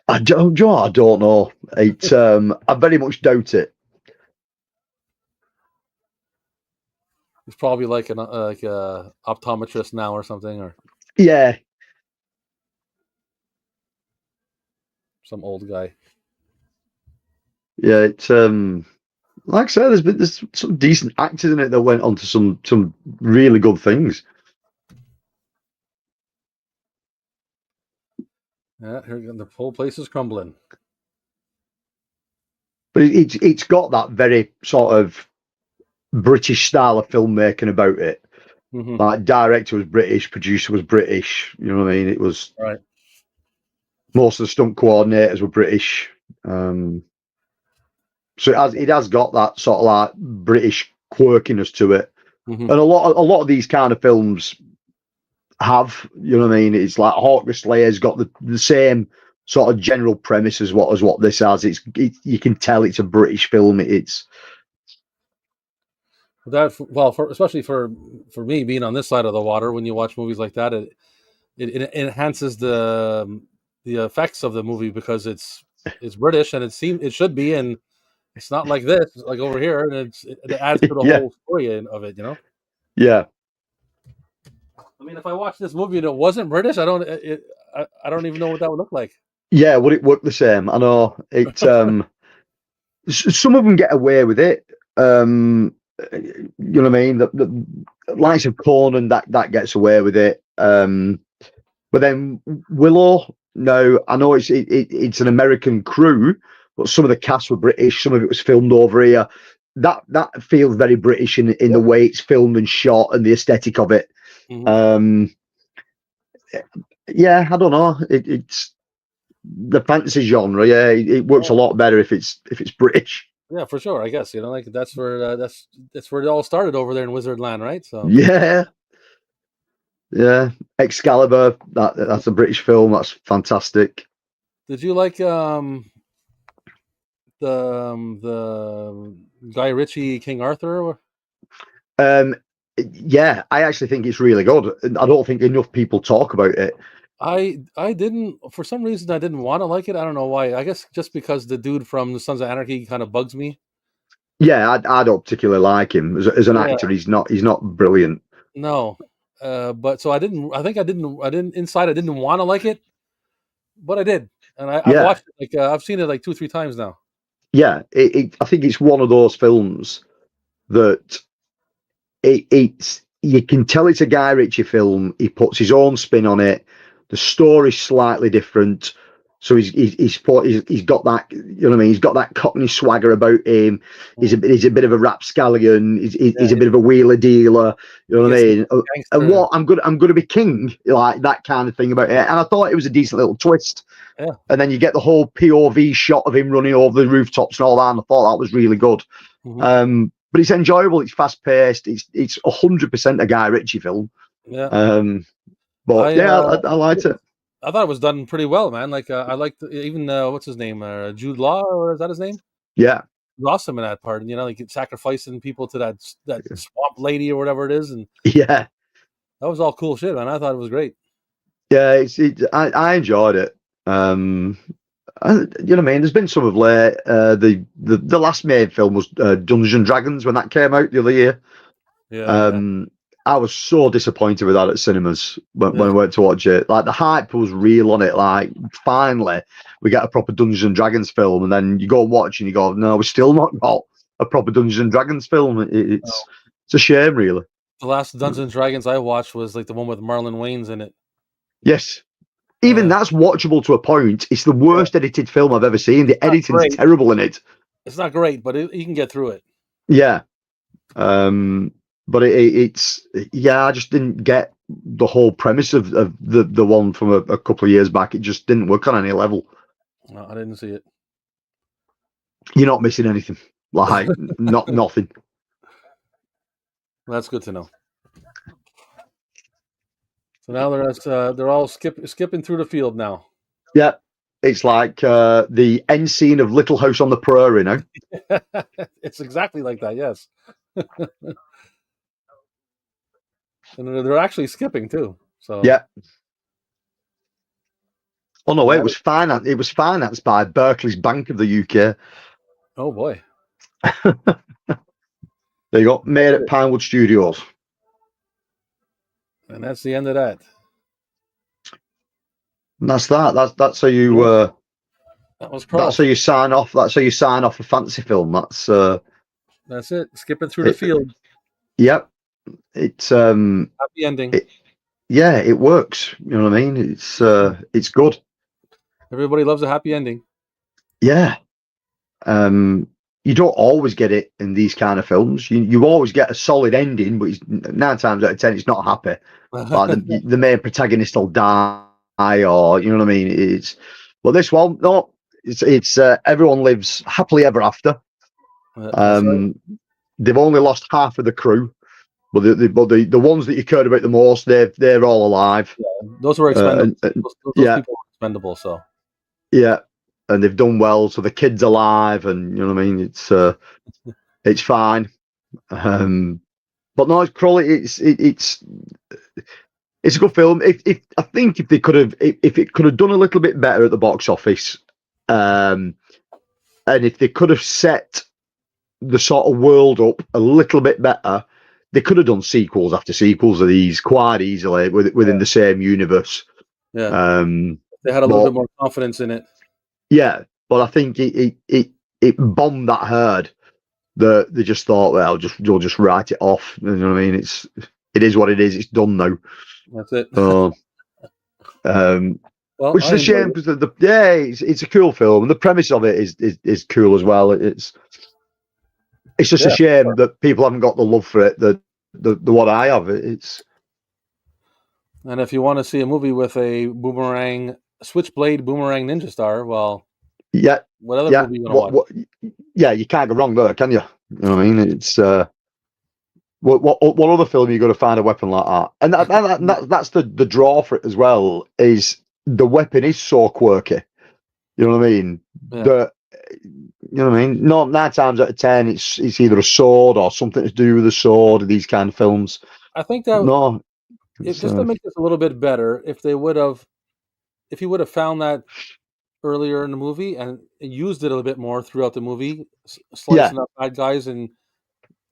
I don't know. It I very much doubt it. He's probably like an optometrist now or something, or yeah, some old guy. Yeah, it's like I said, there's some decent actors in it that went on to some really good things. Yeah, here the whole place is crumbling. But it's got that very sort of British style of filmmaking about it. Mm-hmm. Like, director was British, producer was British. You know what I mean? It was right. Most of the stunt coordinators were British. So it has got that sort of like British quirkiness to it. Mm-hmm. And a lot of these kind of films have, you know what I mean? It's like Hawk the Slayer's got the same sort of general premise as what this has. You can tell it's a British film. It's that especially for me being on this side of the water, when you watch movies like that, it enhances the effects of the movie because it's British and it should be, and it's not like this, like over here, and it adds to the whole story of it, you know. Yeah. I mean, if I watched this movie and it wasn't British, I don't even know what that would look like. Yeah, would it work the same? I know it's some of them get away with it. You know what I mean? The likes of Conan that gets away with it. But then Willow, no, I know it's an American crew, but some of the cast were British. Some of it was filmed over here. That feels very British in the way it's filmed and shot and the aesthetic of it. Mm-hmm. Yeah, I don't know. It's the fantasy genre. Yeah, it works a lot better if it's British. Yeah, for sure. I guess like that's where it all started over there in Wizardland, right? So yeah, Excalibur. That's a British film. That's fantastic. Did you like the Guy Ritchie King Arthur? Yeah, I actually think it's really good. I don't think enough people talk about it. I didn't, for some reason I didn't want to like it. I don't know why. I guess just because the dude from the Sons of Anarchy kind of bugs me. Yeah, I don't particularly like him as an Yeah, actor. He's not brilliant. no. But so I didn't. I think I didn't. I didn't inside. I didn't want to like it, but I did, and I've Yeah, watched it like I've seen it like 2 3 times now. yeah. I think it's one of those films that it's you can tell it's a Guy Ritchie film. He puts his own spin on it. The story's slightly different, so he's got that, you know what I mean. He's got that Cockney swagger about him. Mm. He's a bit of a rapscallion. He's Yeah, a bit of a wheeler dealer. You know he what I gets mean? And gangster. what I'm gonna be king, like that kind of thing about it. And I thought it was a decent little twist. Yeah. And then you get the whole POV shot of him running over the rooftops and all that. And I thought that was really good. Hmm. But it's enjoyable. It's fast paced. It's 100% a Guy Ritchie film. Yeah. But I yeah, uh, I liked it. I thought it was done pretty well, man. Like I liked even what's his name, Jude Law, or is that his name? Yeah, He was awesome in that part, and like sacrificing people to that swamp lady or whatever it is, and yeah, that was all cool shit, man. I thought it was great. yeah. I enjoyed it. You know what I mean? There's been some of late. The last main film was Dungeons and Dragons when that came out the other year. Yeah, yeah, Um, I was so disappointed with that at cinemas when I yeah. went to watch it. Like the hype was real on it. Like finally we get a proper Dungeons and Dragons film, and then you go and watch and you go, no, we still not got a proper Dungeons and Dragons film. No. It's a shame, really. The last Dungeons and Dragons I watched was like the one with Marlon Wayans in it. Yes, even Uh, that's watchable to a point. It's the yeah, worst edited film I've ever seen. The not editing's great. terrible in it. It's not great, but you can get through it. Yeah. But it's yeah, I just didn't get the whole premise of the one from a couple of years back. It just didn't work on any level. No, I didn't see it. You're not missing anything. Like not nothing. That's good to know. So now they're all skipping through the field now. Yeah. It's like the end scene of Little House on the Prairie, you know? It's exactly like that. Yes, and they're actually skipping too. So Yeah. Oh no, yeah. it was financed by Berkeley's Bank of the UK. Oh boy. They got made at Pinewood Studios. And that's the end of that. And that's that. That's how you Yeah, that was that's Krull. how you sign off. That's how you sign off a fantasy film. That's That's it. Skipping through the it. field. Yep. It's Happy ending. it, yeah, it works. You know what I mean? It's good. Everybody loves a happy ending. Yeah. You don't always get it in these kind of films. You always get a solid ending, but 9 times out of 10 it's not happy. Like the main protagonist will die, or you know what I mean. But this one, no, it's everyone lives happily ever after. That's right. They've only lost half of the crew, but the ones that you cared about the most, they're all alive. Those were expendable. Those Yeah, people were expendable. So yeah, and they've done well. So the kid's alive, and you know what I mean. It's fine. But no, it's probably it's a good film. If I think if they could have if it could have done a little bit better at the box office, and if they could have set the sort of world up a little bit better, they could have done sequels after sequels of these quite easily within the same universe. yeah, Um, they had a little but bit more confidence in it. yeah, but I think it bombed that hard. That they just thought, well, you'll just write it off. You know what I mean? It is what it is. It's done now. That's it. So, Well, which is I a enjoyed shame it. because yeah, it's a cool film and the premise of it is cool as well. It's just a Yeah, shame that people haven't got the love for it the what I have. It's and if you want to see a movie with a boomerang, switchblade boomerang ninja star, well, yeah, what other yeah. movie you want to watch? Yeah, you can't go wrong there, can you? You know what I mean? It's what other film are you going to find a weapon like that? And that's the draw for it as well. Is the weapon is so quirky. You know what I mean? Yeah. That you know what I mean? No, 9 times out of 10, it's either a sword or something to do with a sword. These kind of films. I think that No, just to make this a little bit better, if they would have if you would have found that earlier in the movie and used it a little bit more throughout the movie, Yeah, slicing up bad guys and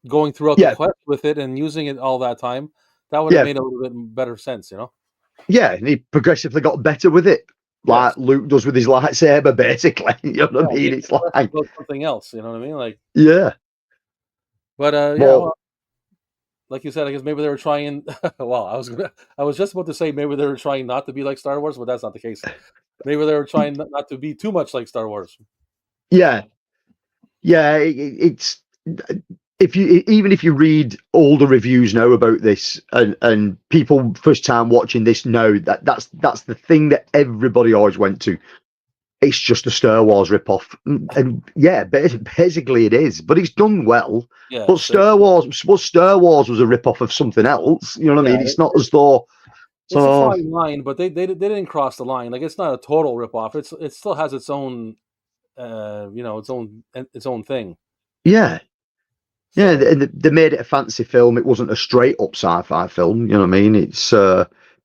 going throughout the yeah, quest with it and using it all that time, that would have yeah, made a little bit better sense, you know? yeah. And he progressively got better with it, like Yes. Luke does with his lightsaber, basically. You know what I Yeah, mean? make It's the quest like, about something else, you know what I mean? Like, yeah. but yeah, Well, well, like you said, I guess maybe they were trying. Well, I was just about to say maybe they were trying not to be like Star Wars, but that's not the case. Maybe they were trying not to be too much like Star Wars. yeah, yeah. It's if you even if you read all the reviews now about this, and people first time watching this know that that's the thing that everybody always went to. It's just a Star Wars ripoff, and yeah, basically it is. But it's done well. Yeah, But Star Wars was a ripoff of something else. You know what I yeah. mean? It's not as though. It's a So fine line, but they didn't cross the line. Like it's not a total ripoff. It still has its own its own thing. yeah, yeah, So, and they made it a fancy film. It wasn't a straight up sci-fi film. You know what I mean? It's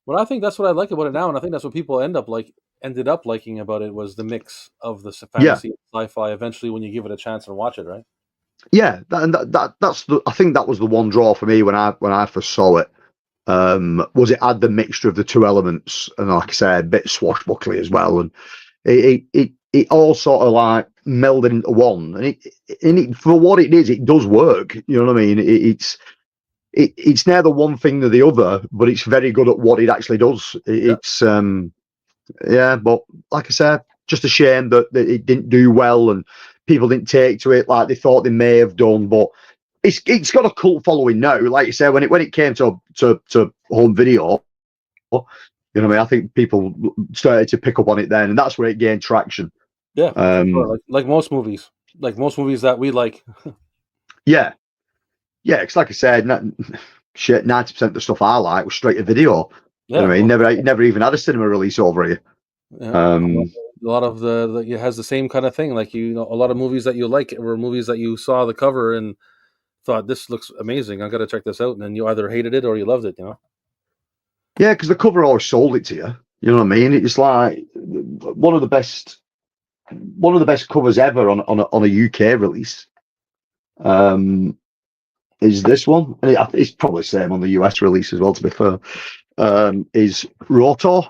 but I think that's what I like about it now, and I think that's what people ended up liking about it was the mix of the yeah, fantasy and sci-fi. Eventually, when you give it a chance and watch it, right? yeah. That's the. I think that was the one draw for me when I first saw it. Was it had the mixture of the two elements, and like I said, a bit swashbuckly as well, and it all sort of like melded into one, and it for what it is, it does work. You know what I mean? It's neither one thing nor the other, but it's very good at what it actually does. Yeah. It's yeah, but like I said, just a shame that it didn't do well and people didn't take to it like they thought they may have done. But it's got a cult following now. Like you said, when it came to home video, you know what I mean? I think people started to pick up on it then, and that's where it gained traction. Yeah, for sure. Um, Like most movies that we like. yeah, yeah. Because like I said, shit, 90% of the stuff I like was straight to video. You know Yeah, what I mean? Never even had a cinema release over here. yeah. Um, A lot of it has the same kind of thing. Like a lot of movies that you like were movies that you saw the cover and thought this looks amazing. I got to check this out, and then you either hated it or you loved it. You know. yeah, because the cover always sold it to you. You know what I mean? It's like one of the best covers ever on a UK release. Um, is this one? And it's probably the same on the US release as well. To be fair, is Rotor.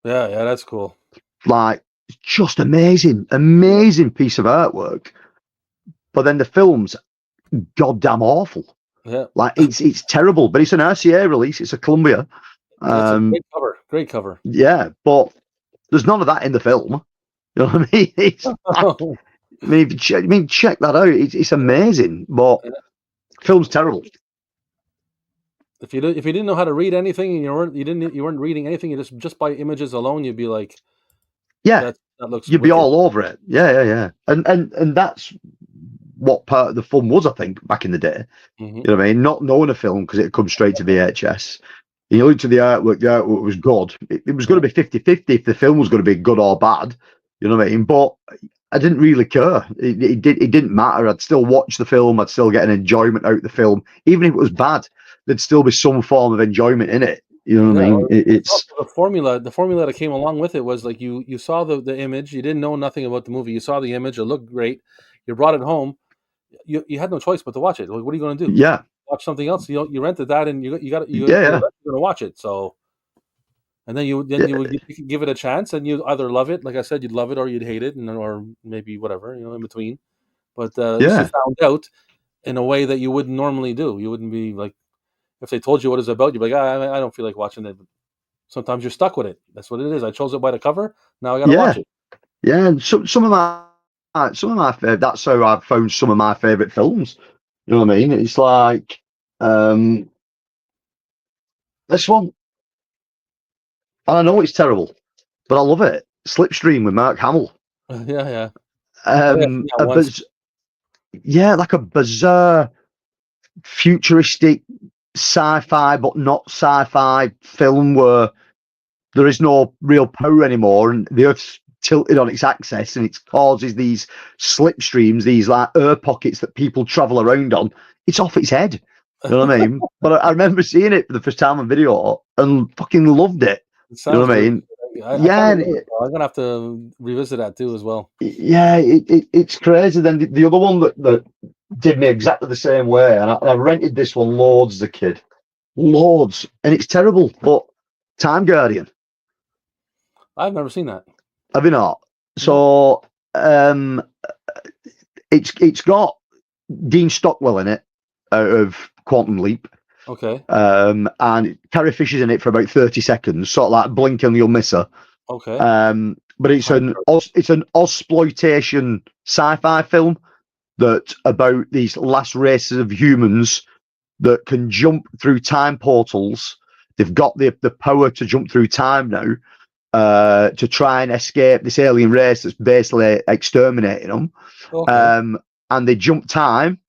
Yeah, yeah, that's cool. Like, just amazing piece of artwork. But then the film's goddamn awful. Yeah, Like, it's terrible. But it's an RCA release. It's a Columbia. it's a great cover. Great cover. Yeah, but there's none of that in the film. You know what I mean? It's like, check that out. It's amazing, but film's terrible. If you didn't know how to read anything and you weren't reading anything, you just by images alone, you'd be like, Yeah, that looks you'd be wicked. all over it. Yeah. And that's what part of the fun was, I think, back in the day. Mm-hmm. You know what I mean? Not knowing a film because it comes straight to VHS. You looked at the artwork was good. It was going to be 50-50 if the film was going to be good or bad. You know what I mean? But I didn't really care. It didn't matter. I'd still watch the film. I'd still get an enjoyment out of the film. Even if it was bad, there'd still be some form of enjoyment in it. You know what I mean? It's the formula. The formula that came along with it was like you saw the image. You didn't know nothing about the movie. You saw the image. It looked great. You brought it home. You had no choice but to watch it. Like, what are you going to do? yeah, Watch something else? You rented that, and you're yeah. going to watch it. So, and then you would give it a chance, and you either love it, like I said, you'd love it, or you'd hate it, or maybe whatever, in between. But at least you Yeah, found out in a way that you wouldn't normally do. You wouldn't be like, if they told you what it's about, you'd be like, I don't feel like watching it. But sometimes you're stuck with it. That's what it is. I chose it by the cover. Now I got to watch it. yeah. And some of my that's how I've found some of my favorite films. You know what I mean? It's like this one. I know it's terrible, but I love it. Slipstream with Mark Hamill. Yeah. I think I've seen that once. Like a bizarre, futuristic sci-fi, but not sci-fi film where there is no real power anymore, and the Earth's tilted on its axis, and it causes these slipstreams, these like air pockets that people travel around on. It's off its head. You know what I mean? But I remember seeing it for the first time on video and fucking loved it. It You know sounds what I really mean? good. I kind yeah, of I'm gonna have to revisit that too as well. yeah, it's crazy. Then the other one that did me exactly the same way, and I rented this one loads as a kid, loads, and it's terrible. But Time Guardian, I've never seen that. have you not? No. So um, it's got Dean Stockwell in it out of Quantum Leap. Okay. And Carrie Fisher's in it for about 30 seconds, sort of like blink and you'll miss her. Okay. But it's Time an Guard. Ozploitation sci-fi film that about these last races of humans that can jump through time portals. They've got the power to jump through time now, to try and escape this alien race that's basically exterminating them. Okay. And they jump time,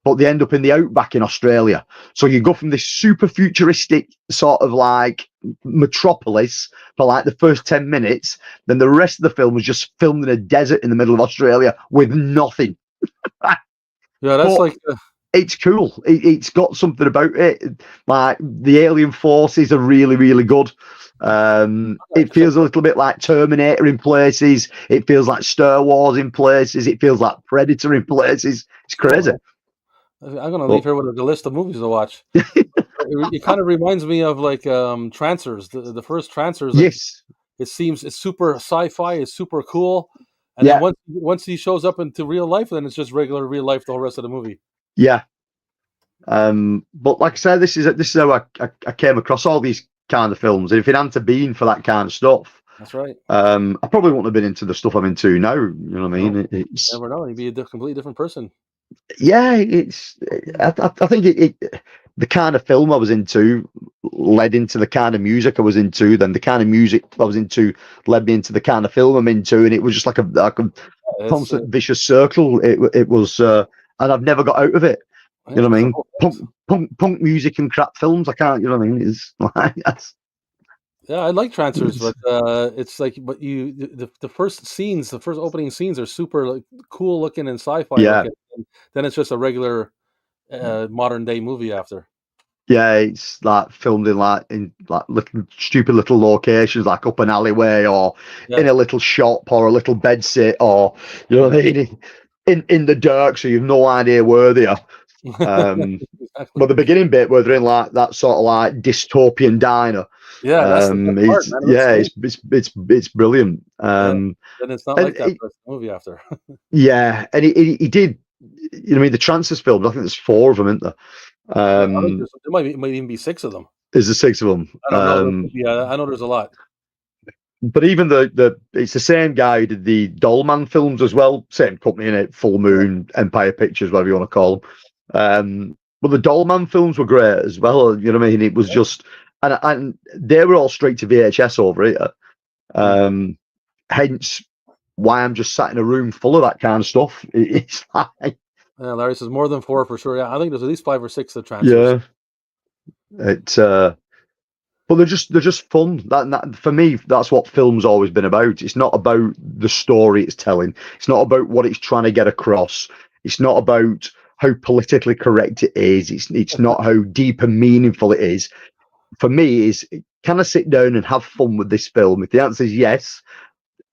but they end up in the outback in Australia. So you go from this super futuristic sort of like metropolis for like the first 10 minutes, then the rest of the film was just filmed in a desert in the middle of Australia with nothing. Yeah, that's But like it's cool. It's got something about it. Like the alien forces are really, really good. It feels a little bit like Terminator in places. It feels like Star Wars in places. It feels like Predator in places. It's crazy. I'm gonna leave But here with a list of movies to watch. It kind of reminds me of like Trancers. The first Trancers, like yes, it seems it's super sci-fi, it's super cool, and then yeah, once he shows up into real life, then it's just regular real life the whole rest of the movie. yeah. But like I said, this is how I came across all these kind of films. And if it hadn't been for that kind of stuff, That's right. I probably wouldn't have been into the stuff I'm into now. You know what I No, mean? It's never know. He'd be a completely different person. yeah, it's. I think the kind of film I was into led into the kind of music I was into. Then the kind of music I was into led me into the kind of film I'm into, and it was just like a It's constant vicious circle. It was, and I've never got out of it. You yeah, know what I there's a mean? whole mix. Punk music and crap films. I can't. You know what I mean? It's like that's. Yeah, I like Trancers, It's, but it's like, but the first scenes, the first opening scenes are super like cool looking and sci-fi yeah, looking. And then it's just a regular modern day movie after. yeah. It's like filmed in like little stupid little locations, like up an alleyway or Yeah, in a little shop or a little bed sit or you know what I mean, in the dark, so you've no idea where they are. exactly. But the beginning bit where they're in like that sort of like dystopian diner, Yeah, that's the best part, is man. It looks yeah, sweet. it's brilliant. Yeah, and it's not And like that for the movie after. yeah, and he did. You know, I mean, the Transfers films. I think there's four of them, isn't there? Yeah, I think Um, might even be six of them. there's the six of them. I don't know. There could be, I know there's a lot. But even the it's the same guy who did the Dollman films as well. Same company in it, Full Yeah, Moon, Empire Pictures, whatever you want to call them. But the Dollman films were great as well. You know what I mean? It was just and they were all straight to VHS over here. mm. Hence why I'm just sat in a room full of that kind of stuff. It's like Yeah, Larry says more than four for sure. Yeah, I think there's at least five or six of Trancers. yeah, it's but they're just fun. That for me, that's what film's always been about. It's not about the story it's telling. It's not about what it's trying to get across. It's not about how politically correct it is. It's not how deep and meaningful it is. For me, is can I sit down and have fun with this film? If the answer is yes,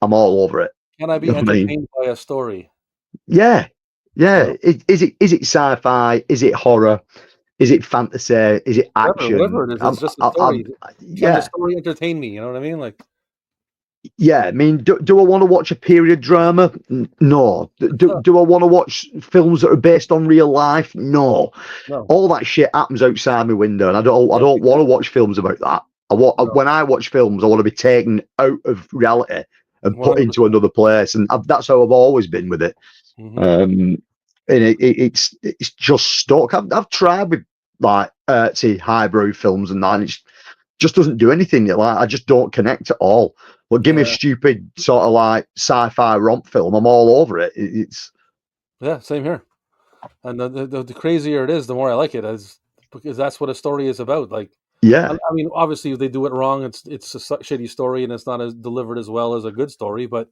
I'm all over it. Can I You be know what I mean? entertained by a story? Yeah, You yeah. know, Is it sci-fi? Is it horror? Is it fantasy? Is it whatever action? it is, it's just a story. Can the Yeah, story entertain me? You know what I mean? Like, yeah. I mean, do I want to watch a period drama? No. no, Do I want to watch films that are based on real life? No. no, All that shit happens outside my window, and I don't. I yeah, don't want to watch films about that. no, When I watch films, I want to be taken out of reality and one put hundred into percent. another place, and that's how I've always been with it. Mm-hmm. Um, and it's just stuck. I've tried with like see highbrow films and that, and it just doesn't do anything. Like I just don't connect at all. But give me a Yeah, stupid sort of like sci-fi romp film, I'm all over it. It's yeah, same here. And the crazier it is, the more I like it, as because that's what a story is about. Like, yeah, I mean, obviously, if they do it wrong, it's a shitty story, and it's not as delivered as well as a good story. But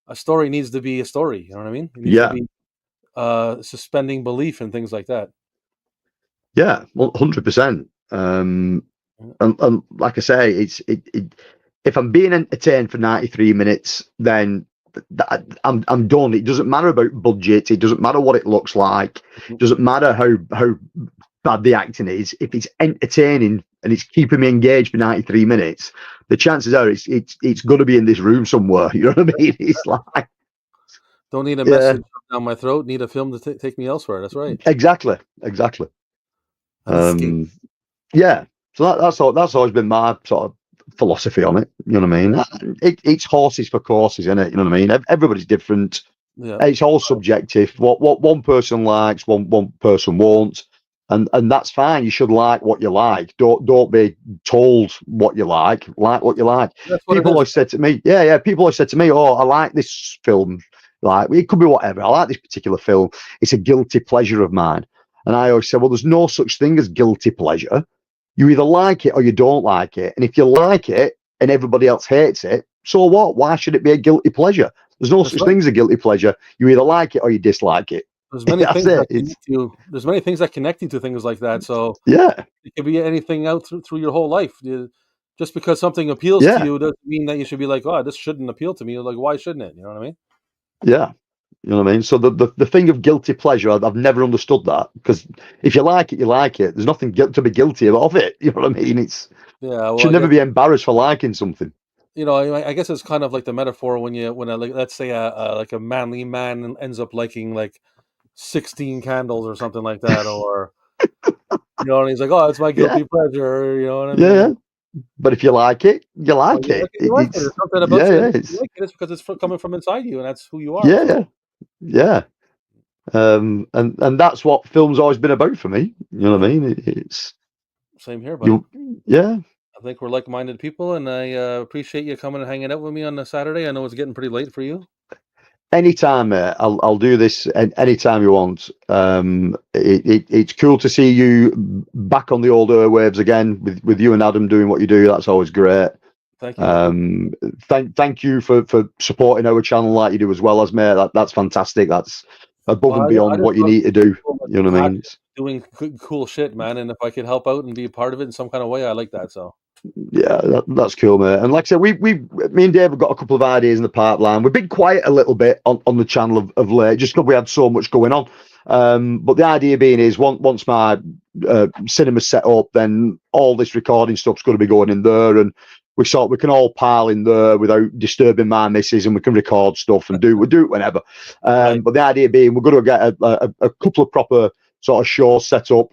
a story needs to be a story. You know what I mean? It needs to yeah, be suspending belief and things like that. yeah, 100%. And like I say, if I'm being entertained for 93 minutes, then I'm done. It doesn't matter about budget. It doesn't matter what it looks like. It doesn't matter how bad the acting is. If it's entertaining and it's keeping me engaged for 93 minutes, the chances are it's going to be in this room somewhere. You know what I mean? It's like, don't need a message down my throat. Need a film to take me elsewhere. That's right. Exactly. Yeah. So that's always been my sort of philosophy on it. You know what I mean? It's horses for courses, isn't it? You know what I mean? Everybody's different. Yeah. It's all subjective. What one person likes, one person won't, and that's fine. You should like what you like. Don't be told what you like. Like what you like. People always said to me, People always said to me, "Oh, I like this film. Like it could be whatever. I like this particular film. It's a guilty pleasure of mine." And I always say, "Well, there's no such thing as guilty pleasure. You either like it or you don't like it. And if you like it and everybody else hates it, so what? Why should it be a guilty pleasure? There's no such thing as a guilty pleasure. You either like it or you dislike it." There's many things that connect you. There's many things that connect you to things like that. So yeah, it could be anything out through your whole life. Just because something appeals to you doesn't mean that you should be like, "Oh, this shouldn't appeal to me." Like, why shouldn't it? You know what I mean? Yeah. You know what I mean? So the thing of guilty pleasure, I've never understood that, because if you like it, you like it. There's nothing to be guilty of it. You know what I mean? It's should never be embarrassed for liking something. You know, I guess it's kind of like the metaphor when let's say like a manly man ends up liking like 16 candles or something like that, or you know, and he's like, "Oh, it's my guilty pleasure." You know what I mean? Yeah. But if you like it, you like it. You like it. There's something about you. You like it. It's because it's coming from inside you, and that's who you are. Yeah. And that's what film's always been about for me. You know what I mean? It's same here, buddy. Yeah. I think we're like-minded people, and I appreciate you coming and hanging out with me on a Saturday. I know it's getting pretty late for you. Anytime, mate. I'll do this anytime you want. It's cool to see you back on the old airwaves again with you and Adam doing what you do. That's always great. Thank you. Thank you for supporting our channel like you do as well, as mate. That's fantastic. That's above and beyond what you need to do. You know what I mean? Doing cool shit, man. And if I could help out and be a part of it in some kind of way, I like that. So. Yeah, that's cool, mate. And like I said, me and Dave have got a couple of ideas in the pipeline. We've been quiet a little bit on the channel of late, just because we had so much going on. But the idea being is once my cinema's set up, then all this recording stuff's going to be going in there, and we can all pile in there without disturbing my missus, and we can record stuff and do it whenever. But the idea being, we're going to get a couple of proper sort of shows set up.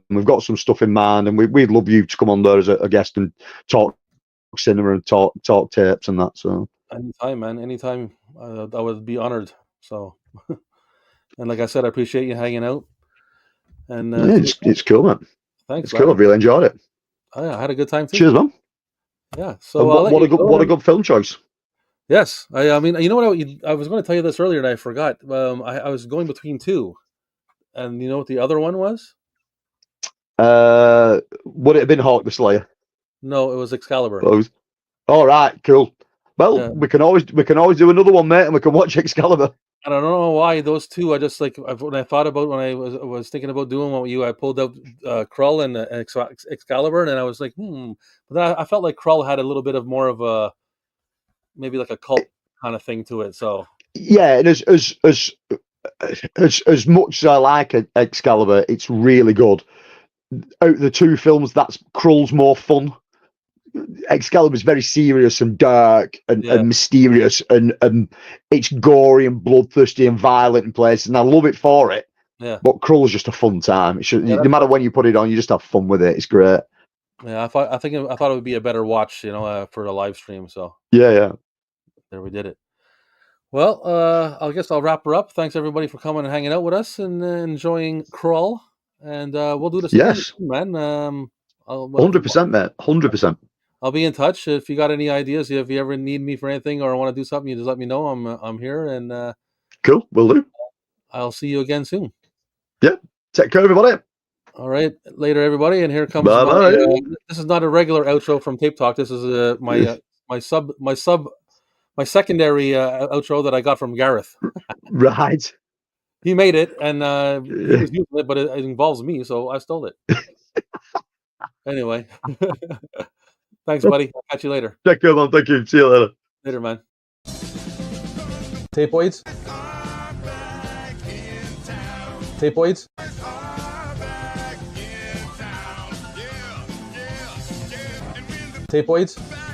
We've got some stuff in mind, and we'd love you to come on there as a guest and talk cinema and talk tapes and that. So anytime, man, anytime, I would be honored. So, and like I said, I appreciate you hanging out. And it's cool, man. Thanks, it's cool. I've really enjoyed it. Oh, yeah, I had a good time too. Cheers, man. Yeah. So what a good film choice. Yes, I mean, you know what? I was going to tell you this earlier, and I forgot. I was going between two, and you know what the other one was? Would it have been Hawk the Slayer? No, it was Excalibur. All right, cool. Well, we can always do another one, mate, and we can watch Excalibur. And I don't know why those two. I just when I thought about when I was thinking about doing what you, I pulled out KRULL and Excalibur, and then I was like, But then I felt like KRULL had a little bit of more of a maybe like a cult kind of thing to it. So yeah, and as much as I like Excalibur, it's really good. Out of the two films, that's KRULL's more fun. Excalibur's very serious and dark and mysterious, and it's gory and bloodthirsty and violent in places, and I love it for it. Yeah. But KRULL's just a fun time. No matter when you put it on, you just have fun with it. It's great. Yeah, I thought it would be a better watch, for the live stream. So yeah, there we did it. Well, I guess I'll wrap her up. Thanks everybody for coming and hanging out with us and enjoying KRULL. And we'll do this again, man. 100%, mate. 100%. I'll be in touch if you got any ideas. If you ever need me for anything or want to do something, you just let me know. I'm here, and cool. Will do. I'll see you again soon. Yeah. Take care, everybody. All right, later, everybody. And here comes this is not a regular outro from Tape Talk. This is my secondary outro that I got from Gareth. Right. He made it, and he was using it, but it involves me, so I stole it. Anyway. Thanks, buddy. I'll catch you later. Take care, man. Thank you. See you later. Later, man. Tapeoids? Tapeoids? Tapeoids?